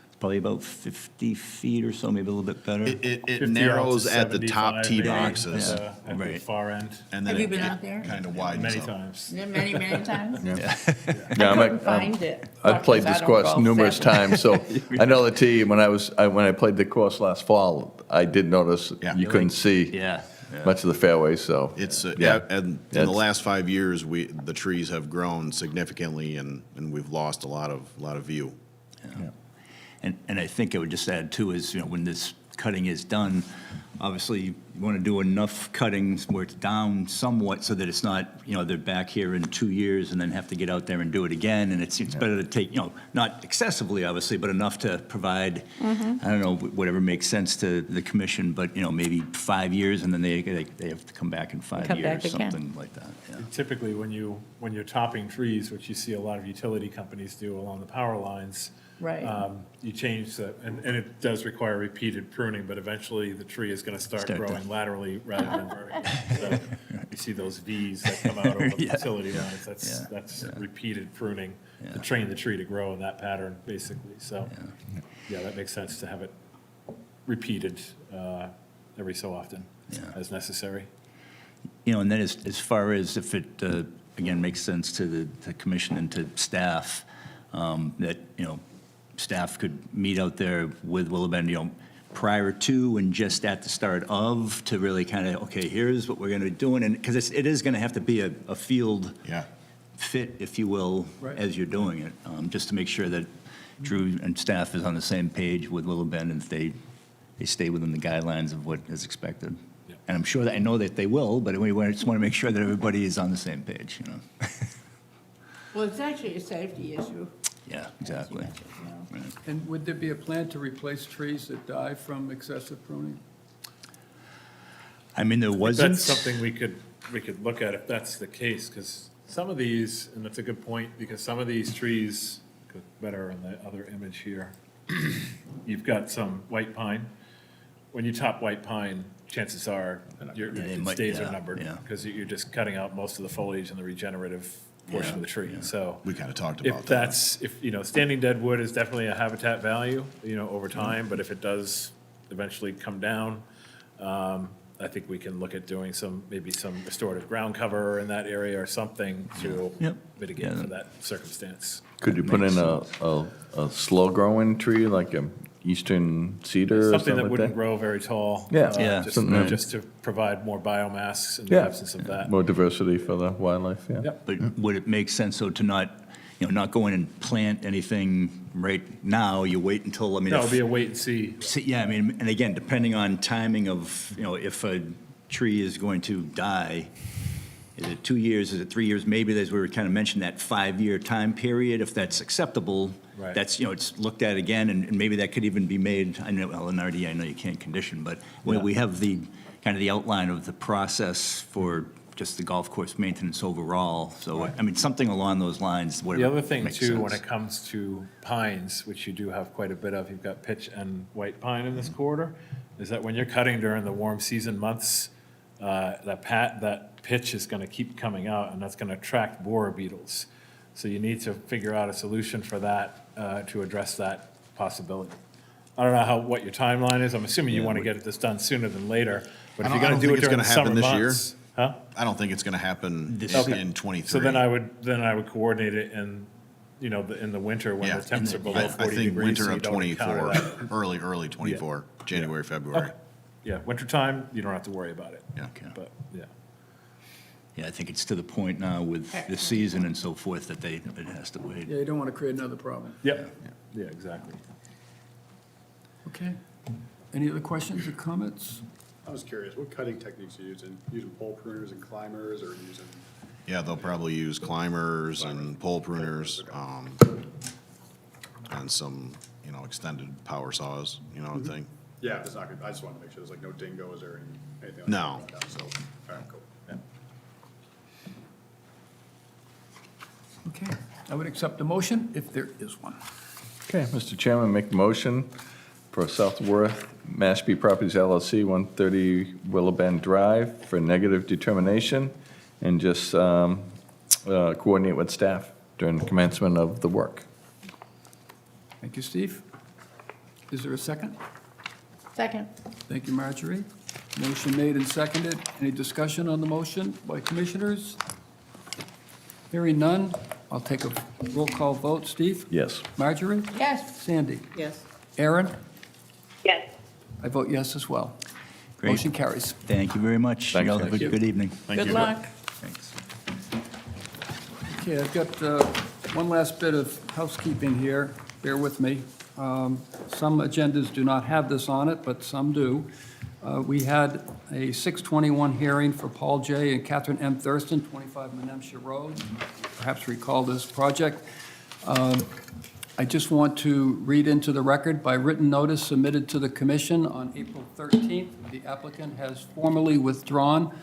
it's probably about 50 feet or so, maybe a little bit better. It narrows at the top tee boxes, At the Right. far end, and then Have you it been out there? kind of widens many up. times. Many, many times? Yeah, I I'm couldn't find it. I've played because this I don't course golf numerous that much. times, so I know the tee. When I played the course last fall, I did notice Yeah. you couldn't see Yeah. much of the fairway, so. It's, Yeah. and in the That's- last 5 years, the trees have grown significantly, and we've lost a lot of view. And I think I would just add too is, when this cutting is done, obviously you want to do enough cuttings where it's down somewhat so that it's not, they're back here in 2 years and then have to get out there and do it again. And it's better to take, not excessively, obviously, but enough to provide, I don't know, whatever makes sense to the commission, but, maybe 5 years and then they have to come back in 5 Come years, back again. something like that. Yeah. Typically, when you're topping trees, which you see a lot of utility companies do along the power lines, Right. you change and it does require repeated pruning, but eventually the tree is going to start Start to- growing laterally rather than vertically. So you see those Vs that come out over the Yeah. utility lines. Yeah. That's repeated pruning Yeah. to train the tree to grow in that pattern, basically. So, yeah, that makes sense to have it repeated every so often. as necessary. You know, and then as far as if it, again, makes sense to the commission and to staff, that, you know, staff could meet out there with Willow Bend, you know, prior to and just at the start of, to really kind of, okay, here's what we're going to be doing. And because it is going to have to be a field fit, if you will, Right. as you're doing it, just to make sure that Drew and staff is on the same page with Willow Bend and they stay within the guidelines of what is expected. And I'm sure that, I know that they will, but we just want to make sure that everybody is on the same page, you know? Well, it's actually a safety issue. Yeah, exactly. Right. And would there be a plan to replace trees that die from excessive pruning? I mean, there wasn't. That's something we could look at if that's the case, because some of these, and that's a good point, because some of these trees, better in the other image here, you've got some white pine. When you top white pine, chances are your days are numbered, because you're just cutting out most of the foliage and the regenerative portion of the tree. So We kind of talked about if that. that's, if, you know, standing dead wood is definitely a habitat value, you know, over time, but if it does eventually come down, I think we can look at doing maybe some restorative ground cover in that area or something to mitigate for that circumstance. Could you put in a slow-growing tree, like a eastern cedar or Something something that like wouldn't that? grow very tall. Yeah, something Just to provide more biomass in the absence of that. More diversity for the wildlife, yeah. Yep. But would it make sense, though, to not, you know, not go in and plant anything right now? You wait until, I mean. That would be a wait and see. Yeah, I mean, and again, depending on timing of, you know, if a tree is going to die, is it 2 years, is it 3 years? Maybe as we were kind of mentioned, that 5-year time period, if that's acceptable, Right. that's, you know, it's looked at again, and maybe that could even be made, I know, well, in RD, I know you can't condition, but we have the, kind of the outline of the process for just the golf course maintenance overall. So, I mean, something along those lines, The whatever other thing makes too, when sense. it comes to pines, which you do have quite a bit of, you've got pitch and white pine in this corridor, is that when you're cutting during the warm season months, that pitch is gonna keep coming out, and that's gonna attract borer beetles. So you need to figure out a solution for that, to address that possibility. I don't know what your timeline is, I'm assuming you wanna get this done sooner than later, but if you're gonna do it during the summer months. Huh? I don't think it's going to happen Okay. in '23. So then I would coordinate it in, you know, in the winter when Yeah, the temps are below I 40 think degrees. winter so you of don't encounter '24, that. early '24, January, February. Okay. Yeah, wintertime, you don't have to worry about it. Yeah. But, yeah. Yeah, I think it's to the point now with the season and so forth that it has to wait. Yeah, you don't want to create another problem. Yep. Yeah, exactly. Okay. Any other questions or comments? I was curious, what cutting techniques are you using? Using pole pruners and climbers, or using? Yeah, they'll probably use climbers and pole pruners, and some, you know, extended power saws, you know, Mm-hmm. thing. Yeah, it's not good. I just wanted to make sure there's like no dingoes or anything like No. that. So, all right, cool. Okay. I would accept a motion if there is one. Okay, Mr. Chairman, make a motion for Southworth Mashpee Properties LLC, 130 Willow Bend Drive, for negative determination, and just coordinate with staff during the commencement of the work. Thank you, Steve. Is there a second? Second. Thank you, Marjorie. Motion made and seconded. Any discussion on the motion by commissioners? Hearing none, I'll take a roll call vote. Steve? Yes. Marjorie? Yes. Sandy? Yes. Aaron? Yes. I vote yes as well. Great. Motion carries. Thank you very much. Thanks, Y'all guys. have a good evening. Good luck. Thanks. Okay, I've got one last bit of housekeeping here. Bear with me. Some agendas do not have this on it, but some do. We had a 621 hearing for Paul J. and Catherine M. Thurston, 25 Menemsha Road. Perhaps recall this project. I just want to read into the record, by written notice submitted to the commission on April 13th, the applicant has formally withdrawn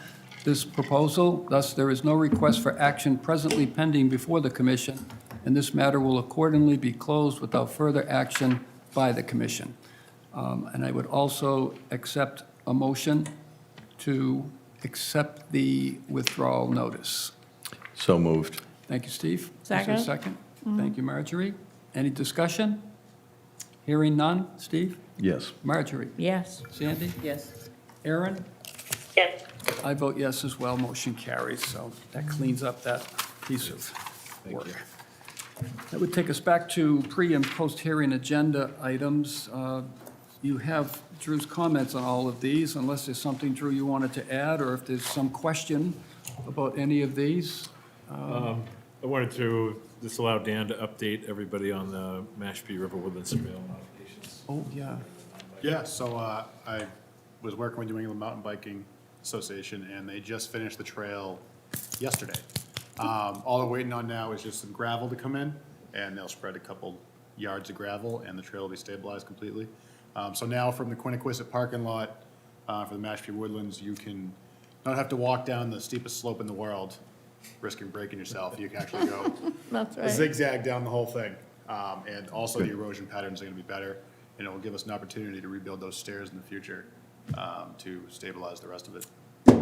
this proposal. Thus, there is no request for action presently pending before the commission, and this matter will accordingly be closed without further action by the commission. And I would also accept a motion to accept the withdrawal notice. So moved. Thank you, Steve. Second. Is there a second? Thank you, Marjorie. Any discussion? Hearing none. Steve? Yes. Marjorie? Yes. Sandy? Yes. Aaron? Yes. I vote yes as well, motion carries, so that cleans up that piece of work. That would take us back to pre- and post-hearing agenda items. You have Drew's comments on all of these, unless there's something, Drew, you wanted to add, or if there's some question about any of these. I wanted to just allow Dan to update everybody on the Mashpee River Woodland Trail modifications. Oh, yeah. Yeah, so I was working with New England Mountain Biking Association, and they just finished the trail yesterday. All they're waiting on now is just some gravel to come in, and they'll spread a couple yards of gravel, and the trail will be stabilized completely. So now from the Quiniquisette parking lot for the Mashpee Woodlands, you can not have to walk down the steepest slope in the world, risking breaking yourself. You can actually go That's a right. zigzag down the whole thing. And also the erosion patterns are gonna be better, and it will give us an opportunity to rebuild those stairs in the future to stabilize the rest of it.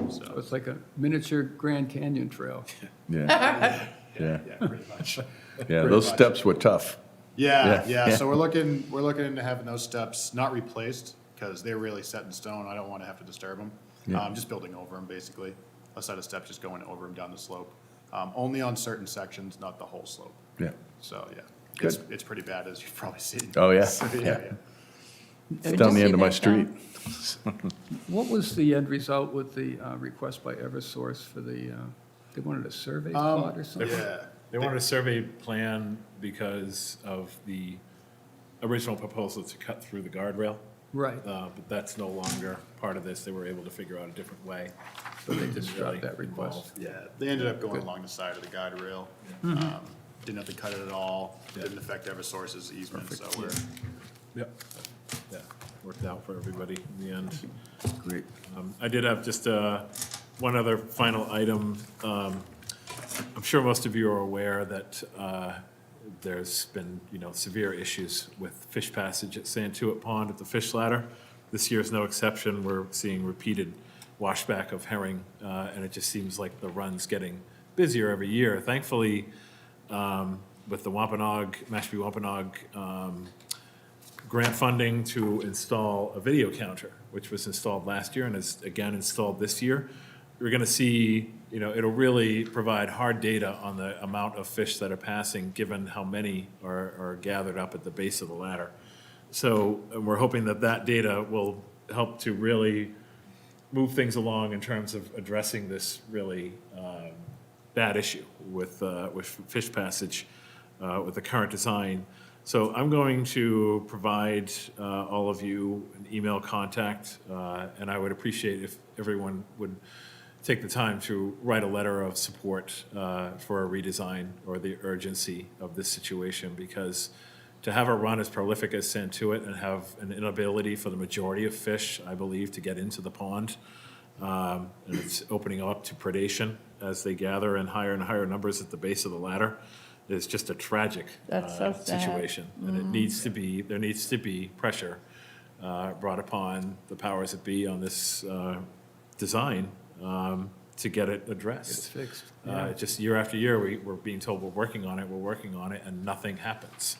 So it's like a miniature Grand Canyon trail. Yeah, yeah, Yeah, pretty much. yeah, Pretty those much. steps were tough. Yeah, Yeah. yeah, so we're looking into having those steps not replaced, because they're really set in stone. I don't want to have to disturb them. Yeah. Just building over them, basically. A set of steps just going over them down the slope. Only on certain sections, not the whole slope. Yeah. So, yeah, Good. it's pretty bad, as you've probably seen. Oh, yeah. So, Yeah. And It's down the see end of my that street. what was the end result with the request by Eversource for the, they wanted a survey plot or something? Yeah. They wanted a survey plan because of the original proposal to cut through the guardrail. Right, But that's no longer part of this. They were able to figure out a different way. so they just Didn't really dropped that request. involve- Yeah, they ended up going along the side of the guide rail. Didn't have to cut it at all. Didn't affect Eversource's easement, so we're, Yep. Yeah, worked out for everybody in the end. Great. I did have just one other final item. I'm sure most of you are aware that there's been, severe issues with fish passage at Santuit Pond at the fish ladder. This year's no exception. We're seeing repeated washback of herring, and it just seems like the run's getting busier every year. Thankfully, with the Mashpee Wampanoag grant funding to install a video counter, which was installed last year and is again installed this year, we're going to see, it'll really provide hard data on the amount of fish that are passing, given how many are gathered up at the base of the ladder. So we're hoping that that data will help to really move things along in terms of addressing this really bad issue with fish passage with the current design. So I'm going to provide all of you an email contact, and I would appreciate if everyone would take the time to write a letter of support for a redesign or the urgency of this situation, because to have a run as prolific as Santuit and have an inability for the majority of fish, I believe, to get into the pond, and it's opening up to predation as they gather in higher and higher numbers at the base of the ladder, is just a tragic That's so sad. situation. And it needs to be, there needs to be pressure brought upon the powers that be on this design to get it addressed. It's fixed. Just year after year, we're being told we're working on it, and nothing happens.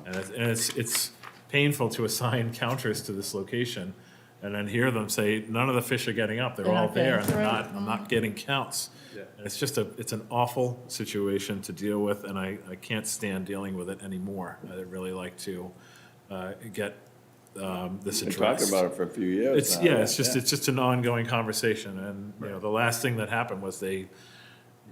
And it's painful to assign counters to this location and then hear them say, none of the fish are getting up, they're They're all not there, getting and through. I'm not getting counts. And it's just it's an awful situation to deal with, and I can't stand dealing with it anymore. I'd really like to get this Been addressed. talking about it for a few years now. It's just an ongoing conversation, and, the last thing that happened was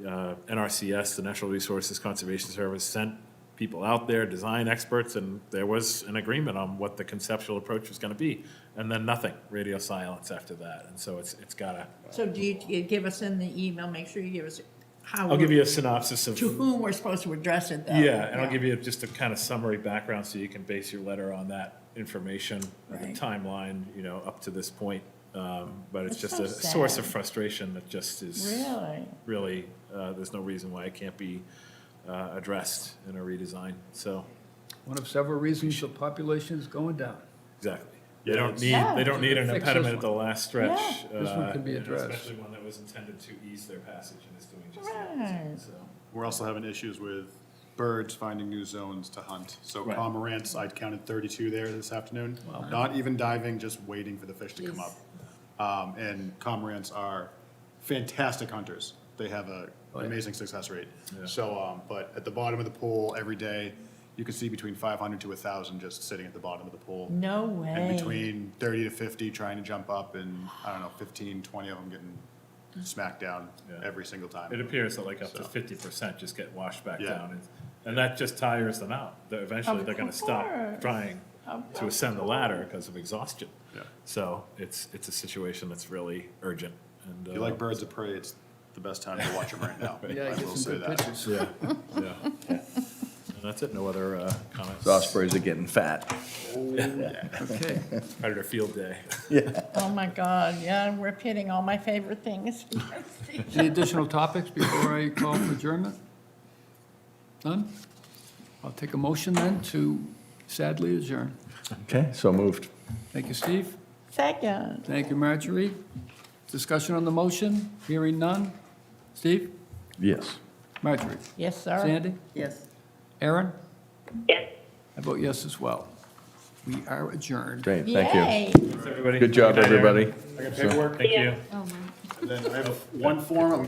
NRCS, the Natural Resources Conservation Service, sent people out there, design experts, and there was an agreement on what the conceptual approach was gonna be, and then nothing, radio silence after that, and so it's gotta, So do you give us in the email, make sure you give us how. I'll give you a synopsis of. To whom we're supposed to address it, though. Yeah, and I'll give you just a kind of summary background so you can base your letter on that information, the Right. timeline, up to this point. But it's That's just so a source of sad. frustration that just is Really? really, there's no reason why it can't be addressed in a redesign. So, One of several reasons the population is going down. exactly. Yeah, They don't need an Fix this impediment at the one. last stretch. Yeah. This one can be addressed. Especially one that was intended to ease their passage and is doing just the Right. opposite, so. we're also having issues with birds finding new zones to hunt. So Right. cormorants, I counted 32 there this afternoon. Not even diving, just waiting for the fish to come up. And cormorants are fantastic hunters. They have an amazing success rate. So, but at the bottom of the pool every day, you can see between 500 to 1,000 just sitting at the bottom of the pool. No And way. between 30 to 50 trying to jump up, and I don't know, 15, 20 of them getting smacked down every single time. It appears that like up to 50% just get washed back Yeah. down. And that just tires them out. Eventually, Of they're going to stop course. trying to ascend the ladder because of exhaustion. Yeah. So it's a situation that's really urgent. And If you like birds of prey, it's the best time to watch them right now. Yeah, I get will some say good that. pictures. Yeah. And that's it. No other comments. Ospreys are getting fat. Okay. Predator field day. Oh, my God, yeah, we're hitting all my favorite things. Any additional topics before I call for adjournment? None? I'll take a motion then to sadly adjourn. Okay, so moved. Thank you, Steve. Second. Thank you, Marjorie. Discussion on the motion? Hearing none? Steve? Yes. Marjorie? Yes, sir. Sandy? Yes. Aaron? Yes. I vote yes as well. We are adjourned. Great, thank you. Yay. Everybody. Good job, Good night, Aaron. everybody. I got paperwork. Thank you. And then I have one form.